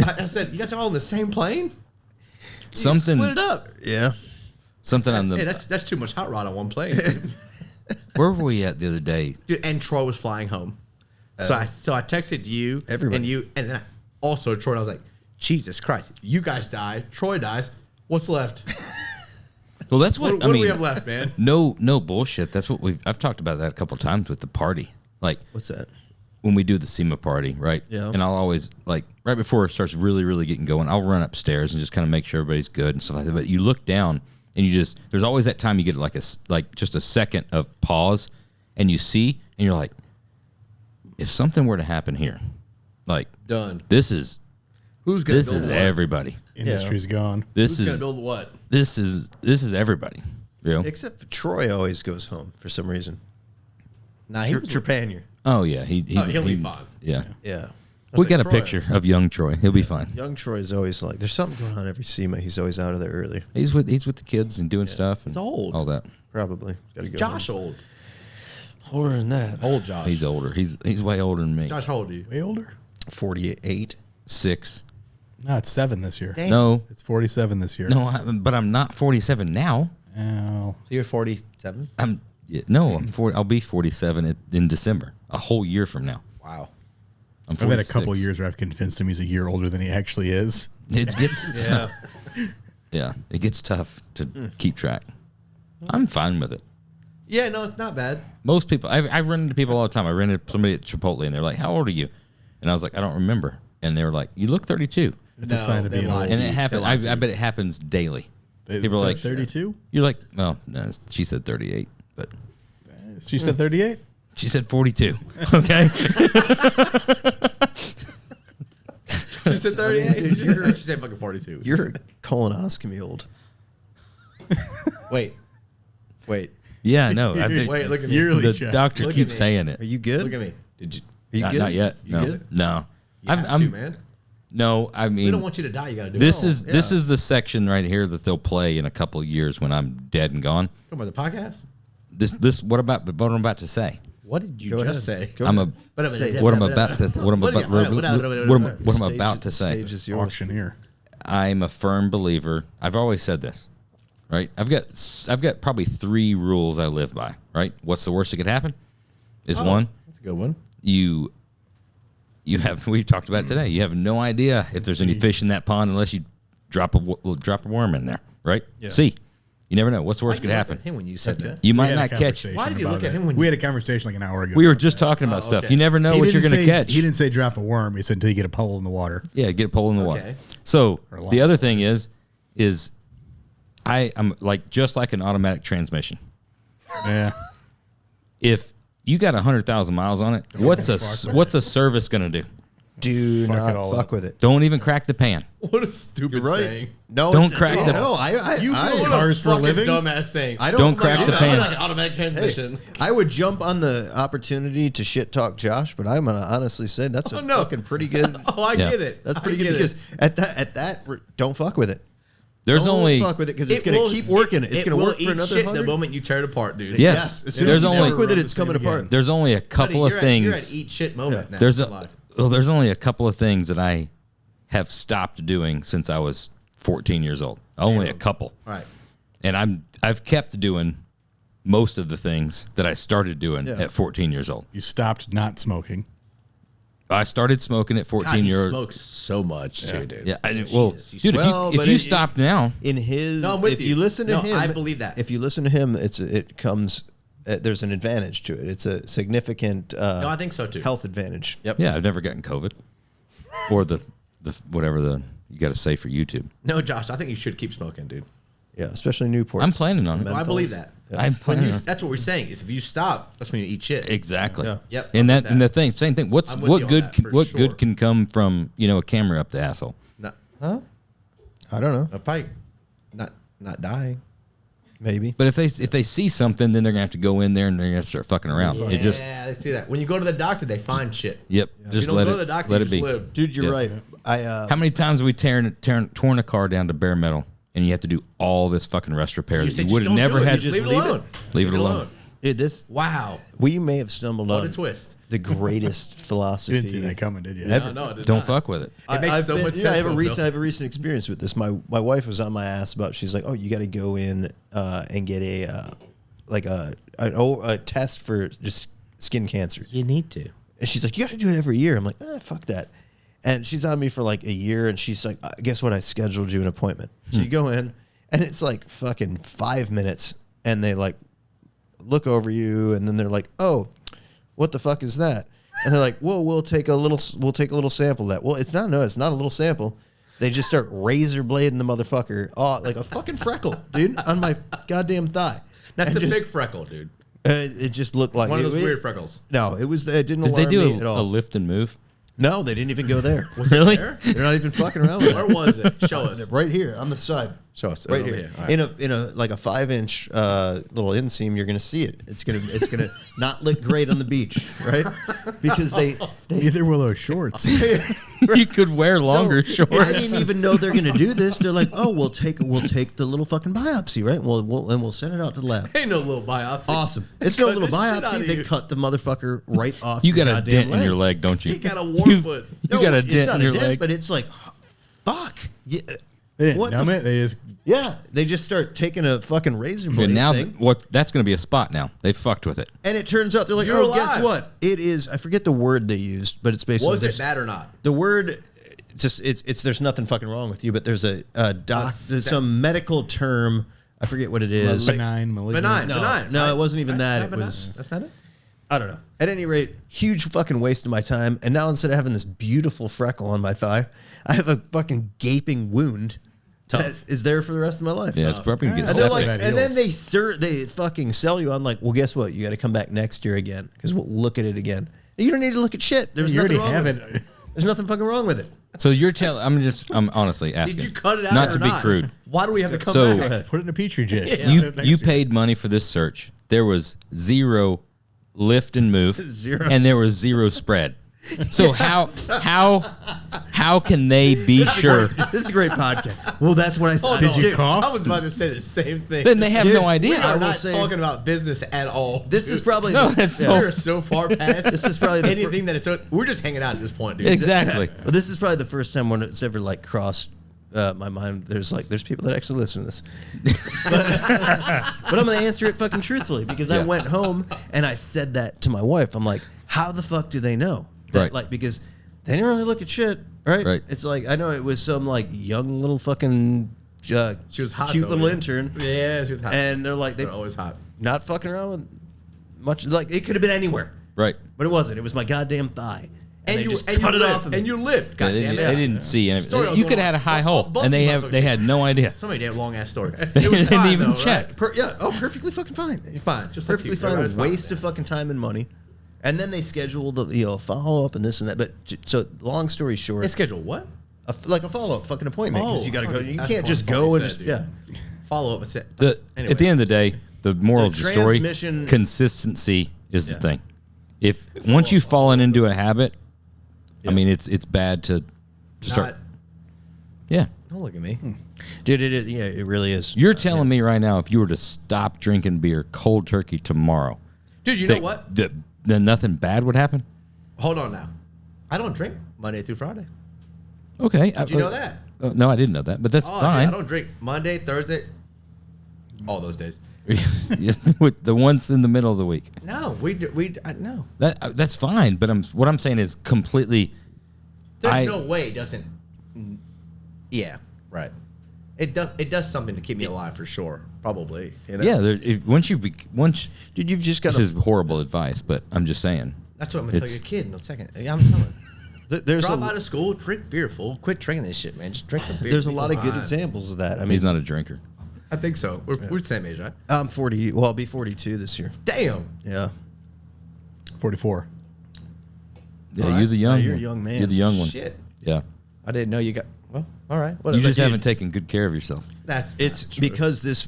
I said, you guys are all in the same plane? Something, Split it up. Yeah. something on Hey, the. that's too much hot rod on one plane. Dude. Where were we at the other day? Dude, and Troy was flying home. So I texted you Everybody. and then I also Troy, and I was like, Jesus Christ, you guys died, Troy dies. What's left? Well, that's what, What I do mean. we have left, man? No bullshit. That's what I've talked about that a couple of times with the party. Like What's that? when we do the SEMA party, right? Yeah. And I'll always like right before it starts really, really getting going, I'll run upstairs and just kind of make sure everybody's good and stuff like that. But you look down and there's always that time you get like just a second of pause and you see and you're like, if something were to happen here, like Done. this is Who's gonna this build is what? everybody. Industry's gone. This Who's gonna is build what? this is everybody. You know? Except for Troy always goes home for some reason. Nah, Trepanier. Oh yeah, he'll be fine. Yeah. Yeah. We got a Troy. picture of young Troy. He'll be fine. Young Troy's always like, there's something going on every SEMA. He's always out of there early. He's with the kids and doing stuff. And He's old. All that. Probably. Gotta go Josh home. old. Older than that. Old Josh. He's older. He's way older than me. Josh, how old are you? Way older? 48. 6. No, it's 7 this year. Dang. No, It's 47 this year. no, but I'm not 47 now. Oh. So you're 47? I'm Yeah, no, I'll be 47 in December, a whole year from now. Wow. I'm I've had a 46. couple of years where I've convinced him he's a year older than he actually is. It gets it gets tough to keep track. I'm fine with it. Yeah, no, it's not bad. Most people, I run into people all the time. I ran into somebody at Chipotle, and they're like, "How old are you?" And I was like, "I don't remember." And they were like, "You look 32." It's a sign of being old. And it happens. I bet it happens daily. People are like, 32? You're like, well, no, she said 38, but She said 38? she said 42. Okay. She said 38. She said fucking 42. You're colonoscopy old. Wait. Yeah, no. I think Wait, look at me. Yearly the check. doctor Look at keeps me. saying it. Are you good? Look at me. Did you? Are you Not, good? not yet. You No. good? No. You have to, man. No, I mean, We don't want you to die. You got to do this it. is this is the section right here that they'll play in a couple of years when I'm dead and gone. Come on, the podcast. This what I'm about to say? What did you Go just ahead. say? Go I'm ahead. what I'm about to what I'm about to say. Stage is yours. Auctioneer. I'm a firm believer. I've always said this, right? I've got probably 3 rules I live by, right? What's the worst that could happen? Is one, That's a good one. you have, we talked about it today. You have no idea if there's any fish in that pond unless you drop a worm in there, right? Yeah. See, you never know. What's the worst Why'd could you look happen? at him when you said that? You We might had a not catch. conversation Why did you about look at that. him when We you- had a conversation like an hour ago. We were about just that. talking about stuff. okay. You never know He what you're didn't going to say- catch. He didn't say drop a worm. He said until you get a puddle in the water. Yeah, get a pole in the water. Okay. So Or a the lot. other thing is I'm like just like an automatic transmission. Yeah. If you got 100,000 miles on it, what's a service going to do? Do Fuck it not all fuck up. with it. Don't even crack the pan. What a stupid saying. No, Don't it's- crack the- No, I You I- build cars for a Fucking living? dumbass saying. I Don't crack the pan. Like an automatic transmission. I would jump on the opportunity to shit talk Josh, but I'm gonna honestly say that's a no. fucking pretty good. Oh, I Yeah. get it. That's I pretty good get because it. at that don't fuck with it. There's Don't only fuck with it because it's It gonna will- keep working. It's gonna will work eat for another shit the 100. moment you tear it apart, dude. yes. As soon There's as you only fuck with it, Run it's the same coming again. apart. there's only a couple of You're things. at eat shit moment now. There's in life. there's only a couple of things that I have stopped doing since I was 14 years old. Only a couple. All right. And I've kept doing most of the things that I started doing Yeah. at 14 years old. You stopped not smoking. I started smoking at 14 God, he years old. smokes so much too, dude. Yeah, well, dude, Well, if but you it- stop now, In his, No, I'm with if you. you listen to No, him, I believe that. If you listen to him, it comes. There's an advantage to it. It's a significant. No, I think so too. Health advantage. Yep. yeah, I've never gotten COVID or the whatever you got to say for YouTube. No, Josh, I think you should keep smoking, dude. Yeah, especially Newport. I'm planning on it. Well, I believe that. I'm When planning you, on that's what we're saying. Is if you stop, that's when you eat shit. exactly. Yeah. Yep, And I'm that with and the that. thing, same thing. I'm with you What on good that, for what sure. good can come from a camera up the asshole? No, huh? I don't know. A fight. Not dying. Maybe. But if they see something, then they're gonna have to go in there and they're gonna start fucking around. Yeah, It just I see that. When you go to the doctor, they find shit. yep. If Just you don't let go it to the doctor, let you it be. just live. Dude, you're Yeah. right. How many times have we torn a car down to bare metal and you have to do all this fucking rest repair that said you would have don't never do it. had? You just leave it leave it. alone. Leave it alone. Dude, this Wow. we may have stumbled What on a twist. the greatest philosophy. You didn't see that coming, did you? Ever. No, it did Don't not. fuck with it. It makes I've so been- much yeah, sense. I have a though, recent, Phil. I have a recent experience with this. My wife was on my ass about. She's like, "Oh, you got to go in and get a test for just skin cancer." You need to. And she's like, "You got to do it every year." I'm like, "Fuck that." And she's on me for like a year, and she's like, "Guess what? I scheduled you an appointment." So you go in, and it's like fucking 5 minutes, and they like look over you, and then they're like, "Oh, what the fuck is that?" And they're like, "Well, we'll take a little sample of that." Well, it's not a little sample. They just start razor blading the motherfucker, like a fucking freckle, dude, on my goddamn thigh. That's And a just- big freckle, dude. It just looked like One of it- those it- weird freckles. No, it didn't Did they alarm do me at a all. lift and move? No, they didn't even go there. Was Really? it there? They're not even fucking around with Where it. was it? Show us. Right here on the side. Show us. Right Over here. All right. In a like a 5-inch little inseam, you're gonna see it. It's gonna not look great on the beach, right? Because they Neither will those shorts. You could wear longer So, shorts. I didn't even know they're gonna do this. They're like, "Oh, we'll take the little fucking biopsy, right? We'll send it out to the lab." Ain't no little biopsy. Awesome. It's no Cut little the shit out biopsy. of They you. cut the motherfucker right off. You your got a goddamn dent in leg. your leg, don't you? He got a warm foot. You got a it's dent not in a your dent, leg. but it's like, fuck. Yeah. They didn't What numb the it. They just they just start taking a fucking razor blade And now thing. that's going to be a spot now. They fucked with it. And it turns out they're like, You're guess alive. what? It is. I forget the word they used, but it's basically Was it bad or not? the word. Just it's there's nothing fucking wrong with you, but there's a some medical term. I forget what it is. benign, malignant. Benign. No, right? it wasn't even that. Not It benign. was. That's not it. I don't know. At any rate, huge fucking waste of my time. And now instead of having this beautiful freckle on my thigh, I have a fucking gaping wound that is there for the rest of my life. Yeah, it's probably going to get And, they're Hopefully like, that and then heals. they fucking sell you on like, well, guess what? You got to come back next year again because we'll look at it again. You don't need to look at shit. There's You nothing already wrong have with it. There's nothing fucking wrong with it. So you're telling? I'm honestly asking. Did you cut it out Not or to be not? crude. Why do we have to come So- back? Put it in a petri dish. You paid money for this search. There was 0 lift and move, Zero. and there was 0 spread. So how can they be sure? This is a great podcast. Well, that's what I said. Did you Dude, cough? I was about to say the same thing. Then they have Dude, no idea. We are will not say- talking about business at all. This is probably No, the, that's yeah. so- We're so far past. This is probably the anything that it's. We're just hanging out at this point, dude. Exactly. Well, this is probably the first time when it's ever like crossed my mind. There's people that actually listen to this, but I'm gonna answer it fucking truthfully because I Yeah. went home and I said that to my wife. I'm like, how the fuck do they know? That, Right. Like because they didn't really look at shit, right? Right. It's like I know it was some like young little fucking She was hot. cute though, little dude. intern, Yeah, she was hot. and they're like They're always hot. not fucking around with much. Like it could have been anywhere, Right. but it wasn't. It was my goddamn thigh, and they you just and cut you it lived, off of me. and you lived. God They damn didn't, it. they didn't see anything. Story You will could go have had a on. high Both- hole, both and they motherfuckers. had no idea. So many damn long ass story. It They was didn't fine, even though, check. Right? Perfectly fucking fine. You're fine. Just like Perfectly you. fine. Everybody's fine with Waste that. of fucking time and money. And then they schedule the follow up and this and that. But so long story short, They schedule what? like a follow up fucking appointment. 'cause you got to go. You that's can't just funny go and said, just dude. yeah. Follow up. Anyway. At the end of the day, the moral The of the story, transmission- consistency is Yeah. the thing. If once you've fallen into a habit, I mean, it's bad to start. Not, Yeah. don't look at me. Dude, it really is. You're telling me right now, if you were to stop drinking beer cold turkey tomorrow, Dude, you know what? Then nothing bad would happen? Hold on now. I don't drink Monday through Friday. Okay. Did you know that? No, I didn't know that, but that's Oh, dude, fine. I don't drink Monday, Thursday, all those days. With the ones in the middle of the week. No, no. That's fine, but what I'm saying is completely. There's no way it doesn't. Yeah, right. It does something to keep me alive for sure. Probably. You know? Yeah, once Dude, you've just got this is horrible advice, but I'm just saying. That's what I'm gonna tell It's- your kid in a second. Yeah, I'm telling. there's Drop a, out of school, drink beer, fool. Quit drinking this shit, man. Just drink some beer. there's a Be lot of good fine. examples of that. I mean, He's not a drinker. I think so. We're the same age, right? I'm 40. Well, I'll be 42 this year. Damn. Yeah. 44. Yeah, All right. you're the young. You're a one. young man. You're the young one. Shit. Yeah, I didn't know you got. Well, all right. you Whatever. just haven't taken good care of yourself. That's. It's not true. because this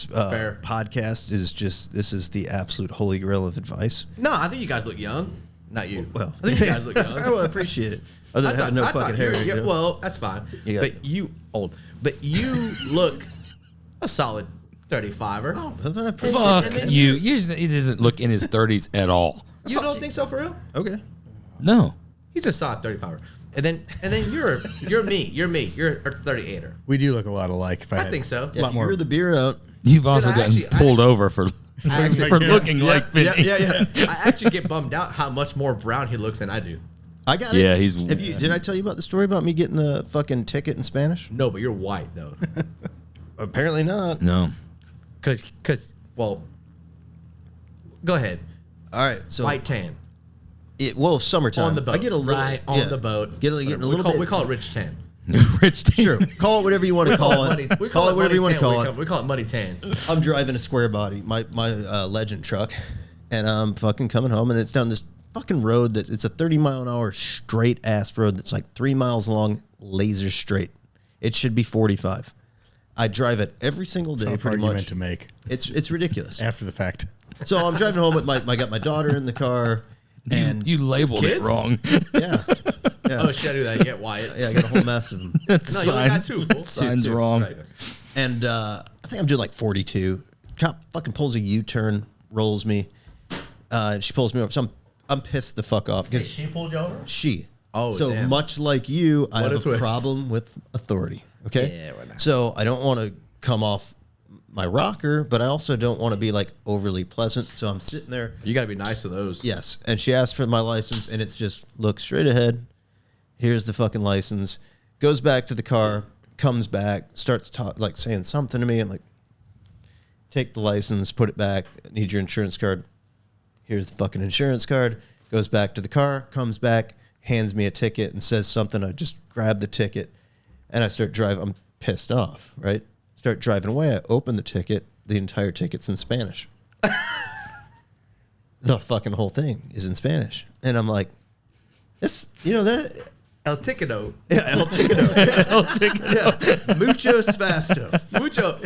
Fair. podcast is just this is the absolute holy grail of advice. No, I think you guys look young. Not you. Well, I think you guys look young. well, I appreciate it. Other than having no fucking hair. you're- you know? Well, that's fine. You got- But you old. But you look a solid 35er. Oh, I appreciate Fuck it, man. you. He doesn't look in his 30s at all. You don't think so for real? Okay. No. He's a solid 35er. And then you're me. You're me. You're a 38er. We do look a lot alike. If I, I had think so. A Yeah, lot more. you're the beard out. You've also I gotten actually- pulled over for actually- for looking like Vinnie. Yeah. I actually get bummed out how much more brown he looks than I do. I got it. Yeah, he's- Did I tell you about the story about me getting the fucking ticket in Spanish? No, but you're white though. Apparently not. No. Cause well, go ahead. All right. So White tan well, summertime. on the boat. I get a little right on the boat. Getting a little we bit. call it rich tan. Rich Sure. Call it whatever you want to call it. Money, we Call it whatever you want to money call tan. it. We call it money tan. I'm driving a square body, my Legend truck, and I'm fucking coming home, and it's down this fucking road that it's a 30-mile-an-hour straight ass road that's like 3 miles long, laser straight. It should be 45. I drive it every single day, Tough pretty argument much. to make It's ridiculous. after the fact. So I'm driving home with I got my daughter in the car, and You labeled it kids? wrong. yeah, Oh shit, I do that. You get Wyatt. yeah, I got a whole mess of them. No, you only got two. Fool. Sign's Two. wrong. Right. And I think I'm doing like 42. Cop fucking pulls a U-turn, rolls me, and she pulls me over. So I'm pissed the fuck off because She pulled you over. she. Oh, so damn. much like you, I What a have a twist. problem with authority. Okay. Yeah, why not? So I don't want to come off my rocker, but I also don't want to be like overly pleasant. So I'm sitting there. You got to be nice to those. Yes. And she asked for my license, and it's just look straight ahead. Here's the fucking license. Goes back to the car, comes back, starts like saying something to me. I'm like, take the license, put it back. Need your insurance card. Here's the fucking insurance card. Goes back to the car, comes back, hands me a ticket and says something. I just grab the ticket and I start driving. I'm pissed off, right? Start driving away. I open the ticket. The entire ticket's in Spanish. The fucking whole thing is in Spanish. And I'm like, this, that. El Ticado. Yeah, El Ticado. El Ticado. Yeah. Mucho fasto. Mucho.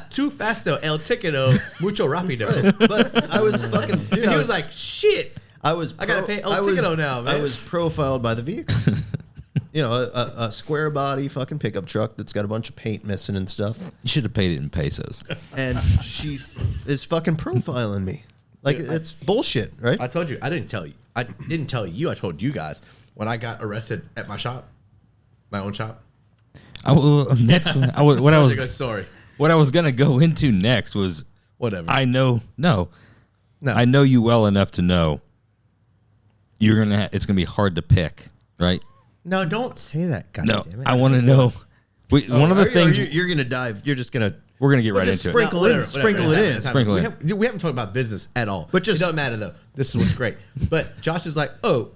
Too fasto. El Ticado. Mucho rapido. But I was fucking. Dude, And he was like, shit. I gotta pay El Ticado now, man. I was profiled by the vehicle. A square body fucking pickup truck that's got a bunch of paint missing and stuff. You should have paid it in pesos. And she is fucking profiling me. Like, it's bullshit, right? I told you. I didn't tell you. I told you guys when I got arrested at my shop, my own shop. What I was gonna go into next was Whatever. I know No. I know you well enough to know it's gonna be hard to pick, right? No, don't say that. God No, damn it. I want to know. One of the things you're gonna dive. You're just gonna. we're gonna get right just into it. sprinkle it in. Sprinkle it in. Sprinkle it in. We haven't talked about business at all. But just- it doesn't matter though. This is what's great. But Josh is like, oh,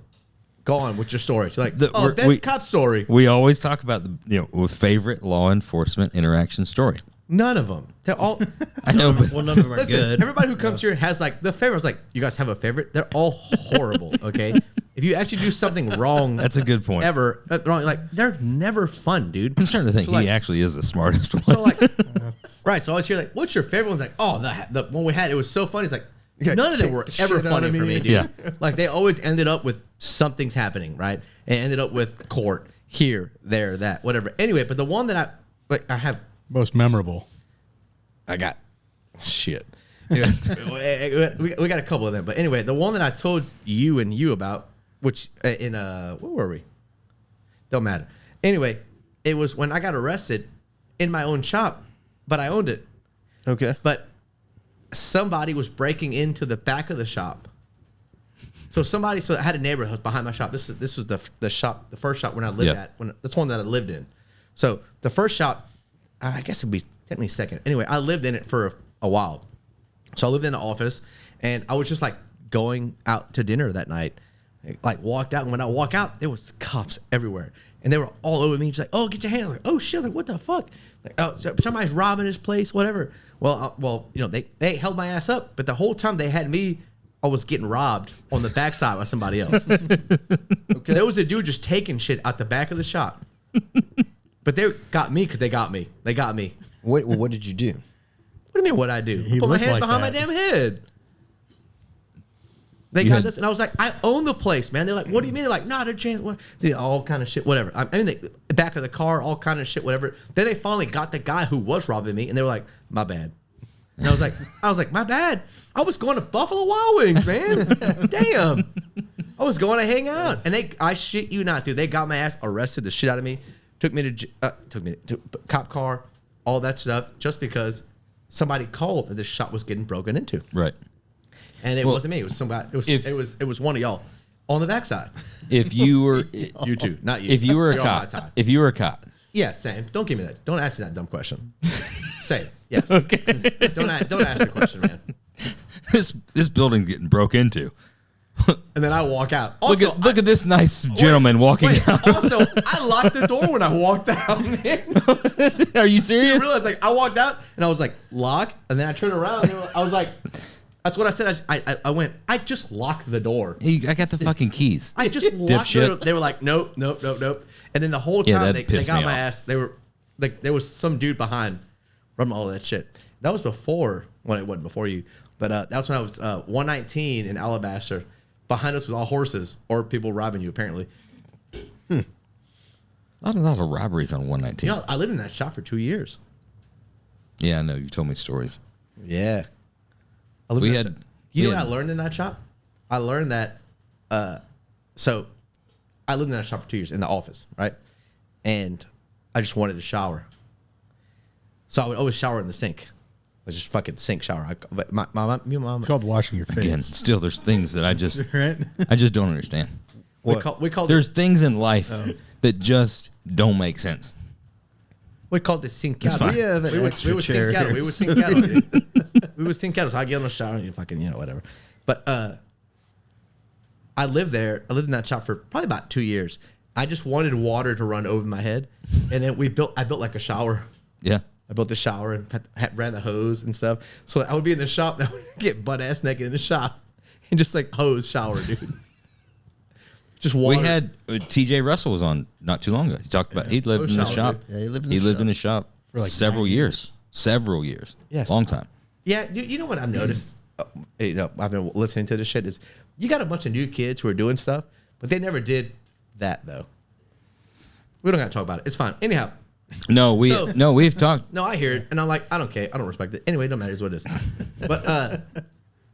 go on with your story. She's like, best cop story. We always talk about the favorite law enforcement interaction story. None of them. They're all. I know, but Well, none of them are Listen, good. everybody who comes here has like the favorites. Like, you guys have a favorite? They're all horrible. Okay, if you actually do something wrong, that's a good point. Ever wrong, like they're never fun, dude. I'm starting to think So, like- he actually is the smartest one. So like, right? So I was here like, what's your favorite one? Like, oh, the one we had, it was so funny. It's like none of them were ever shit out funny of for me. me, dude. Yeah. Like they always ended up with something's happening, right? And ended up with court here, there, that, whatever. Anyway, but the one that I have. Most memorable. I got shit. Anyway, we got a couple of them, but anyway, the one that I told you about, which in where were we? Don't matter. Anyway, it was when I got arrested in my own shop, but I owned it. Okay. But somebody was breaking into the back of the shop. So I had a neighbor who was behind my shop. This was the shop, the first shop when I lived at. That's one that I lived in. So the first shop, I guess it'd be technically second. Anyway, I lived in it for a while. So I lived in the office, and I was just like going out to dinner that night. Like walked out, and when I walk out, there was cops everywhere, and they were all over me. Just like, "Oh, get your hands!" Like, "Oh shit!" Like, what the fuck? Like, "Oh, somebody's robbing his place, whatever." Well, they held my ass up, but the whole time they had me, I was getting robbed on the backside by somebody else. Okay, there was a dude just taking shit out the back of the shop. But they got me because they got me. They got me. What did you do? What do you mean what I do? He Put my looked hands like behind my that. damn head. They You got had- this, and I was like, I own the place, man. They're like, what do you mean? They're like, nah, they're changing. What? See, all kind of shit, whatever. I mean, the back of the car, all kind of shit, whatever. Then they finally got the guy who was robbing me, and they were like, my bad. And I was like, my bad. I was going to Buffalo Wild Wings, man. Damn. I was going to hang out, and I shit you not, dude. They got my ass, arrested the shit out of me. Took me to cop car, all that stuff, just because somebody called that this shop was getting broken into, Right. and it wasn't me. It was somebody. It was one of y'all on the backside. If you were You two, not you. if you were a You're on my cop, time. if you were a cop, Yeah, same. Don't give me that. Don't ask me that dumb question. Say it. Yes. Okay. Don't ask the question, man. this building's getting broke into. And then I walk out. Also, Look at this nice gentleman walking out. Also, I locked the door when I walked out. Man. Are you You serious? realize, like, I walked out and I was like, lock. And then I turned around and I was like, that's what I said. I went, I just locked the door. Hey, I got the fucking keys. I just locked the door. Dipshit. They were like, nope. And then the whole Yeah, time that they pissed got me my off. ass. They were like, there was some dude behind from all that shit. That was before, well, it wasn't before you, but that was when I was 119 in Alabaster. Behind us was all horses or people robbing you, apparently. Not a lot of robberies on 119. You know, I lived in that shop for 2 years. Yeah, I know. You've told me stories. Yeah. I lived We in had- that shop. You know we what had- I learned in that shop? I learned that, so I lived in that shop for 2 years in the office, right? And I just wanted to shower. So I would always shower in the sink. I just fucking sink shower. But my mom. It's called washing your face. Again, still, there's things that I just Right? I just don't understand. We call There's things in life that just don't make sense. We called it sink It's cattle. fine. We have an extra we would chair sink cattle. here. We would sink cattle, dude. We would sink cattle. So I'd get in the shower and fucking, whatever. But I lived there. I lived in that shop for probably about 2 years. I just wanted water to run over my head. And then I built like a shower. Yeah. I built the shower and ran the hose and stuff. So I would be in the shop and I would get butt ass naked in the shop and just like hose shower, dude. Just water. We had TJ Russell was on not too long ago. He talked about he lived in the shower, shop. dude. Yeah, he lived in He the lived shop. in the shop for like several 9 years. Several years. Yes. Long time. Yeah, dude, you know what I've noticed? I've been listening to this shit is you got a bunch of new kids who are doing stuff, but they never did that though. We don't got to talk about it. It's fine. Anyhow, No, we've talked. no, I hear it, and I'm like, I don't care. I don't respect it. Anyway, it don't matter. It's what it is. But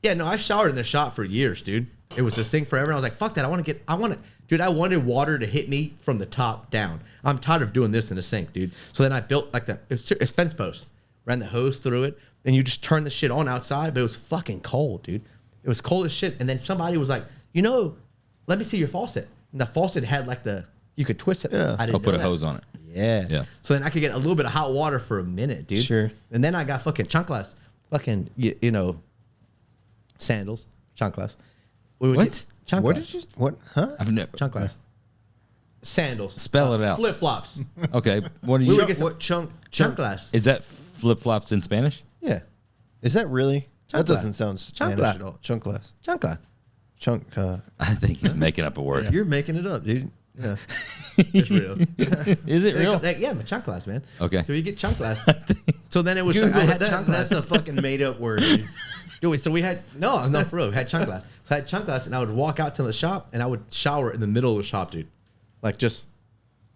yeah, no, I showered in the shop for years, dude. It was this thing forever. And I was like, fuck that. Dude, I wanted water to hit me from the top down. I'm tired of doing this in the sink, dude. So then I built like it's fence post, ran the hose through it, and you just turn the shit on outside, but it was fucking cold, dude. It was cold as shit. And then somebody was like, let me see your faucet. And the faucet had like you could twist it. Yeah. I didn't I'll put know a that. hose on it. Yeah. Yeah. So then I could get a little bit of hot water for a minute, dude. Sure. And then I got fucking chanclas, fucking, sandals, chanclas. We would What? get chanclas. What did you? What? Huh? I've never. Chanclas. Sandals. Spell it out. Flip flops. Okay. What do We you? would get some What chunk? chanclas. Is that flip flops in Spanish? Yeah. Is that really? That Chancla. doesn't sound Spanish Chancla. at all. Chunklas. Chancla. Chunk. I think he's making up a word. You're making it up, dude. Yeah. It's real. Is it real? Yeah, but chanclas, man. Okay. So you get chanclas. So then it was Google I had that. chanclas. That's a fucking made up word. Dude. Dude, so we had no for real. We had chanclas. So I had chanclas, and I would walk out to the shop, and I would shower in the middle of the shop, dude. Like just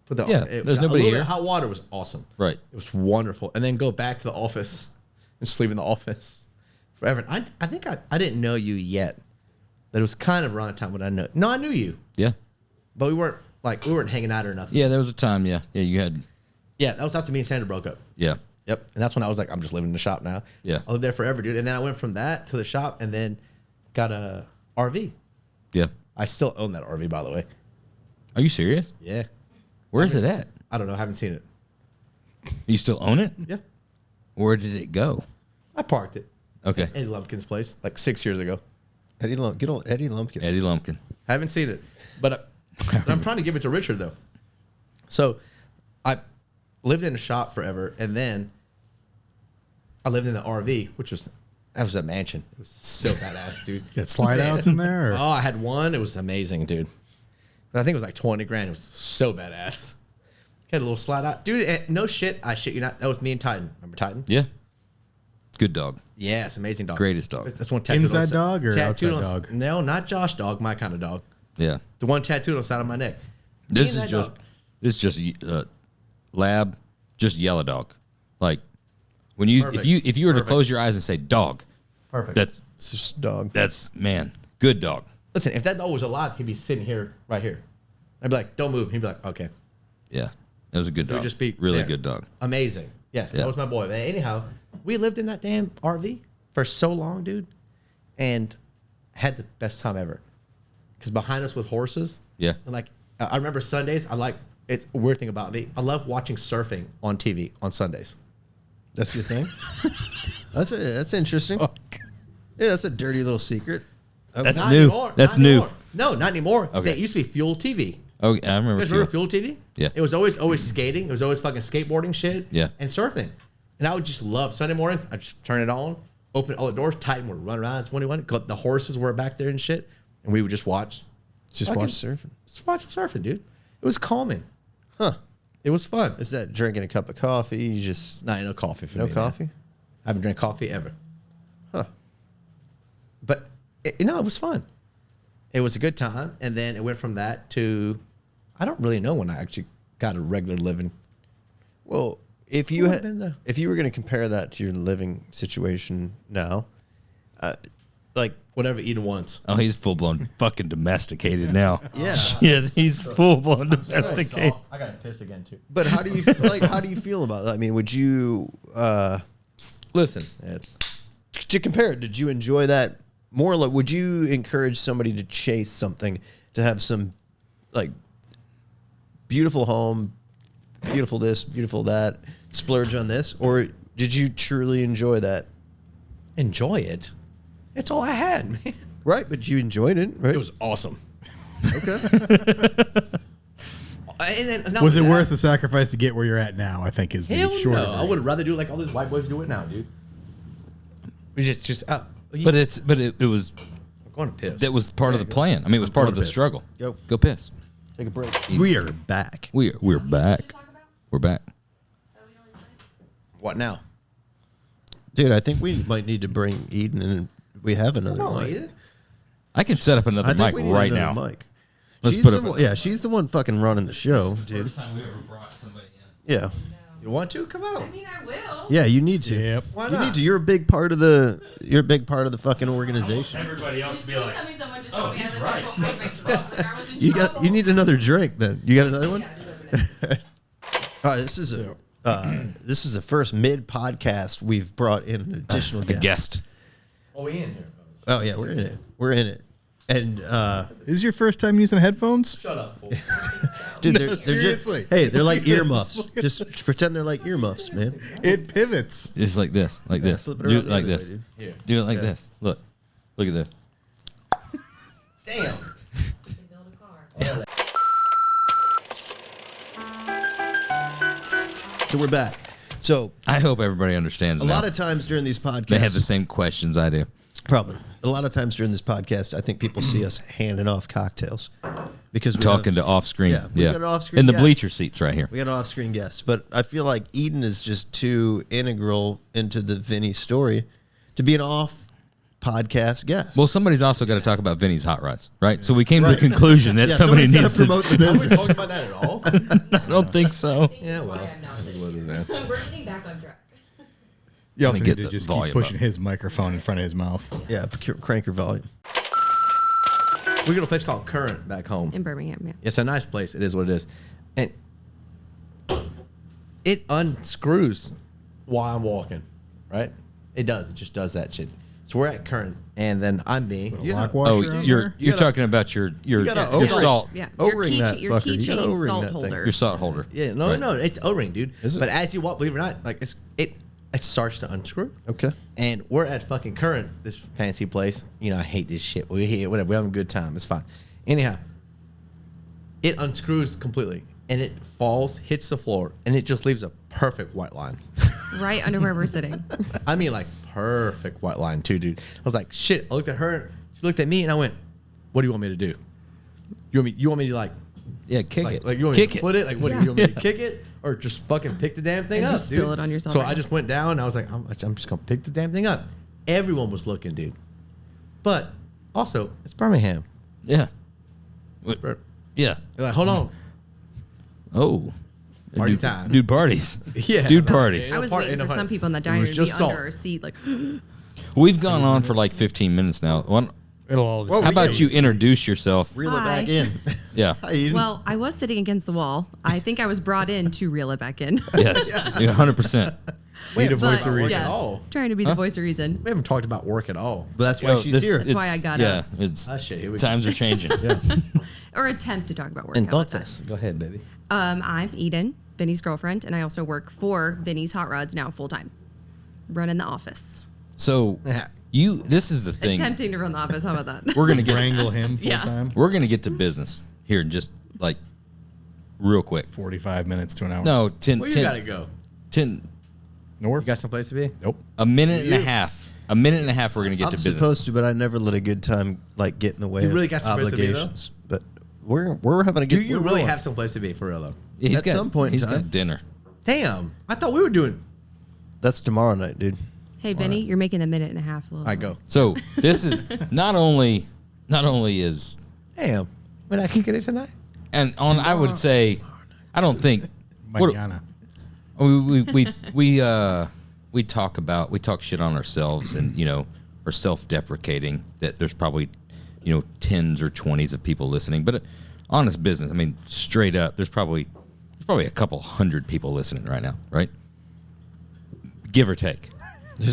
put the There's nobody a little here. bit of hot water was awesome. Right. It was wonderful, and then go back to the office and sleep in the office forever. I think I didn't know you yet. That it was kind of around the time when I know. No, I knew you, Yeah. but we weren't hanging out or nothing. Yeah. There was a time. Yeah. Yeah. You had. Yeah, that was after me and Sandra broke up. Yeah. Yep. And that's when I was like, I'm just living in the shop now. Yeah. I lived there forever, dude. And then I went from that to the shop and then got a RV. Yeah. I still own that RV, by the way. Are you serious? Yeah. Where is it at? I don't know. I haven't seen it. You still own it? Yeah. Where did it go? I parked it. Okay. At Eddie Lumpkin's place like 6 years ago. Get old Eddie Lumpkin. Eddie Lumpkin. Haven't seen it. But I'm trying to give it to Richard, though. So I lived in a shop forever. And then I lived in the RV, that was a mansion. It was so badass, dude. Got slide outs in there? Or? Oh, I had one. It was amazing, dude. I think it was like 20 grand. It was so badass. Had a little slide out. Dude, no shit. I shit you not. That was me and Titan. Remember Titan? Yeah. Good dog. Yeah, it's an amazing dog. Greatest dog. That's one tattooed Inside on the dog or tattooed outside on- dog? No, not Josh dog. My kind of dog. Yeah. The one tattooed on the side of my neck. This Me and is that just dog. lab, just yellow dog. Like when you Perfect. if you were to Perfect. close your eyes and say dog, Perfect. It's just a dog. that's man, good dog. Listen, if that dog was alive, he'd be sitting here, right here. I'd be like, don't move. He'd be like, okay. Yeah. It was a good He would dog. just be really there. good dog. Amazing. Yes, Yeah. that was my boy. Anyhow, we lived in that damn RV for so long, dude, and had the best time ever. Because behind us with horses, Yeah. and like I remember Sundays. It's a weird thing about me. I love watching surfing on TV on Sundays. That's your thing. That's interesting. Yeah, that's a dirty little secret. That's Not new. anymore. That's Not new. anymore. No, not anymore. Okay. It used to be Fuel TV. Oh, I remember. You guys remember Fuel TV? Yeah. It was always skating. It was always fucking skateboarding shit. Yeah. And surfing. And I would just love Sunday mornings. I just turn it on, open all the doors, Titan would run around. It's when he went. The horses were back there and shit. And we would just watch. Just fucking- watch surfing. Just watch surfing, dude. It was calming. Huh. It was fun. Is that drinking a cup of coffee? You just Nah, no coffee for no me. man. coffee? I haven't drank coffee ever. Huh. But it was fun. It was a good time, and then it went from that to I don't really know when I actually got a regular living. Well, if you What had, would've been if you were going to compare that to your living situation now, like Whatever Eden wants. Oh, he's full blown fucking domesticated now. Yeah. Shit, he's full blown domesticated. I gotta piss again too. But how do you how do you feel about that? I mean, would you Listen, Ed. to compare it, did you enjoy that more? Like, would you encourage somebody to chase something, to have some like beautiful home, beautiful this, beautiful that, splurge on this, or did you truly enjoy that? Enjoy it. It's all I had, man. Right, but you enjoyed it, right? It was awesome. okay. And then, Was it worth the sacrifice to get where you're at now? I think is the Hell short. no. I would rather do it like all these white boys do it now, dude. We just But it was I'm going to piss. that was part of the plan. I mean, it was part of the piss. struggle. Go piss. take a break. We are back. We're back. We're back. What now? Dude, I think we might need to bring Eden in. We have another Come on, mic. Eden. I can set up I another think mic we need right another now. mic. Let's She's put the up. one, yeah, she's the one fucking running the show, dude. Time we ever brought somebody in. Yeah. You want to? Come out. I mean, I will. Yeah, you need to. Yep. Why You not? need to. You're a big part of the fucking organization. Everybody else to be Please tell me someone just told me I had to right. go hide my truck. Like I was in You trouble. need another drink then. You got another one? Yeah, just open it. All right, this is the first mid podcast we've brought in an additional A guest. guest. Oh, we in here. Oh yeah, we're in it. We're in it. And This is your first time using headphones? Shut up, fool. dude, No, they're seriously. just hey, they're like earmuffs. Just pretend they're like earmuffs, man. It pivots. It's like this. Like this. flip it Do around it the like other this. way, dude. Here. Do it like Okay. this. Look. Look at this. Damn. They build a car. So we're back. So I hope everybody understands a now. lot of times during these podcasts, They have the same questions I do. probably a lot of times during this podcast, I think people see us handing off cocktails because we Talking have, to off screen. Yeah, we got an off-screen In the guest. bleacher seats right here. we got an off-screen guest. But I feel like Eden is just too integral into the Vinnie story to be an off podcast guest. Well, somebody's also got to talk about Vinny's hot rods, right? So we came to the conclusion that yeah, somebody somebody's needs gotta to. promote the Are we business. talking about that at all? I don't think so. Yeah, well. I'm not That's what it is, man. We're getting back on track. You also me need get to the just keep volume pushing up. his microphone in front of his mouth. Yeah, crank your volume. We go to a place called Current back home. In Birmingham, yeah. It's a nice place. It is what it is. And it unscrews while I'm walking, right? It does. It just does that shit. So we're at Current, and then I'm me. Put a Yeah. lock Oh, washer on you're there? you're gotta- talking about your gotta your O-ring. salt Yeah. O-ring that your fucker. You gotta keychain O-ring salt that thing. holder. your salt holder. Yeah, no, Right. no, it's O-ring, dude. Is it? But as you walk, believe it or not, like it starts to unscrew. Okay. And we're at fucking Current, this fancy place. You know, I hate this shit. We're here, whatever. We're having a good time. It's fine. Anyhow, it unscrews completely, and it falls, hits the floor, and it just leaves a perfect white line. Right under where we're sitting. I mean, like perfect white line too, dude. I was like, shit. I looked at her. She looked at me, and I went, "What do you want me to do? You want me to like Kick it. Like you want me Kick to it. put it? Like what? Yeah. Do you want me to kick it or just fucking pick the damn thing And up? just spill dude? it on yourself So right I now. just went down. And I was like, I'm just gonna pick the damn thing up. Everyone was looking, dude. But also, it's Birmingham. Yeah. Bur- Yeah. You're like, hold on. Oh. Party dude, time. Dude parties. Yeah. Dude parties. I was Party- waiting no for party. some people in the It diner was to be just under salt. our seat, like, We've gone on for like 15 minutes now. It'll all. Whoa, How about you introduce yourself? Reel it Hi. back in. Yeah. Hi, Eden. well, I was sitting against the wall. I think I was brought in to reel it back in. Yes. Yeah, 100%. We haven't voice talked of about work reason. at all. Trying to be the voice of reason. We haven't talked about work at all. but that's why Yo, she's this- here. That's why I got yeah, up. it's Ah, shit, here we go. times are changing. Or attempt to talk about work. How about that? Entonces, go ahead, baby. I'm Eden, Vinny's girlfriend, and I also work for Vinny's Hot Rods now full time. Running the office. So this is the thing. Attempting to run the office. How about that? We're gonna get wrangle him full Yeah. time? we're gonna get to business here in just like real quick. 45 minutes to an hour. No, 10, Where you 10, gotta go? 10 Nowhere? You got someplace to be? Nope. a minute and a half. A minute and a half. We're gonna get I'm to business. supposed to, but I never let a good time like get in the way You of really got someplace to be, though? obligations. But we're having a good. Do you we're really rolling. have someplace to be for real though? Yeah, he's At got, some point in he's time. got dinner. Damn, I thought we were doing. That's tomorrow night, dude. Hey, Vinny, you're making the minute and a half a little. I go. So this is not only is Damn, but I can get it tonight. and on I would say I don't think what- Mañana. we talk shit on ourselves and or self-deprecating that there's probably, tens or 20s of people listening. But honest business, I mean, straight up, there's probably a couple hundred people listening right now, right? Give or take.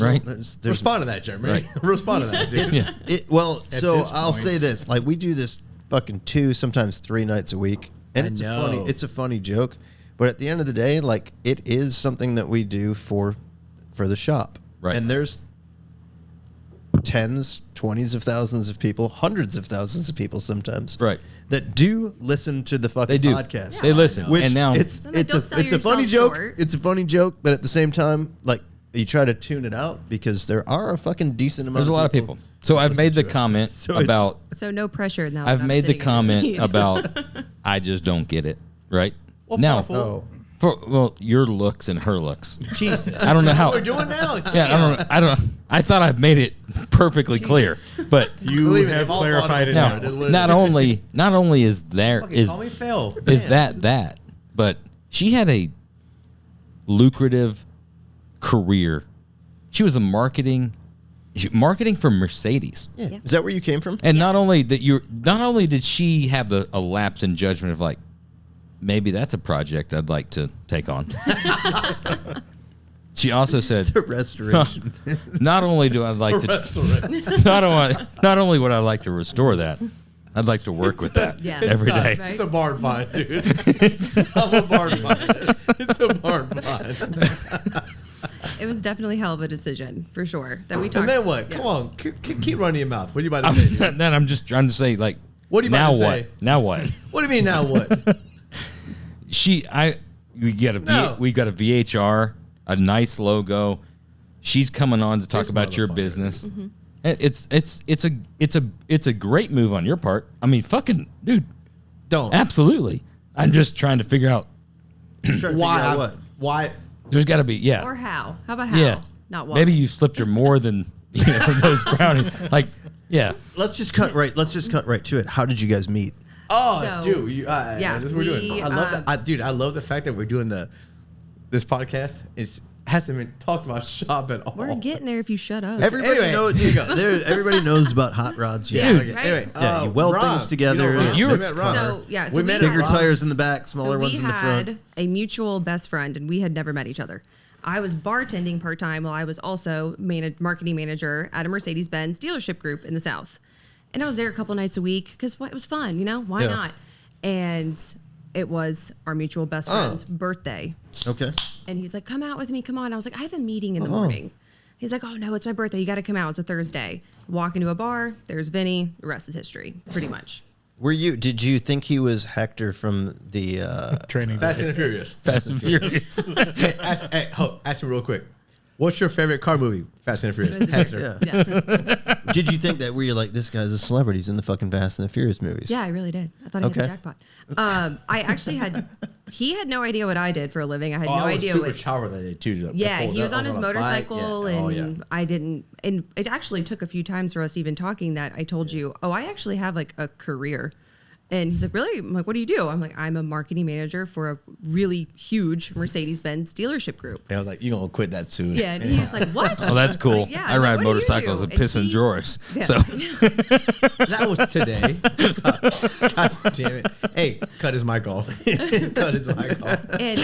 Right? Respond to that, Jeremy. Right. Respond to that. Dude. So I'll say this: like, we do this fucking 2, sometimes 3 nights a week, and it's a funny joke. But at the end of the day, like, it is something that we do for the shop, right? And there's tens, 20s of thousands of people, hundreds of thousands of people sometimes, right, that do listen to the fucking podcast. Yeah, they listen, which and now it's a funny joke. It's a funny joke, but at the same time, like, you try to tune it out because there are a fucking decent amount. There's a lot of people. So I've made the comment about. So no pressure now. I've made the comment about. I just don't get it. Right now. Your looks and her looks. Jesus. I don't know how we're doing now. Yeah, I don't. I thought I've made it perfectly clear, but you have clarified it now. Not only is there call me Phil. Is that, but she had a lucrative career. She was marketing for Mercedes. Yeah. Is that where you came from? And not only did she have a lapse in judgment of like, maybe that's a project I'd like to take on. She also said, it's a restoration. Not only do I like to, not only would I like to restore that, I'd like to work with that every day. Right? It's a barn find, dude. I'm a barn find. It's a barn find. It was definitely hell of a decision, for sure. That we talked. And then what? Yeah. Come on, keep running your mouth. What are you about to say? Then I'm just trying to say, like, what are you about to say? Now what? What do you mean now what? We got a VHR, a nice logo. She's coming on to talk about your business. Mm-hmm. It's a great move on your part. I mean, fucking dude, don't absolutely. I'm just trying to figure out why. There's got to be or how. How about how? Yeah, not why. Maybe you slipped her more than those brownies. Like, yeah. Let's just cut right to it. How did you guys meet? Oh, dude, this is what we're doing. I love that, dude. I love the fact that we're doing this podcast. It hasn't been talked about shop at all. We're getting there if you shut up. Everybody knows about hot rods. Yeah, Dude, right? Anyway, you weld things together. We met bigger tires in the back, smaller ones in the front. We had a mutual best friend, and we had never met each other. I was bartending part time while I was also marketing manager at a Mercedes-Benz dealership group in the South. And I was there a couple nights a week because it was fun, why not? And it was our mutual best friend's birthday. Okay. And he's like, come out with me, come on. I was like, I have a meeting in the morning. He's like, oh no, it's my birthday. You got to come out. It's a Thursday. Walk into a bar. There's Vinny. The rest is history, pretty much. Did you think he was Hector from the training? Fast and the Furious. Fast and Furious. Ask me real quick. What's your favorite car movie? Fast and the Furious. Hector. Yeah. Did you think that where you're like, this guy's a celebrity? He's in the fucking Fast and the Furious movies? Yeah, I really did. I thought he hit the jackpot. I actually he had no idea what I did for a living. I had no idea super child related too. Yeah, he was on his motorcycle and I didn't. And it actually took a few times for us even talking that I told you, I actually have like a career. And he's like, really? I'm like, what do you do? I'm like, I'm a marketing manager for a really huge Mercedes-Benz dealership group. And I was like, you're going to quit that soon. Yeah, and he was like, what? Oh, that's cool. Like, I ride motorcycles and piss in drawers. Yeah. So that was today. God damn it. Hey, cut his mic off. Cut his mic off. And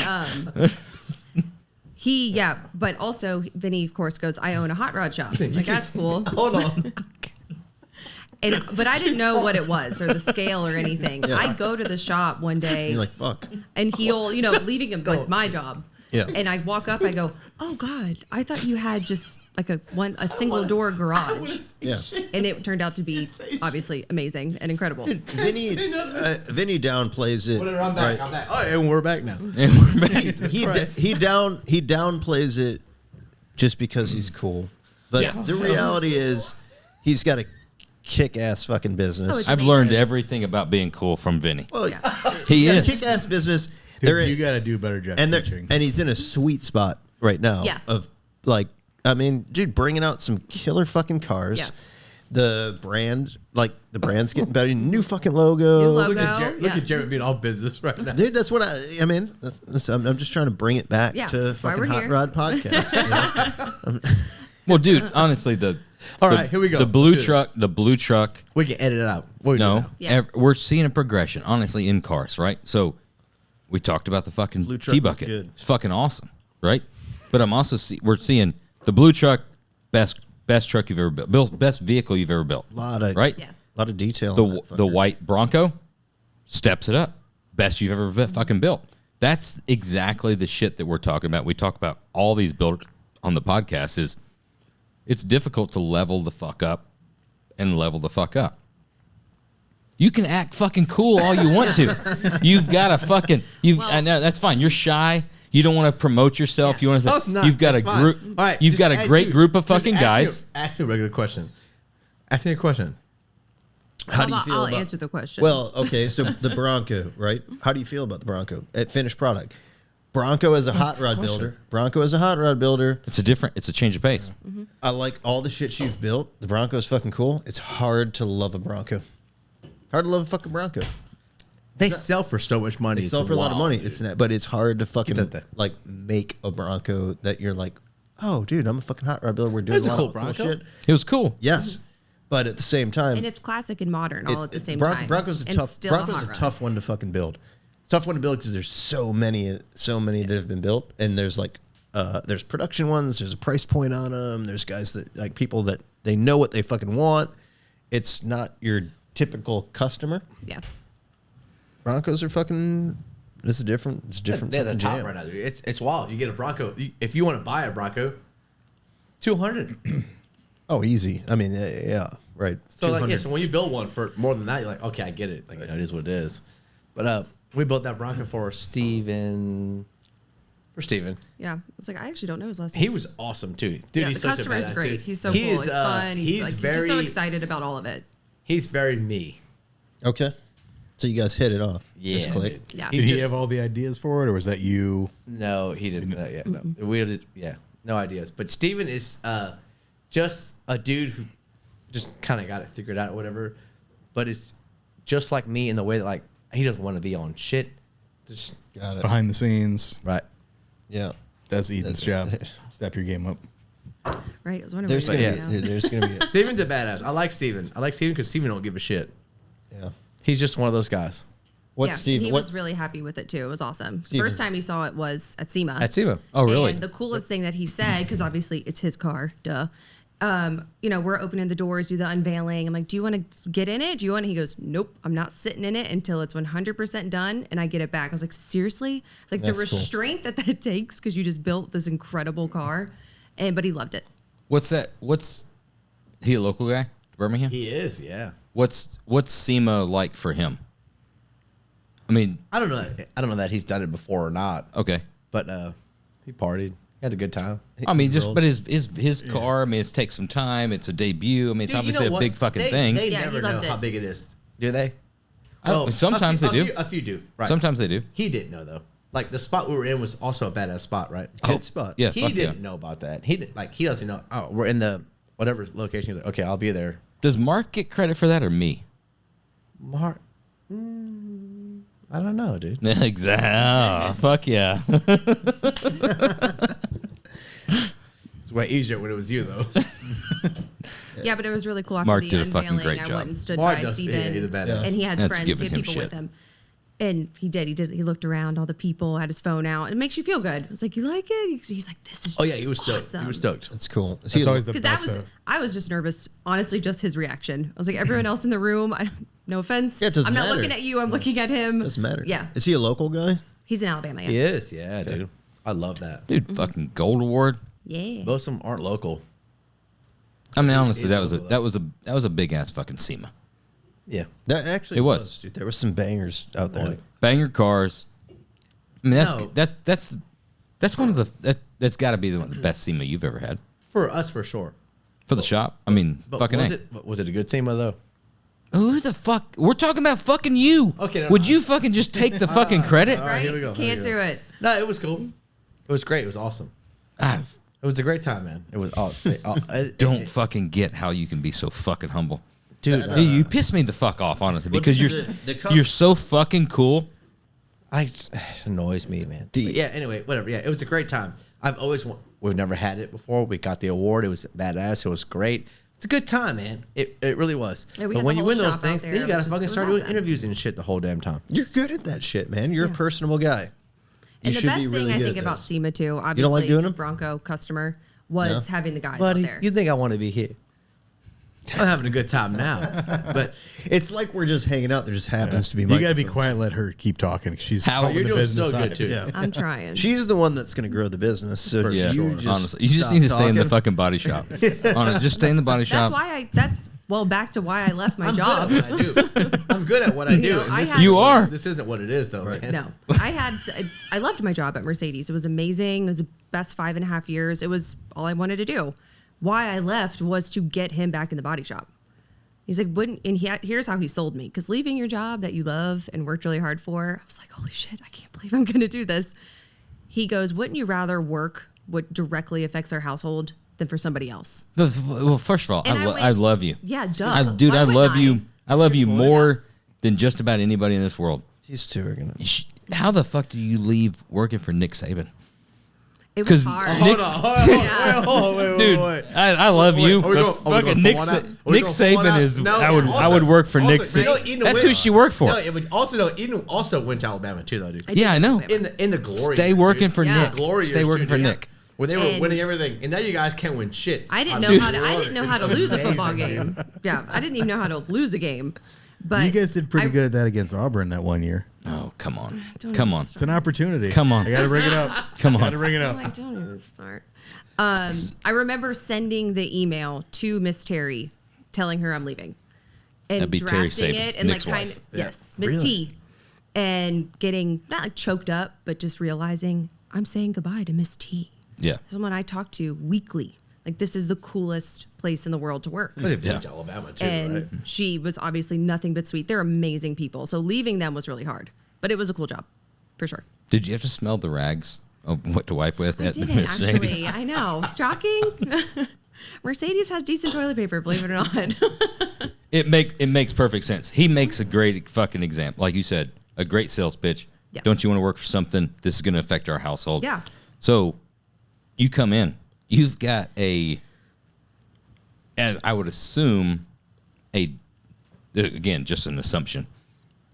but also Vinny, of course, goes, I own a hot rod shop. Like, that's cool. Hold on. But I didn't know what it was or the scale or anything. Yeah. I go to the shop one day. You're like, fuck. And he'll, leaving him like my job. Yeah. And I walk up, I go, oh God, I thought you had just like a single door garage. Yeah. And it turned out to be obviously amazing and incredible. Vinny downplays it. I'm back. I'm back. Oh, and we're back now. He downplays it just because he's cool. But the reality is he's got a kick-ass fucking business. I've learned everything about being cool from Vinny. Well, he is kick-ass business. Dude, you got to do a better job teaching. And he's in a sweet spot right now. Yeah. Of like, I mean, dude, bringing out some killer fucking cars. Yeah. The brand's getting better. New fucking logo. New logo. Look at Jared being all business right now. Dude, that's what I mean. I'm just trying to bring it back to fucking Hot Rod Podcast. Well, dude, honestly, All right, here we go. The blue Let's do truck, the blue truck. We can edit it out. What do we do No, now? Yeah. we're seeing a progression, honestly, in cars, right? So we talked about the fucking Blue truck was T-bucket. good. It's fucking awesome, right? But I'm also we're seeing the blue truck, best truck you've ever built, best vehicle you've ever built. Right? Yeah. Lot of detail. on that The fucker. white Bronco steps it up. Best you've ever fucking built. That's exactly the shit that we're talking about. We talk about all these builders on the podcast is it's difficult to level the fuck up and level the fuck up. You can act fucking cool all you want to. You've got a fucking I know that's fine. You're shy. You don't want to promote yourself. You want to say I'm not. you've got a That's fine. group. All right, you've just got a ask- great dude, group of just fucking guys. Ask me a regular question. Ask me a question. How do you feel I'll about, answer the question. Well, okay, so the Bronco, right? How do you feel about the Bronco? Finished product. Bronco as a hot rod builder. Bronco as a hot rod builder. It's a change of pace. I like all the shit you've built. The Bronco's fucking cool. It's hard to love a Bronco. Hard to love a fucking Bronco. They sell for so much money. They sell for a lot of money. It's not, but it's hard to fucking that there. like make a Bronco that you're like, oh, dude, I'm a fucking hot rod builder. We're doing That's a a lot cool of cool Bronco. shit. It was cool. Yes, but at the same time, and it's classic and modern all at the same time. Bronco's a and tough. still Bronco's hot a rod. tough one to fucking build. It's a tough one to build because there's so many that have been built, and there's like there's production ones. There's a price point on them. There's guys that like people that they know what they fucking want. It's not your typical customer. Yeah. Broncos are fucking. This is different. It's different. They're the fucking top jam. right now, dude. It's wild. You get a Bronco. If you want to buy a Bronco, 200. Oh, easy. I mean, yeah, right. So like, 200. yeah. So when you build one for more than that, you're like, okay, I get it. Like, it is what it is. But we built that Bronco for Steven. For Steven. Yeah. I was like, I actually don't know his last name. He was awesome too, dude. Yeah, He's the such a customer is badass great. dude. He's so He cool. is, He's fun. He's very. just so excited about all of it. He's very me. Okay. So you guys hit it off. Yeah. Just click. dude. Yeah. He Did he just- have all the ideas for it, or was that you? No, he didn't. Yeah, no. We did. Yeah, no ideas. But Steven is just a dude who just kind of got it figured out or whatever. But it's just like me in the way that like he doesn't want to be on shit. Just Got it. Behind the scenes, right. Yeah. that's Ethan's job. Step your game up. Right. I was wondering. There's where gonna you be. were now. There's gonna be. Steven's a badass. I like Steven. I like Steven because Steven don't give a shit. Yeah. He's just one of those guys. What's Yeah, Steve? He What? was really happy with it too. It was awesome. Steve First is- time he saw it was at SEMA. At SEMA. Oh, really? And the coolest thing that he said, because obviously it's his car, duh. We're opening the doors, do the unveiling. I'm like, do you want to get in it? Do you want? He goes, nope, I'm not sitting in it until it's 100% done and I get it back. I was like, seriously? Like That's the cool. restraint that takes because you just built this incredible car, but he loved it. What's that? What's he a local guy? Birmingham? He is. Yeah. What's SEMA like for him? I mean, I don't know. I don't know that he's done it before or not. okay. But he partied. He had a good time. I mean, but his car. I mean, it takes some time. It's a debut. I mean, it's Dude, you obviously know a what? big fucking They- thing. They Yeah, he never know loved it. how big it is. Do they? Sometimes they do. A few do. Right. Sometimes they do. He didn't know though. Like the spot we were in was also a badass spot, right? Good spot. Yeah, He fuck yeah. didn't know about that. He doesn't know. Oh, we're in the whatever location. He's like, okay, I'll be there. Does Mark get credit for that or me? Mark, I don't know, dude. Exactly. Fuck yeah. It's way easier when it was you though. Yeah, but it was really cool after Mark the did a fucking unveiling. great I job. went and stood Mark by does. Steven. Yeah, he's a badass. And he had That's friends, he giving had him people shit. with him. And he looked around, all the people, had his phone out. It makes you feel good. It's like, you like it? He's like, this is Oh yeah, just he was stoked. awesome. He was stoked. That's cool. Is That's he- always the Because that best. was, I was just nervous. Honestly, just his reaction. I was like, everyone else in the room, no offense. Yeah, it doesn't I'm not matter. looking at you. I'm looking at him. doesn't matter. Yeah. Is he a local guy? He's in Alabama. Yeah. He is. Yeah, dude. I love that. Dude, fucking gold award. Yeah. Most of them aren't local. I mean, honestly, He's that was a big ass fucking SEMA. Yeah. That actually It was. dude. There was some bangers out there. Banger cars. I mean, No. that's one of that's got to be the best SEMA you've ever had For us, for sure. for the shop. I mean, But fucking was it a good SEMA though? Who the fuck? We're talking about fucking you. Okay, never Would mind. you fucking just take the fucking credit? all right, here we go, here Can't we do go. it. No, it was cool. It was great. It was awesome. I It was a great time, man. It was. don't fucking get how you can be so fucking humble. dude. Hey, you piss me the fuck off, honestly, Well, because the you're so fucking cool. it annoys me, man. But yeah. Anyway, whatever. Yeah, it was a great time. I've always We've never had it before. We got the award. It was badass. It was great. It's a good time, man. It really was. Yeah, but when you win those things, then you got to fucking start doing interviews and shit the whole damn time. You're good at that shit, man. You're a personable guy. You And the should best be really thing I good think at about this. SEMA too, obviously, You don't like doing them? Bronco customer, was having the guys Buddy, out there. you think I want to be here? I'm having a good time now. But It's like we're just hanging out. There just happens to be. You got to be microphones. quiet. Let her keep talking. She's How- calling you're the doing business so on good, it. too. Yeah. I'm trying. She's the one that's going to grow the business. So Yeah, you just honestly, you just stop need to stay in the talking. fucking body shop. Honestly, just stay in the body shop. Back to why I left my I'm job. good at what I do. I'm good at what I do. know, and I this had- You are. This isn't what it is, though. Man. No, I loved my job at Mercedes. It was amazing. It was the best 5.5 years. It was all I wanted to do. Why I left was to get him back in the body shop. He's like, here's how he sold me. Because leaving your job that you love and worked really hard for, I was like, holy shit, I can't believe I'm going to do this. He goes, wouldn't you rather work what directly affects our household than for somebody else? Well, first of all, And I love you. Yeah, duh. I Why love wouldn't you. I love you more than just about anybody in this world. These two are going to. How the fuck do you leave working for Nick Saban? It was 'Cause hard. Nick's- Dude, wait. I love you. Are we but going fucking for Nick, one Sa- out? Are we Nick going for one Saban out? is. No, I would also- work for Nick also, you know, Saban. Eden That's went- who she worked for. No, it would also Eden also went to Alabama too, though, dude. Yeah, I know. In the glory. Stay years, working dude. for Yeah. Nick. Glory Stay years, working dude, for yeah. Nick. Where they were And- winning everything, and now you guys can't win shit. I didn't I'm know doing how to. I glory. didn't know how to lose a football game. Yeah, I didn't even know how to lose a game. But You guys did pretty I- good at that against Auburn that one year. Oh, come on. Don't Come even on. It's an opportunity. Come on. I got to bring it up. Come on. Got to bring it I'm up. like, don't even start. I remember sending the email to Miss Terry, telling her I'm leaving, and That'd be Terry drafting Saban, it, and Nick's like kind wife. of yes, Miss T, and getting not like choked up, but just realizing I'm saying goodbye to Miss T, Yeah. someone I talk to weekly. Like this is the coolest place in the world to work. But it Yeah. went to Alabama too, And right? she was obviously nothing but sweet. They're amazing people. So leaving them was really hard, but it was a cool job, for sure. Did you have to smell the rags of what to wipe with I at the didn't Mercedes? actually. I know. Shocking. Mercedes has decent toilet paper, believe it or not. It makes perfect sense. He makes a great fucking example. Like you said, a great sales pitch. Yeah. Don't you want to work for something? This is going to affect our household. Yeah. So you come in. You've got and I would assume again, just an assumption,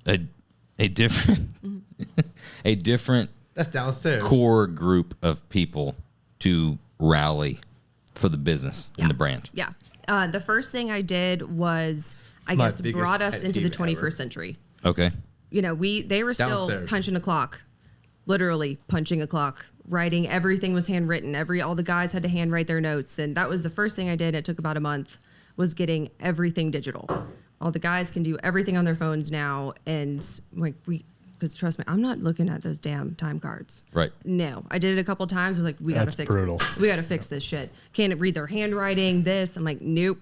a different a different That's downstairs. core group of people to rally for the business and the brand. Yeah. The first thing I did was, I My guess, biggest brought us pet into the peeve 21st ever. century. Okay. You know, they were still Downstairs. punching a clock, literally punching a clock, writing. Everything was handwritten. All the guys had to handwrite their notes, and that was the first thing I did. It took about a month, was getting everything digital. All the guys can do everything on their phones now, and like because trust me, I'm not looking at those damn time cards. Right. No, I did it a couple times. We're like, we gotta That's fix brutal. We gotta fix this shit. Can't read their handwriting. This. I'm like, nope.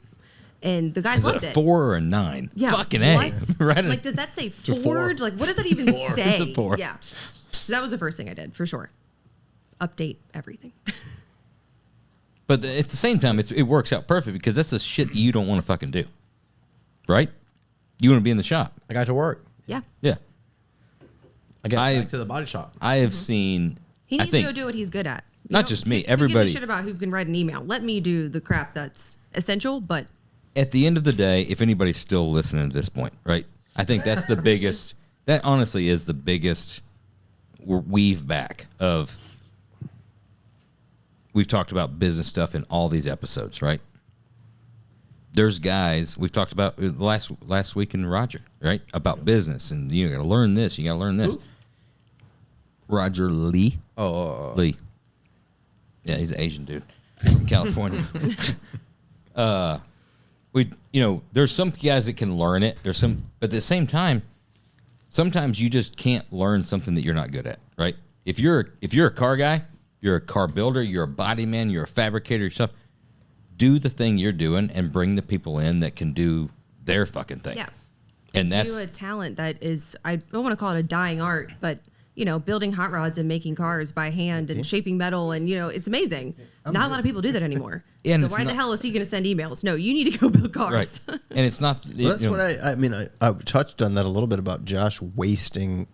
And the guys Is it loved a it. 4 or a 9? Yeah. Fucking A. What? Right. Like, does that say a 4. Ford? Like, what does that even say? It's a 4. Yeah. So that was the first thing I did, for sure. Update everything. But at the same time, it works out perfect because that's the shit you don't want to fucking do. Right? You want to be in the shop. I got to work. Yeah. Yeah. I got I- back to the body shop. I have seen, He I needs to think, go do what he's good at. You Not know, just me, who gives a everybody. shit about who can write an email. Let me do the crap that's essential, but at the end of the day, if anybody's still listening to this point, right? I think that's the biggest, that honestly is the biggest weave back of, we've talked about business stuff in all these episodes, right? There's guys, we've talked about last week in Roger, right? About business, and you got to learn this, you got to learn this. Who? Roger Lee. Lee. Yeah, he's an Asian dude from California. There's some guys that can learn it. But at the same time, sometimes you just can't learn something that you're not good at, right? If you're a car guy, you're a car builder, you're a body man, you're a fabricator, yourself. Do the thing you're doing and bring the people in that can do their fucking thing. yeah. And that's Do a talent that is, I don't want to call it a dying art, but, building hot rods and making cars by hand and shaping metal and, it's amazing. Not a lot of people do that anymore. Yeah, and so it's why the not- hell is he going to send emails? No, you need to go build cars. right. And it's not. Well, that's what I touched on that a little bit about Josh wasting.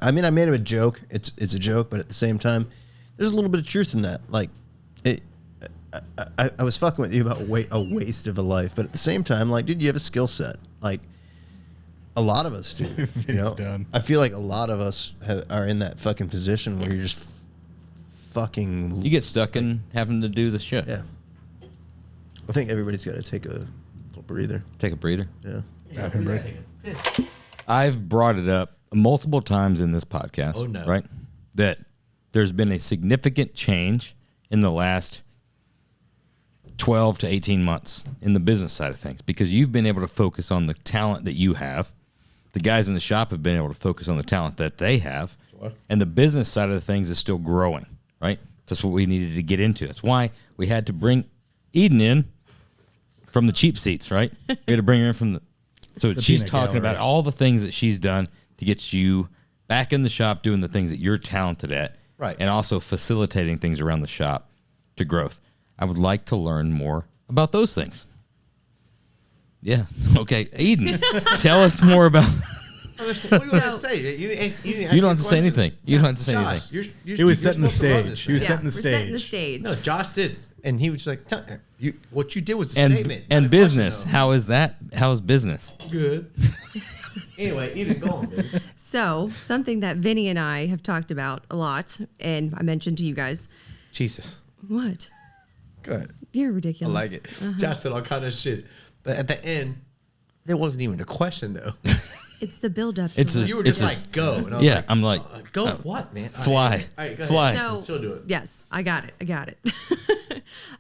I made him a joke. It's a joke, but at the same time, there's a little bit of truth in that. Like, I was fucking with you about a waste of a life, but at the same time, like, dude, you have a skill set. Like, a lot of us do. You know? done. I feel like a lot of us are in that fucking position where you're just fucking. You get stuck in having to do the shit. Yeah. I think everybody's got to take a little breather. Take a breather. Yeah. Bathroom break. I've brought it up multiple times in this podcast. Oh, no. Right? That there's been a significant change in the last 12 to 18 months in the business side of things because you've been able to focus on the talent that you have. The guys in the shop have been able to focus on the talent that they have. Sure. And the business side of the things is still growing, right? That's what we needed to get into. That's why we had to bring Eden in from the cheap seats, right? We had to bring her in from the... So she's peanut talking gallery. about all the things that she's done to get you back in the shop doing the things that you're talented at. Right. And also facilitating things around the shop to growth. I would like to learn more about those things. Yeah. Okay. Eden, tell us more about... What do you want to say? You don't have to say anything. You don't have to say anything. He was setting the stage. He was setting the we're setting the stage. stage. No, Josh did, and he was like, "What you did was a statement." And not a business. question, How is that? How is business? though. Good. Anyway, Eden, go on, baby. So, something that Vinny and I have talked about a lot, and I mentioned to you guys. Jesus. What? Good. You're I ridiculous. like it. Josh said all kind of shit, but at the end, there wasn't even a question though. It's the build-up. It's to a- it. You were just It's like, "Go," and I was Yeah, like, I'm like, "Go what, man? fly. All right, go Fly. ahead. So, Still do it." Yes, I got it.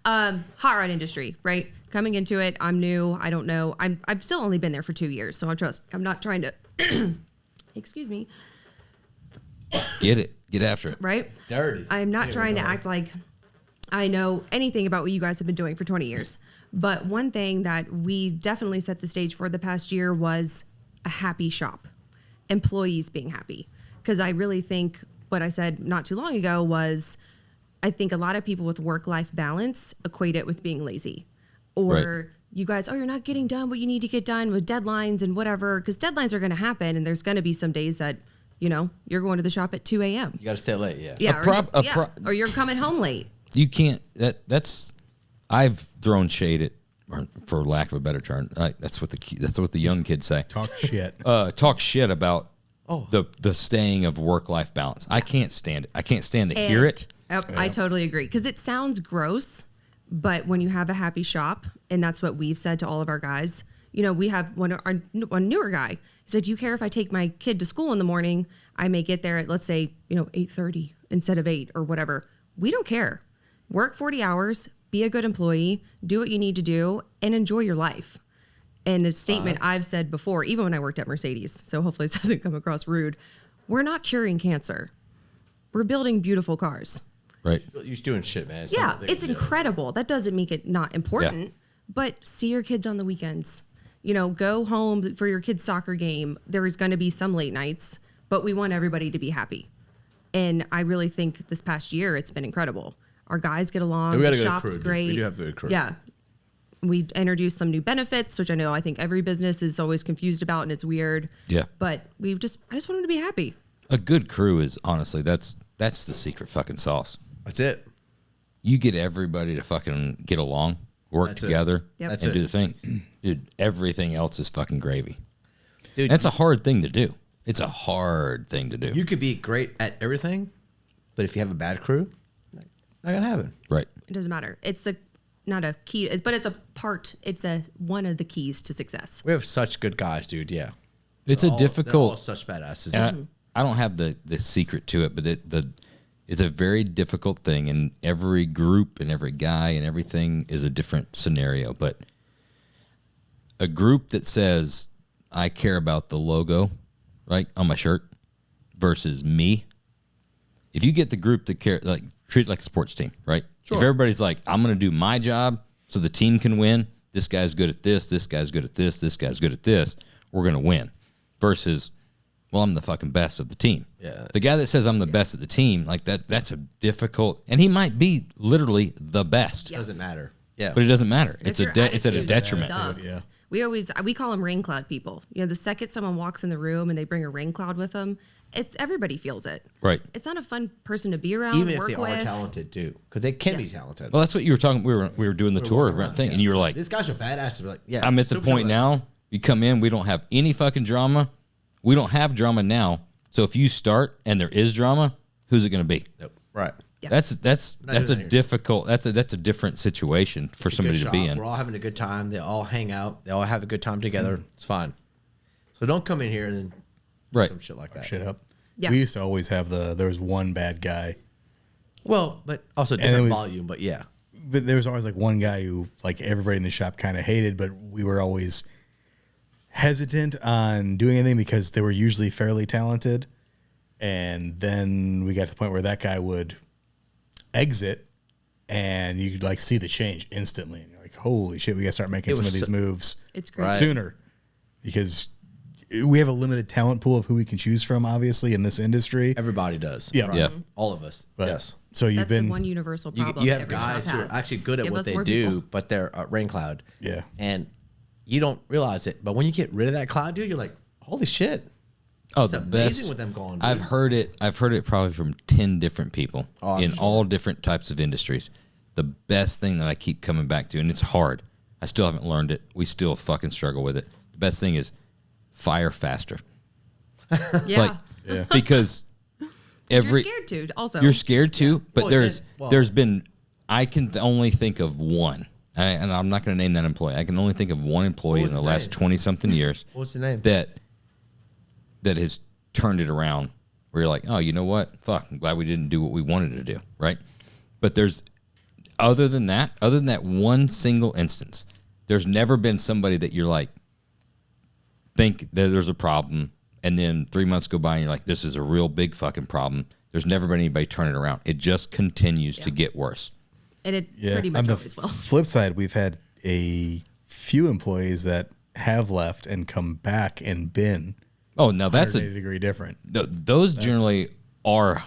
Hot rod industry, right? Coming into it, I'm new. I don't know. I've still only been there for 2 years, so I'm not trying to. Excuse me. Get it. Get after it. Right? Dirty. I'm not Here we trying to go. act like I know anything about what you guys have been doing for 20 years. But one thing that we definitely set the stage for the past year was a happy shop, employees being happy. Because I really think what I said not too long ago was I think a lot of people with work-life balance equate it with being lazy. Or Right. you guys, you're not getting done what you need to get done with deadlines and whatever. Because deadlines are going to happen. And there's going to be some days that, you're going to the shop at 2 a.m. You got to stay late. Yeah. Yeah, or you're coming home late. You can't. That's. I've thrown shade at, or for lack of a better term. That's what the young kids say. Talk shit. Talk shit about the staying of work-life balance. I can't stand it. I can't stand to hear it. I totally agree because it sounds gross, but when you have a happy shop, and that's what we've said to all of our guys. We have one newer guy. He said, "Do you care if I take my kid to school in the morning? I may get there at, let's say, 8:30 instead of 8 or whatever. We don't care. Work 40 hours, be a good employee, do what you need to do, and enjoy your life." And a statement I've said before, even when I worked at Mercedes, so hopefully this doesn't come across rude. We're not curing cancer. We're building beautiful cars. Right. You're doing shit, man. It's Yeah, not a big it's deal. incredible. That doesn't make it not important. Yeah. But see your kids on the weekends. Go home for your kid's soccer game. There is going to be some late nights, but we want everybody to be happy. And I really think this past year, it's been incredible. Our guys get along. We got The a good shop's crew, dude. great. We do have a good crew. Yeah. We introduced some new benefits, which I think every business is always confused about, and it's weird. Yeah. But I just want them to be happy. A good crew is honestly that's the secret fucking sauce. That's it. You get everybody to fucking get along, work That's it. together, Yep. That's and it. do the thing. Dude, everything else is fucking gravy. Dude, That's a hard thing to do. It's a hard thing to do. you could be great at everything, but if you have a bad crew, not gonna happen. Right. It doesn't matter. It's not a key, but it's a part. It's one of the keys to success. We have such good guys, dude. Yeah. It's They're a all difficult. such badasses. And I don't have the secret to it, but it's a very difficult thing, and every group and every guy and everything is a different scenario. But a group that says, I care about the logo, right, on my shirt versus me. If you get the group that care, like, treat it like a sports team, right? Sure. If everybody's like, I'm going to do my job so the team can win, this guy's good at this guy's good at this guy's good at this, we're going to win. Versus, well, I'm the fucking best of the team. Yeah. The guy that says I'm the best at the team, like that's a difficult, and he might be literally the best, Yeah. Doesn't matter. Yeah. but it doesn't matter. If It's your it's at a attitude detriment. sucks, Yeah. we call them rain cloud people. You know, the second someone walks in the room and they bring a rain cloud with them, it's everybody feels it. Right. It's not a fun person to be around. Even if work they with. are talented too, because they can be talented. Well, that's what you were talking. We were doing the tour walking around, thing, yeah. and you were like, These guys are badasses. We're like, yeah. I'm at the super point talented. now. You come in, we don't have any fucking drama. We don't have drama now. So if you start and there is drama, who's it going to be? Nope. Right. Yeah. That's not a doing that here. difficult. That's a different situation for It's a somebody good to be shop. in. We're all having a good time. They all hang out. They all have a good time together. It's fine. So don't come in here and then do Right. some shit like that. Shit up. Yeah. We used to always have there was one bad guy, Well, but also then different we- volume. But yeah, but there was always like one guy who like everybody in the shop kind of hated, but we were always hesitant on doing anything because they were usually fairly talented. And then we got to the point where that guy would exit and you could like see the change instantly. And you're like, holy shit, we got to start making It some of was these so- moves It's great. Right. sooner because we have a limited talent pool of who we can choose from, obviously, in this industry. everybody does. Yeah. Right. Yeah. All of us. But, yes. So you've That's been, the one universal problem. You that have every guys shop who are has. actually good at Give what us they more do, people. but they're a rain cloud. Yeah. And you don't realize it. But when you get rid of that cloud, dude, you're like, holy shit. Oh, It's the amazing best. with them going, dude. I've heard it probably from 10 different people Oh, I'm in sure. all different types of industries. The best thing that I keep coming back to, and it's hard. I still haven't learned it. We still fucking struggle with it. The best thing is fire faster. Yeah. Like, Yeah. You're because every scared to also. you're scared too, but Well, well- there's been I can only think of one, and I'm not going to name that employee. I can only think of one employee What in was the his last name? 20-something years What's the name? that has turned it around. Where you're like, oh, you know what? Fuck, I'm glad we didn't do what we wanted to do, right? But there's other than that one single instance, there's never been somebody that you're like think that there's a problem, and then 3 months go by and you're like, this is a real big fucking problem. There's never been anybody turn it around. It just continues to get worse. and it Yeah. pretty On much the always will. flip side, we've had a few employees that have left and come back and been Oh, now that's 180-degree different. those generally are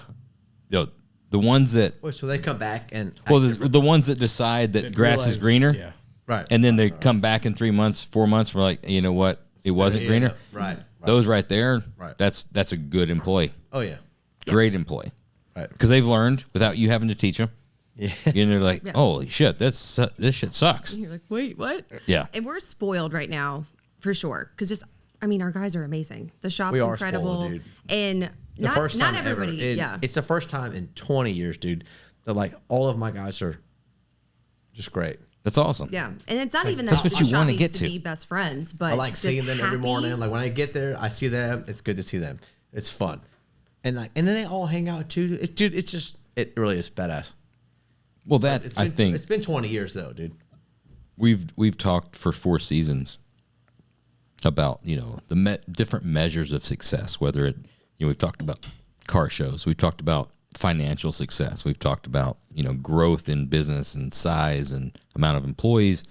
the ones that Oh, so they come back and the ones that decide that grass is Realize- greener. Yeah. right. And then they come back in 3 months, 4 months. We're like, you know what? It wasn't Yeah, greener. right. Those right there. Right. That's a good employee. Oh yeah. Great employee. Right. Because they've learned without you having to teach them. Yeah. And they're like, Yeah. holy shit, this shit sucks. You're like, wait, what? Yeah. And we're spoiled right now, for sure. Because our guys are amazing. The shop's We are incredible. spoiled, dude. And The not, first not time everybody, ever. yeah. It's the first time in 20 years, dude. That like all of my guys are just great. That's awesome. Yeah. And it's not even that That's what the you shop wanna needs get to to. be best friends, but I like just seeing them every happy. morning. Like when I get there, I see them. It's good to see them. It's fun. And then they all hang out too. It's just it really is badass. Well, that's It's I been, think it's been 20 years though, dude. we've talked for 4 seasons about the different measures of success. Whether it we've talked about car shows, we've talked about financial success, we've talked about growth in business and size and amount of employees.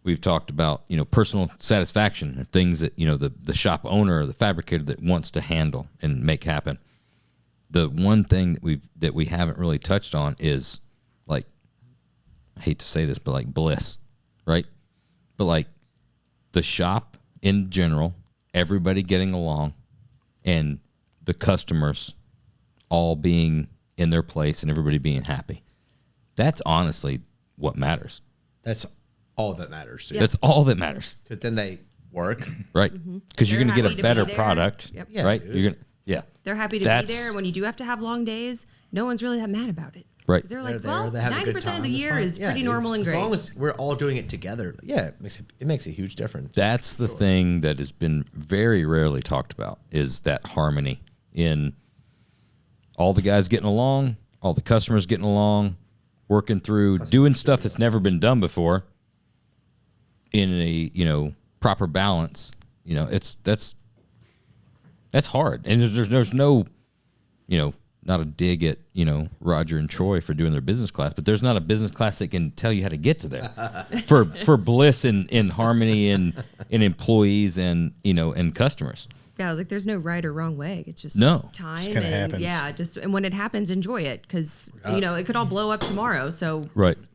We've talked about personal satisfaction and things that the shop owner or the fabricator that wants to handle and make happen. The one thing that we haven't really touched on is like, I hate to say this, but like bliss, right? But like the shop in general, everybody getting along, and the customers all being in their place and everybody being happy. That's honestly what matters. That's all that matters, dude. Yeah. That's all that matters, Because then they work. right? Because you're They're going to get happy a to better be there. product, Yep. Yeah, right? dude. You're going to, yeah. They're happy to That's- be there. When you do have to have long days, no one's really that mad about it. Right. 'Cause they're They're like, there, well, they have a good 90% of the time, it's year fine. is Yeah, pretty dude. normal and as great. long as we're all doing it together, yeah, it makes a huge difference. That's the thing that has been very rarely talked about, is that harmony in all the guys getting along, all the customers getting along, working through, doing stuff that's never been done before in a, proper balance. That's hard. And there's no, not a dig at, Roger and Troy for doing their business class, but there's not a business class that can tell you how to get to there for bliss and harmony in employees and, and customers. Yeah, like there's no right or wrong way. It's just No. time Just kinda and happens. and when it happens, enjoy it because it could all blow up tomorrow. So Right. just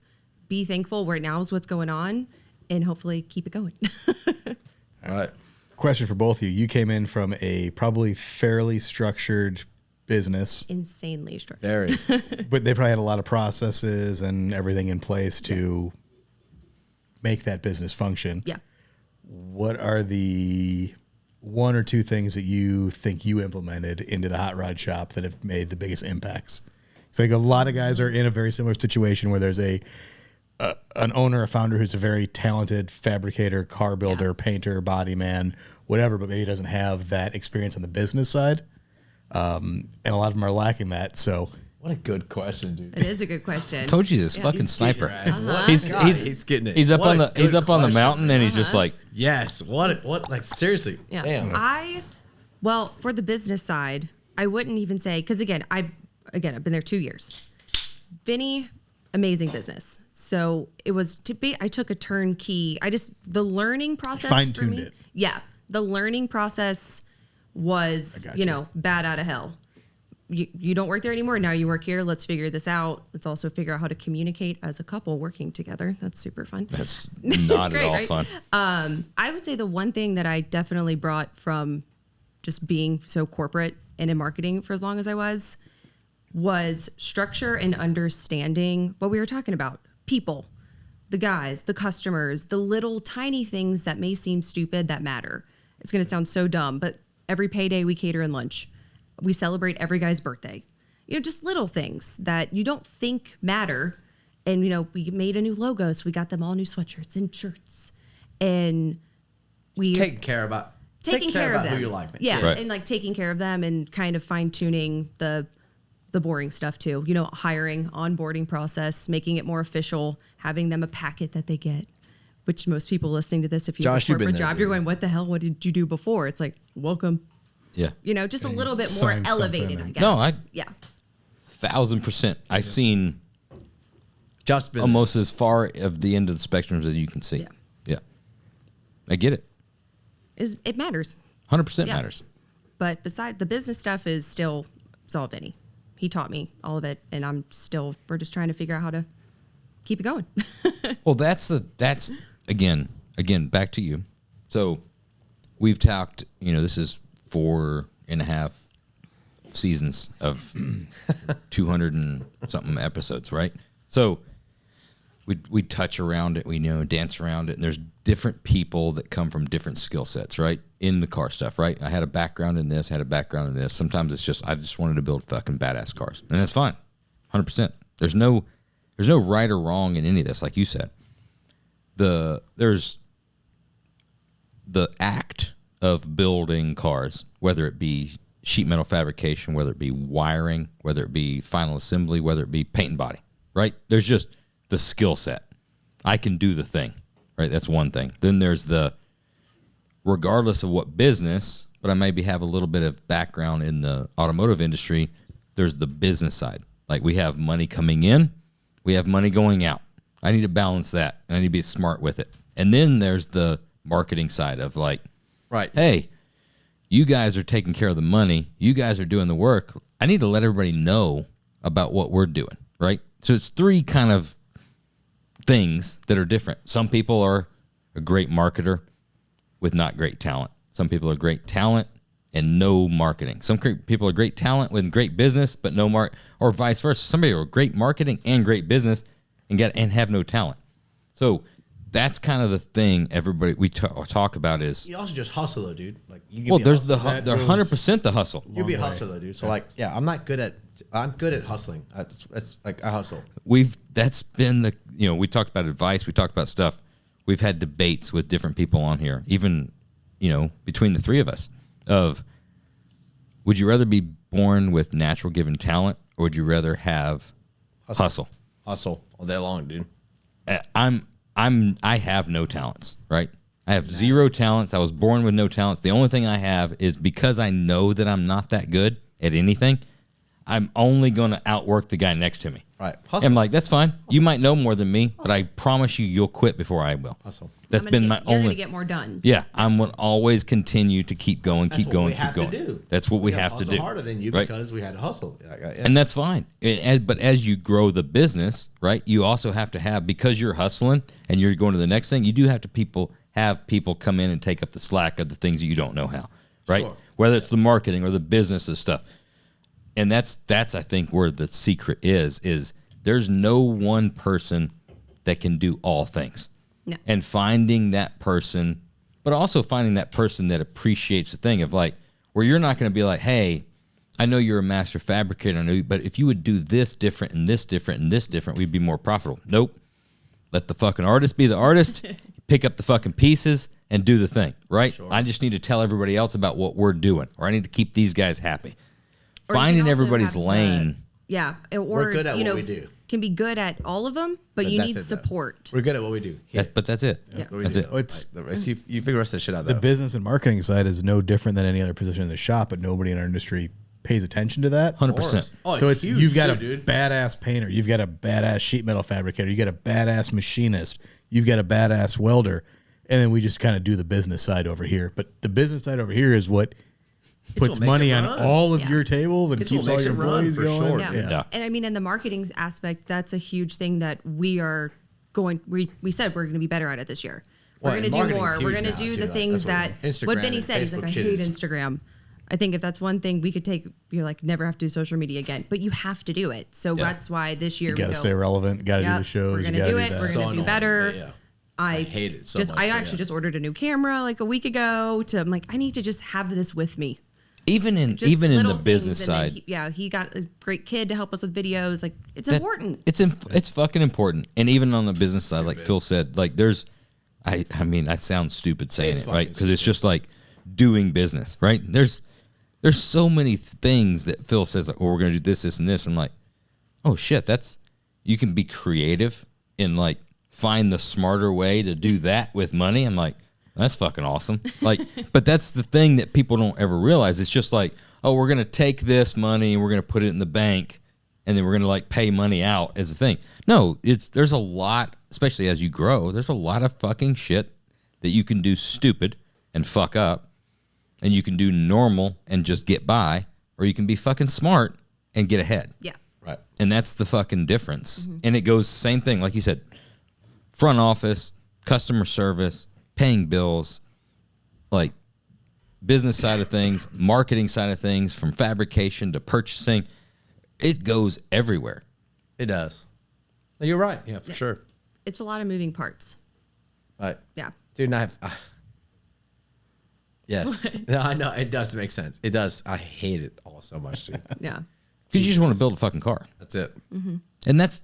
be thankful right now is what's going on and hopefully keep it going. All right. Question for both of you. You came in from a probably fairly structured business, Insanely structured. Very. but they probably had a lot of processes and everything in place to make that business function. Yeah. What are the one or two things that you think you implemented into the hot rod shop that have made the biggest impacts? It's like a lot of guys are in a very similar situation where there's an owner, a founder who's a very talented fabricator, car builder, painter, body man, whatever, but maybe doesn't have that experience on the business side. And a lot of them are lacking that. So What a good question, dude. It is a good question. Told you this fucking He's sniper. getting your ass. He's getting it. He's up What on a the he's good up on the question, mountain and he's Uh-huh. just like, Yes. What? Like seriously? Yeah. Damn. Well, for the business side, I wouldn't even say, because again, I've been there 2 years. Vinnie, amazing business. So it was I took a turnkey. The learning process. Fine-tuned for me, it. Yeah. The learning process was, gotcha. bad out of hell. You don't work there anymore. Now you work here. Let's figure this out. Let's also figure out how to communicate as a couple working together. That's super fun. that's not great, at all right? fun. I would say the one thing that I definitely brought from just being so corporate and in marketing for as long as I was structure and understanding what we were talking about. People, the guys, the customers, the little tiny things that may seem stupid that matter. It's going to sound so dumb, but every payday we cater in lunch. We celebrate every guy's birthday. Just little things that you don't think matter. And, we made a new logo, so we got them all new sweatshirts and shirts. And we Taking care of them. who you like. Yeah, Right. and like taking care of them and kind of fine tuning the boring stuff too. Hiring, onboarding process, making it more official, having them a packet that they get. Which most people listening to this, if you Josh, have you've a been corporate there, job, you're dude. going, "What the hell? What did you do before?" It's like, "Welcome." Yeah. Just a little bit more sign elevated, something I and- guess. No, yeah. 1,000%. I've seen Just been almost as far of the end of the spectrum as you can see. Yeah. Yeah. I get it. It matters. 100% Yeah. matters. But beside the business stuff it's all Vinny. He taught me all of it, and we're just trying to figure out how to keep it going. Well, that's again, back to you. So we've talked, this is 4.5 seasons of 200 and something episodes, right? So we touch around it, we dance around it, and there's different people that come from different skill sets, right? In the car stuff, right? I had a background in this, Sometimes it's just I just wanted to build fucking badass cars. And that's fine. 100%. There's no right or wrong in any of this, like you said. There's the act of building cars, whether it be sheet metal fabrication, whether it be wiring, whether it be final assembly, whether it be paint and body, right? There's just the skill set. I can do the thing, right? That's one thing. Then there's regardless of what business, but I maybe have a little bit of background in the automotive industry, there's the business side. Like we have money coming in, we have money going out. I need to balance that, and I need to be smart with it. And then there's the marketing side of like, right. hey, you guys are taking care of the money. You guys are doing the work. I need to let everybody know about what we're doing, right? So it's three kind of things that are different. Some people are a great marketer with not great talent. Some people are great talent and no marketing. Some people are great talent with great business, but no or vice versa. Somebody are great marketing and great business and have no talent. So that's kind of the thing everybody we talk about is. You also just hustle though, dude. Like There's the they're 100% the hustle. you'll be a hustler though, dude. So I'm good at hustling. It's like I hustle. That's been we talked about advice, we talked about stuff. We've had debates with different people on here, even between the three of us, of would you rather be born with natural given talent or would you rather have hustle? Hustle all day long, dude. I have no talents, right? I have zero talents. I was born with no talents. The only thing I have is because I know that I'm not that good at anything, I'm only going to outwork the guy next to me. Right. I'm like, that's fine. You might know more than me, but I promise you'll quit before I will. Hustle. That's been my You're only. gonna get more done. Yeah, I'm going to always continue to keep going, That's keep what going, we keep have going. to do. That's what we have to hustle do. harder than you right? because we had to hustle. Yeah. And that's fine. But as you grow the business, right, you also have to have, because you're hustling and you're going to the next thing, you do have to have people come in and take up the slack of the things that you don't know how, right? Sure. Whether it's the marketing or the business and stuff. And that's I think where the secret is there's no one person that can do all things. No. And finding that person, but also finding that person that appreciates the thing of like, where you're not going to be like, hey, I know you're a master fabricator, but if you would do this different and this different and this different, we'd be more profitable. Nope. Let the fucking artist be the artist, pick up the fucking pieces and do the thing, right? Sure. I just need to tell everybody else about what we're doing, or I need to keep these guys happy. Or you can Finding also everybody's have lane. Yeah, or We're good at what we do. Can be good at all of them, but you that's need it, though. support. We're good at what we do. But that's it. Yeah. What we That's do, it. though. It's- Like, the rest, you figure the rest of the shit out. The though. business and marketing side is no different than any other position in the shop, but nobody in our industry pays attention to that. 100%. Oh, So it's huge, you've got a dude. badass painter, you've got a badass sheet metal fabricator, you got a badass machinist, you've got a badass welder, and then we just kind of do the business side over here. But the business side over here is what puts what makes money it on run. all of Yeah. your tables and It's what keeps all makes your it run, employees for going. sure. Yeah. Yeah. And I mean, in the marketing aspect, that's a huge thing that we are going. We said we're going to be better at it this year. We're Well, going to and do marketing's more. We're huge going to now, do too. the Like, things that's that Instagram what Vinny and said. He's like, Facebook I shit hate is- Instagram. I think if that's one thing we could take, you're like, never have to do social media again. But you have to do it. So that's why this year You got to we go, stay relevant, got to do Yep, the shows, we're you gonna got to do do it, that. we're So gonna annoying, be better. but yeah. I hate it so just much, I but actually yeah. just ordered a new camera like a week ago. I'm like, I need to just have this with me. Even in Just the little business things, and side, then he got a great kid to help us with videos. Like it's important. It's fucking important. And even on the business side, like Phil said, like there's, I mean, I sound stupid saying It's it, right? fucking Because it's just like doing business, right? There's so many things that Phil says, like, well, we're gonna do this, this, and this. I'm like, oh shit, you can be creative and like find the smarter way to do that with money. I'm like, that's fucking awesome. Like, but that's the thing that people don't ever realize. It's just like, oh, we're gonna take this money and we're gonna put it in the bank, and then we're gonna like pay money out as a thing. No, there's a lot, especially as you grow. There's a lot of fucking shit that you can do stupid and fuck up, and you can do normal and just get by, or you can be fucking smart and get ahead. Yeah. Right. And that's the fucking difference. And it goes same thing, like you said, front office, customer service, paying bills, like business side of things, marketing side of things, from fabrication to purchasing. It goes everywhere. It does. No, you're right. Yeah, for sure. It's a lot of moving parts. Right. Yeah. Dude, and I have. Yes. No, I know. It does make sense. It does. I hate it all so much, dude. Yeah. Because you just want to build a fucking car. That's it. And that's,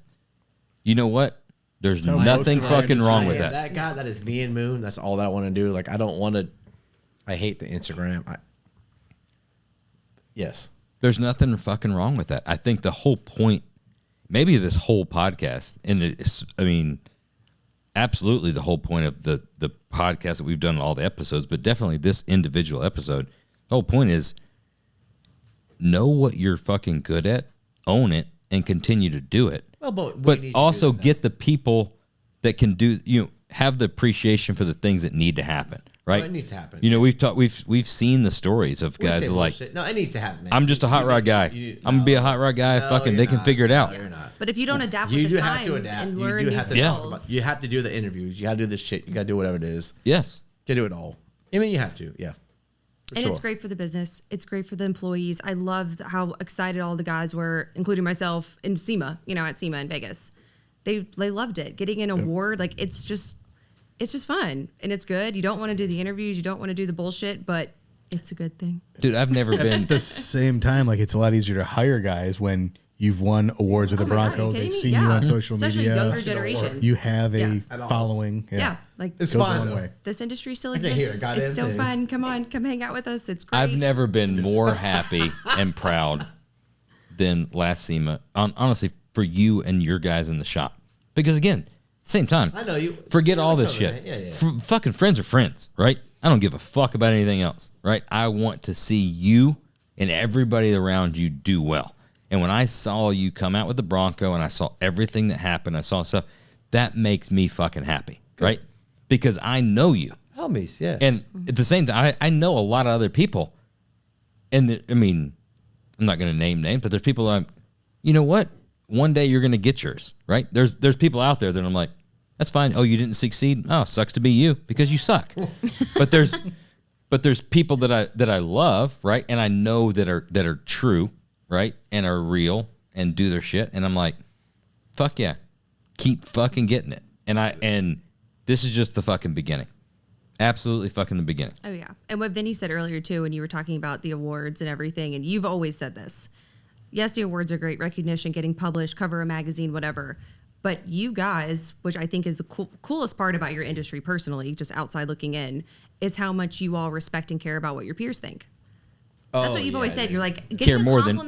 you know what? There's how most nothing of our fucking wrong industry with Hey, that. that guy, that is me and Moon. That's all that I want to do. Like, I don't want to. I hate the Instagram. Yes. There's nothing fucking wrong with that. I think the whole point, maybe this whole podcast, and it's, I mean, absolutely the whole point of the podcast that we've done, all the episodes, but definitely this individual episode, the whole point is know what you're fucking good at, own it, and continue to do it. Well, but we but need to also do that. get the people that can do, have the appreciation for the things that need to happen, right? Well, it needs to happen. We've seen the stories of We guys say who are like, bullshit. No, it needs to happen, man. I'm just a hot rod guy. I'm gonna be a hot rod guy. No, Fucking, you're they can not. figure it out. No, you're not. But if you don't adapt You with do the have to times adapt. and You learn do new have to skills, You have to do the interviews. You got to do this shit. You got to do whatever it is. Yes. You got to do it all. I mean, you have to. Yeah. For and sure. it's great for the business. It's great for the employees. I love how excited all the guys were, including myself, in SEMA. At SEMA in Vegas, they loved it. Getting an award, like it's just fun and it's good. You don't want to do the interviews. You don't want to do the bullshit, but it's a good thing. Dude, I've never been. At the same time, like it's a lot easier to hire guys when you've won awards with the Oh my God, Bronco. are you kidding They've me? seen you Yeah. on social Especially media. younger generation. You have a Yeah. following. Yeah, like It's goes fine, a long though. way. this industry still I can hear it. exists. Got It's in still thing. fun. Come on, come hang out with us. It's great. I've never been more happy and proud than last SEMA. Honestly, for you and your guys in the shop, because again, at the same time, I know you. Forget you all like this each other, shit. man. Yeah. Fucking friends are friends, right? I don't give a fuck about anything else, right? I want to see you and everybody around you do well. And when I saw you come out with the Bronco and I saw everything that happened, I saw stuff, that makes me fucking happy, right? because I know you. Homies, yeah. And at the same time, I know a lot of other people. And I mean, I'm not going to name names, but there's people you know what? One day you're going to get yours, right? There's people out there that I'm like, that's fine. Oh, you didn't succeed? Oh, sucks to be you because you suck. But there's people that I love, right? And I know that are true, right? And are real and do their shit. And I'm like, fuck yeah. Keep fucking getting it. And this is just the fucking beginning. Absolutely fucking the beginning. Oh, yeah. And what Vinny said earlier, too, when you were talking about the awards and everything, and you've always said this. Yes, the awards are great, recognition, getting published, cover a magazine, whatever. But you guys, which I think is the coolest part about your industry personally, just outside looking in, is how much you all respect and care about what your peers think. That's what you've always said. You're like, care more than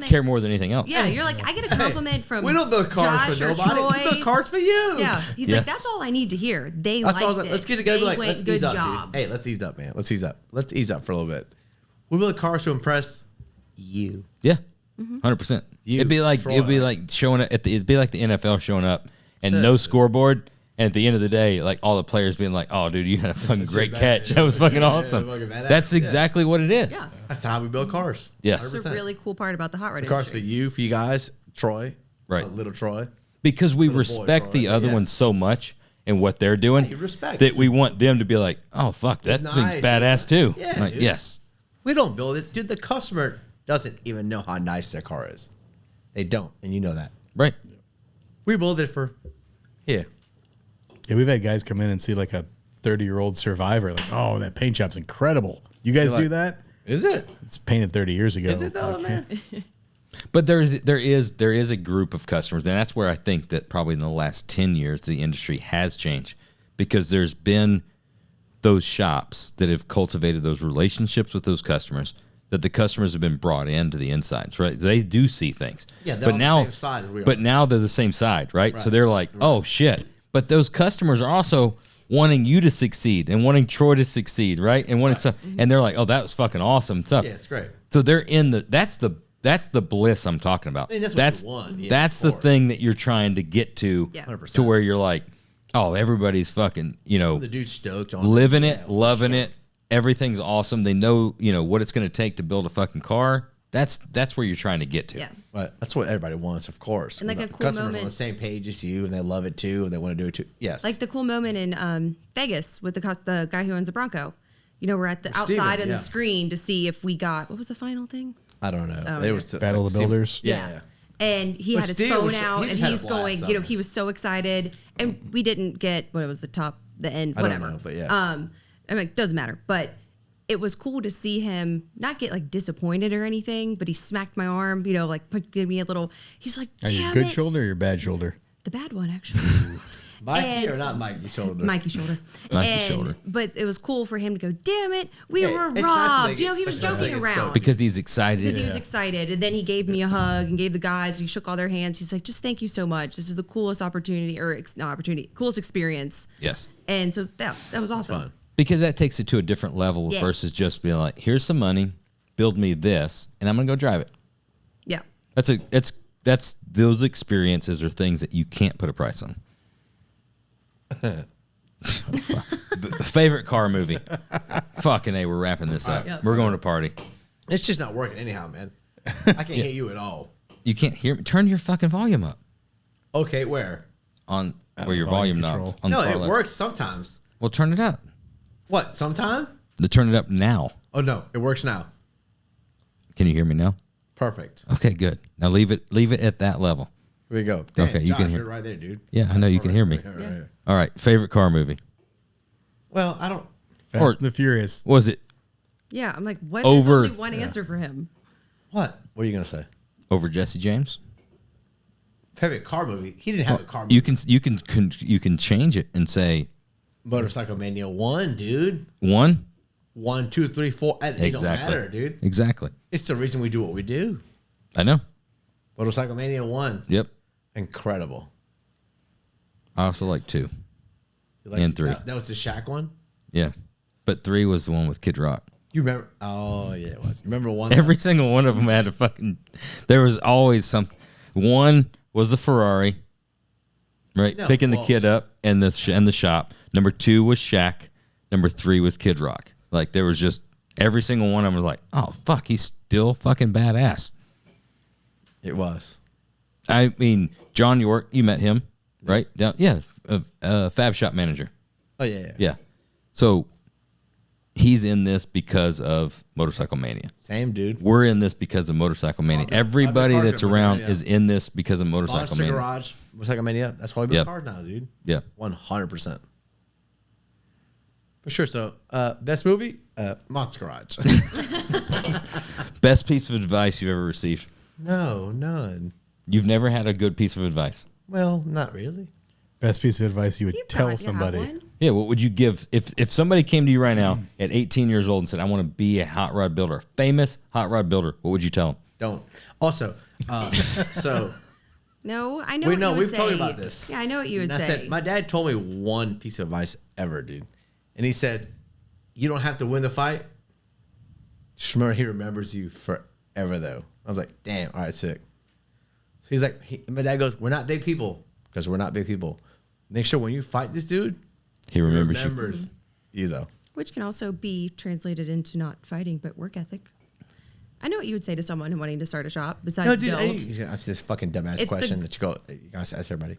anything else. Yeah, you're like, I get a compliment from we don't build cars Josh for or nobody. Troy. We build cars for you. Yeah, he's like, that's all I need to hear. They That's liked why I was like, it. let's get together. They Like, went, let's good ease up, job. dude. Hey, let's ease up, man. Let's ease up. Let's ease up for a little bit. We build cars to impress you. Yeah, 100%. It'd be like showing up it'd be like the NFL showing up and no scoreboard. And at the end of the day, like all the players being like, "Oh, dude, you had a fucking great catch. That was fucking awesome." That's exactly what it is. Yeah. That's how we build cars. Yes. That's a really cool part about the hot rod Cars industry. for you guys, Troy, Right. Little Troy. Because we Little boy, respect the Troy, other yeah. ones so much and what they're doing you respect. that we want them to be like, "Oh, fuck, that It's thing's nice, badass too." Yeah, Like, dude. yes. We don't build it, dude. The customer doesn't even know how nice their car is. They don't, and you know that. Right. We build it for here. Yeah, we've had guys come in and see like a 30-year-old Survivor, like, oh, that paint job's incredible. You guys do that? Is it? It's painted 30 years ago. Is it though, Like, man? But there is a group of customers, and that's where I think that probably in the last 10 years the industry has changed, because there's been those shops that have cultivated those relationships with those customers, that the customers have been brought into the insides, right? They do see things. Yeah, they're on the same side as we are. But now they're the same side, right? So they're like, oh, shit. But those customers are also wanting you to succeed and wanting Troy to succeed, right? And wanting stuff, and they're like, oh, that was fucking awesome stuff. Yeah, it's great. So they're in that's the bliss I'm talking about. I mean, that's what you want. Yeah, that's of the course. thing that you're trying to get to, Yeah. 100%. to where you're like, oh, everybody's fucking, The dude's stoked on living it, it, loving it. Everything's awesome. They know, what it's going to take to build a fucking car. That's where you're trying to get to. Yeah. But that's what everybody wants, of course. And like When a the cool customers are on moment- the same page as you, and they love it too, and they want to do it too. Yes. Like the cool moment in Vegas with the guy who owns a Bronco. We're at the Steven, outside on yeah. the screen to see if we got, what was the final thing? I don't know. Oh, It yeah. was Battle of the Builders. Yeah. And he But had his Steve phone was- out, he and just had a he's going, blast, though. he was so excited. And we didn't get, what was the end, I don't whatever. know, but yeah. I mean, it doesn't matter. But it was cool to see him not get like disappointed or anything, but he smacked my arm, give me a little, he's like, Are you damn good it. shoulder or your bad shoulder? The bad one, actually. Mikey And- or not Mikey shoulder? Mikey shoulder. Mikey shoulder. But it was cool for him to go, damn it, we Yeah, were it's nice to robbed. make He was it's nice to joking make it around. so- Because he's excited. Because he was excited. And then he gave me a hug and gave the guys, he shook all their hands. He's like, just thank you so much. This is the coolest opportunity, coolest experience. Yes. And so that was awesome. Fun. Because that takes it to a different level Yeah. versus just being like, here's some money, build me this, and I'm going to go drive it. Yeah. That's those experiences are things that you can't put a price on. Favorite car movie? Fucking A, we're wrapping this up. Yep. We're going to party. It's just not working anyhow, man. I can't hear you at all. You can't hear me. Turn your fucking volume up Okay, where? on where your volume volume control. knob. On No, the far it left. works sometimes. Well, turn it up. What? Sometime? Turn it up now. Oh no, it works now. Can you hear me now? Perfect. Okay, good. Now leave it at that level. Here we go. Okay, you can Josh, hear- you're right there, dude. Yeah, I know you can hear me. Right. All right, favorite car movie. Well, I don't. Fast Or- and the Furious. Was it Yeah. I'm like, what? Over- There's only one answer for him. What? What are you gonna say? over Jesse James? Favorite car movie? He didn't have a car movie. You can change it and say Motorcycle Mania 1, dude. 1. 1, 2, 3, 4. It don't Exactly. matter, dude. Exactly. It's the reason we do what we do. I know. Motorcycle Mania 1. Yep. Incredible. I also like 2. You like And 3. That was the Shaq one? Yeah. But 3 was the one with Kid Rock. You remember? Oh, yeah, it was. You remember one? Every single one of them had a fucking. There was always something. 1 was the Ferrari. right? No, Picking the well- kid up and the shop. Number 2 was Shaq. Number 3 was Kid Rock. Like there was just every single one of them was like, oh fuck, he's still fucking badass. It was. I mean, John York, you met him, right? Fab shop manager. Oh yeah. Yeah. So he's in this because of Motorcycle Mania. Same dude. We're in this because of Motorcycle Mania. Everybody I've been that's parked at around Motorcycle is in this because of Motorcycle Monster Mania. Garage. Motorcycle Mania. That's why we build Yep. cars now, dude. Yeah. 100%. For sure. So, best movie? Monster Garage. Best piece of advice you've ever received? No, none. You've never had a good piece of advice. Well, not really. Best piece of advice you would You tell probably have somebody. one. Yeah, what would you give if somebody came to you right now at 18 years old and said, I want to be a hot rod builder, a famous hot rod builder, what would you tell them? Don't. Also, so No, I know. we what know you would we've told you say. about this. Yeah, I know what you would And I say. said, my dad told me one piece of advice ever, dude. And he said, you don't have to win the fight. Just remember, he remembers you forever, though. I was like, damn, all right, sick. So he's like, my dad goes, we're not big people because we're not big people. Make sure when you fight this dude, He remembers you. you, though. Which can also be translated into not fighting, but work ethic. I know what you would say to someone wanting to start a shop besides No, dude, build. that's this fucking dumbass It's the- question that you guys ask everybody.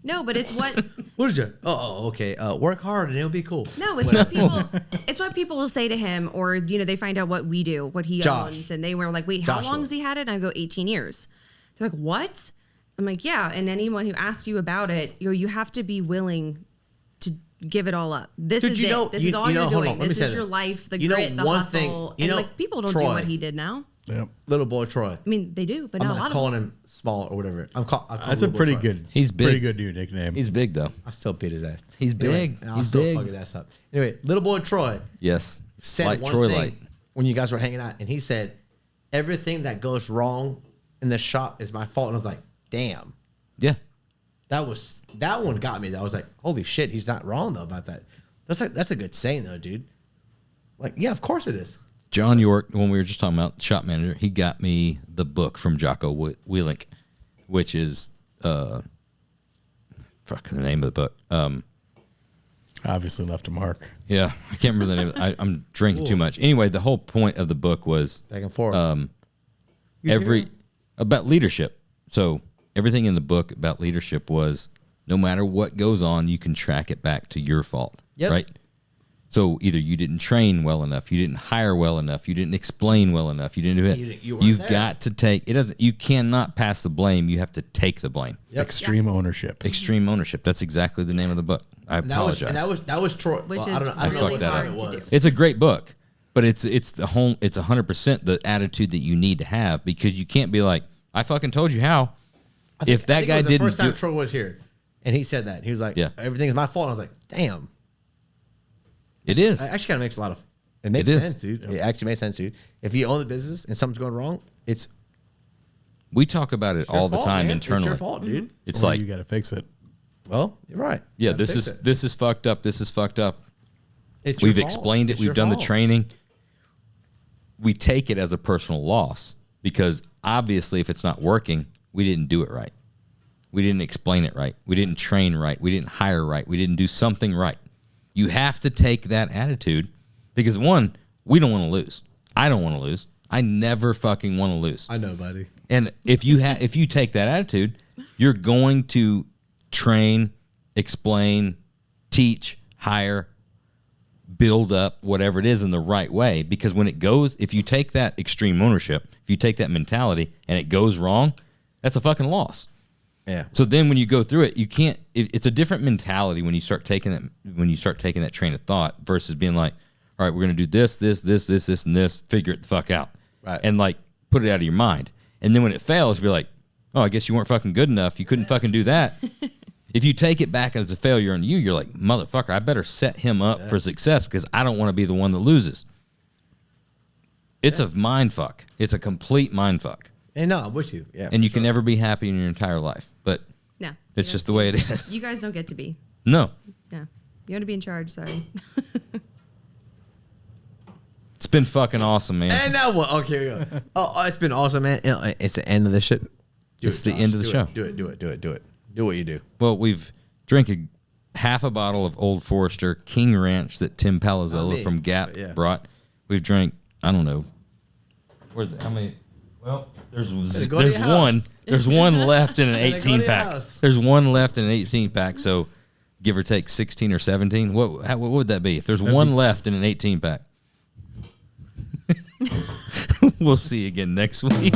No, but it's what What is it? Oh, okay. Work hard and it'll be cool. no, it's what people it's what people will say to him, or they find out what we do, what he Josh. owns, and they were like, "Wait, how Joshua. long has he had it?" And I go, 18 years. They're like, "What?" I'm like, "Yeah." And anyone who asks you about it, you have to be willing to give it all up. This Dude, is you it. know- This you- is all you know, you're hold doing. on, let me This say is your this. life, the You know grit, the one hustle. thing- you and know, like people don't do Troy. what he did now. Yep. Little boy Troy. I mean, they do, but I'm not a not lot calling of him small or whatever. I call That's a Little Boy pretty Troy. good. He's Pretty big. good new nickname. He's big though. I still beat his ass. He's Anyway, big. and I'll He's still big. fuck his ass up. Anyway, little boy Troy Yes. said Like one Troy thing Light. when you guys were hanging out, and he said, everything that goes wrong in the shop is my fault. And I was like, damn. Yeah. That one got me. I was like, holy shit, he's not wrong though about that. That's a good saying though, dude. Like, yeah, of course it is. John York, when we were just talking about shop manager, he got me the book from Jocko Willink, which is fuck the name of the book. Obviously left a mark. Yeah, I can't remember the name. I'm drinking too much. Anyway, the whole point of the book was Back and forth. about leadership. So everything in the book about leadership was no matter what goes on, you can track it back to your fault. Yep. Right. So either you didn't train well enough, you didn't hire well enough, you didn't explain well enough, you didn't do it. You weren't You've there. got to take it. Doesn't. You cannot pass the blame. You have to take the blame. Yep. Extreme ownership. Extreme ownership. That's exactly the name of the book. I apologize. That was Troy. Which I is don't know really what that time hard it to do. was. It's a great book, but it's 100% the attitude that you need to have, because you can't be like, I fucking told you how. If that I think guy it was the didn't first time do, Troy was here, and he said that he was like, Yeah. everything is my fault. And I was like, damn. it is. It actually kind of makes a lot of. It makes It is. sense, dude. It actually makes sense, dude. If you own the business and something's going wrong, it's We talk about it all your the fault, time man. internally. It's your fault, dude. It's Or like, you got to fix it. Well, you're right. yeah, You gotta this fix is it. this is fucked up. This is fucked up. It's your We've fault. explained it. It's We've your done the fault. training. We take it as a personal loss because obviously, if it's not working, we didn't do it right. We didn't explain it right. We didn't train right. We didn't hire right. We didn't do something right. You have to take that attitude because, one, we don't want to lose. I don't want to lose. I never fucking want to lose. I know, buddy. And if you take that attitude, you're going to train, explain, teach, hire, build up, whatever it is in the right way. Because when it goes, if you take that extreme ownership, if you take that mentality and it goes wrong, that's a fucking loss. Yeah. So then when you go through it, you can't, it's a different mentality when you start taking that train of thought versus being like, all right, we're going to do this, and this, figure it the fuck out. Right. And like put it out of your mind. And then when it fails, be like, oh, I guess you weren't fucking good enough. You couldn't fucking do that. If you take it back as a failure on you, you're like, motherfucker, I better set him up for success because I don't want to be the one that loses. It's a mind fuck. It's a complete mind fuck. And no, I'm with you. Yeah. And you can never be happy in your entire life. But No. it's just the way it is. You guys don't get to be. No. No. You want to be in charge, sorry. It's been fucking awesome, man. And now what? Okay, here we go. Oh, it's been awesome, man. You know, it's the end of the shit. It's the end of the show. Do it. Do what you do. Well, we've drank half a bottle of Old Forester King Ranch that Tim Palazzolo from Gap brought. We've drank, I don't know, how many? Well, there's one. There's one left in an 18 pack. There's one left in an 18 pack. So, give or take 16 or 17. What would that be if there's one left in an 18 pack? We'll see you again next week.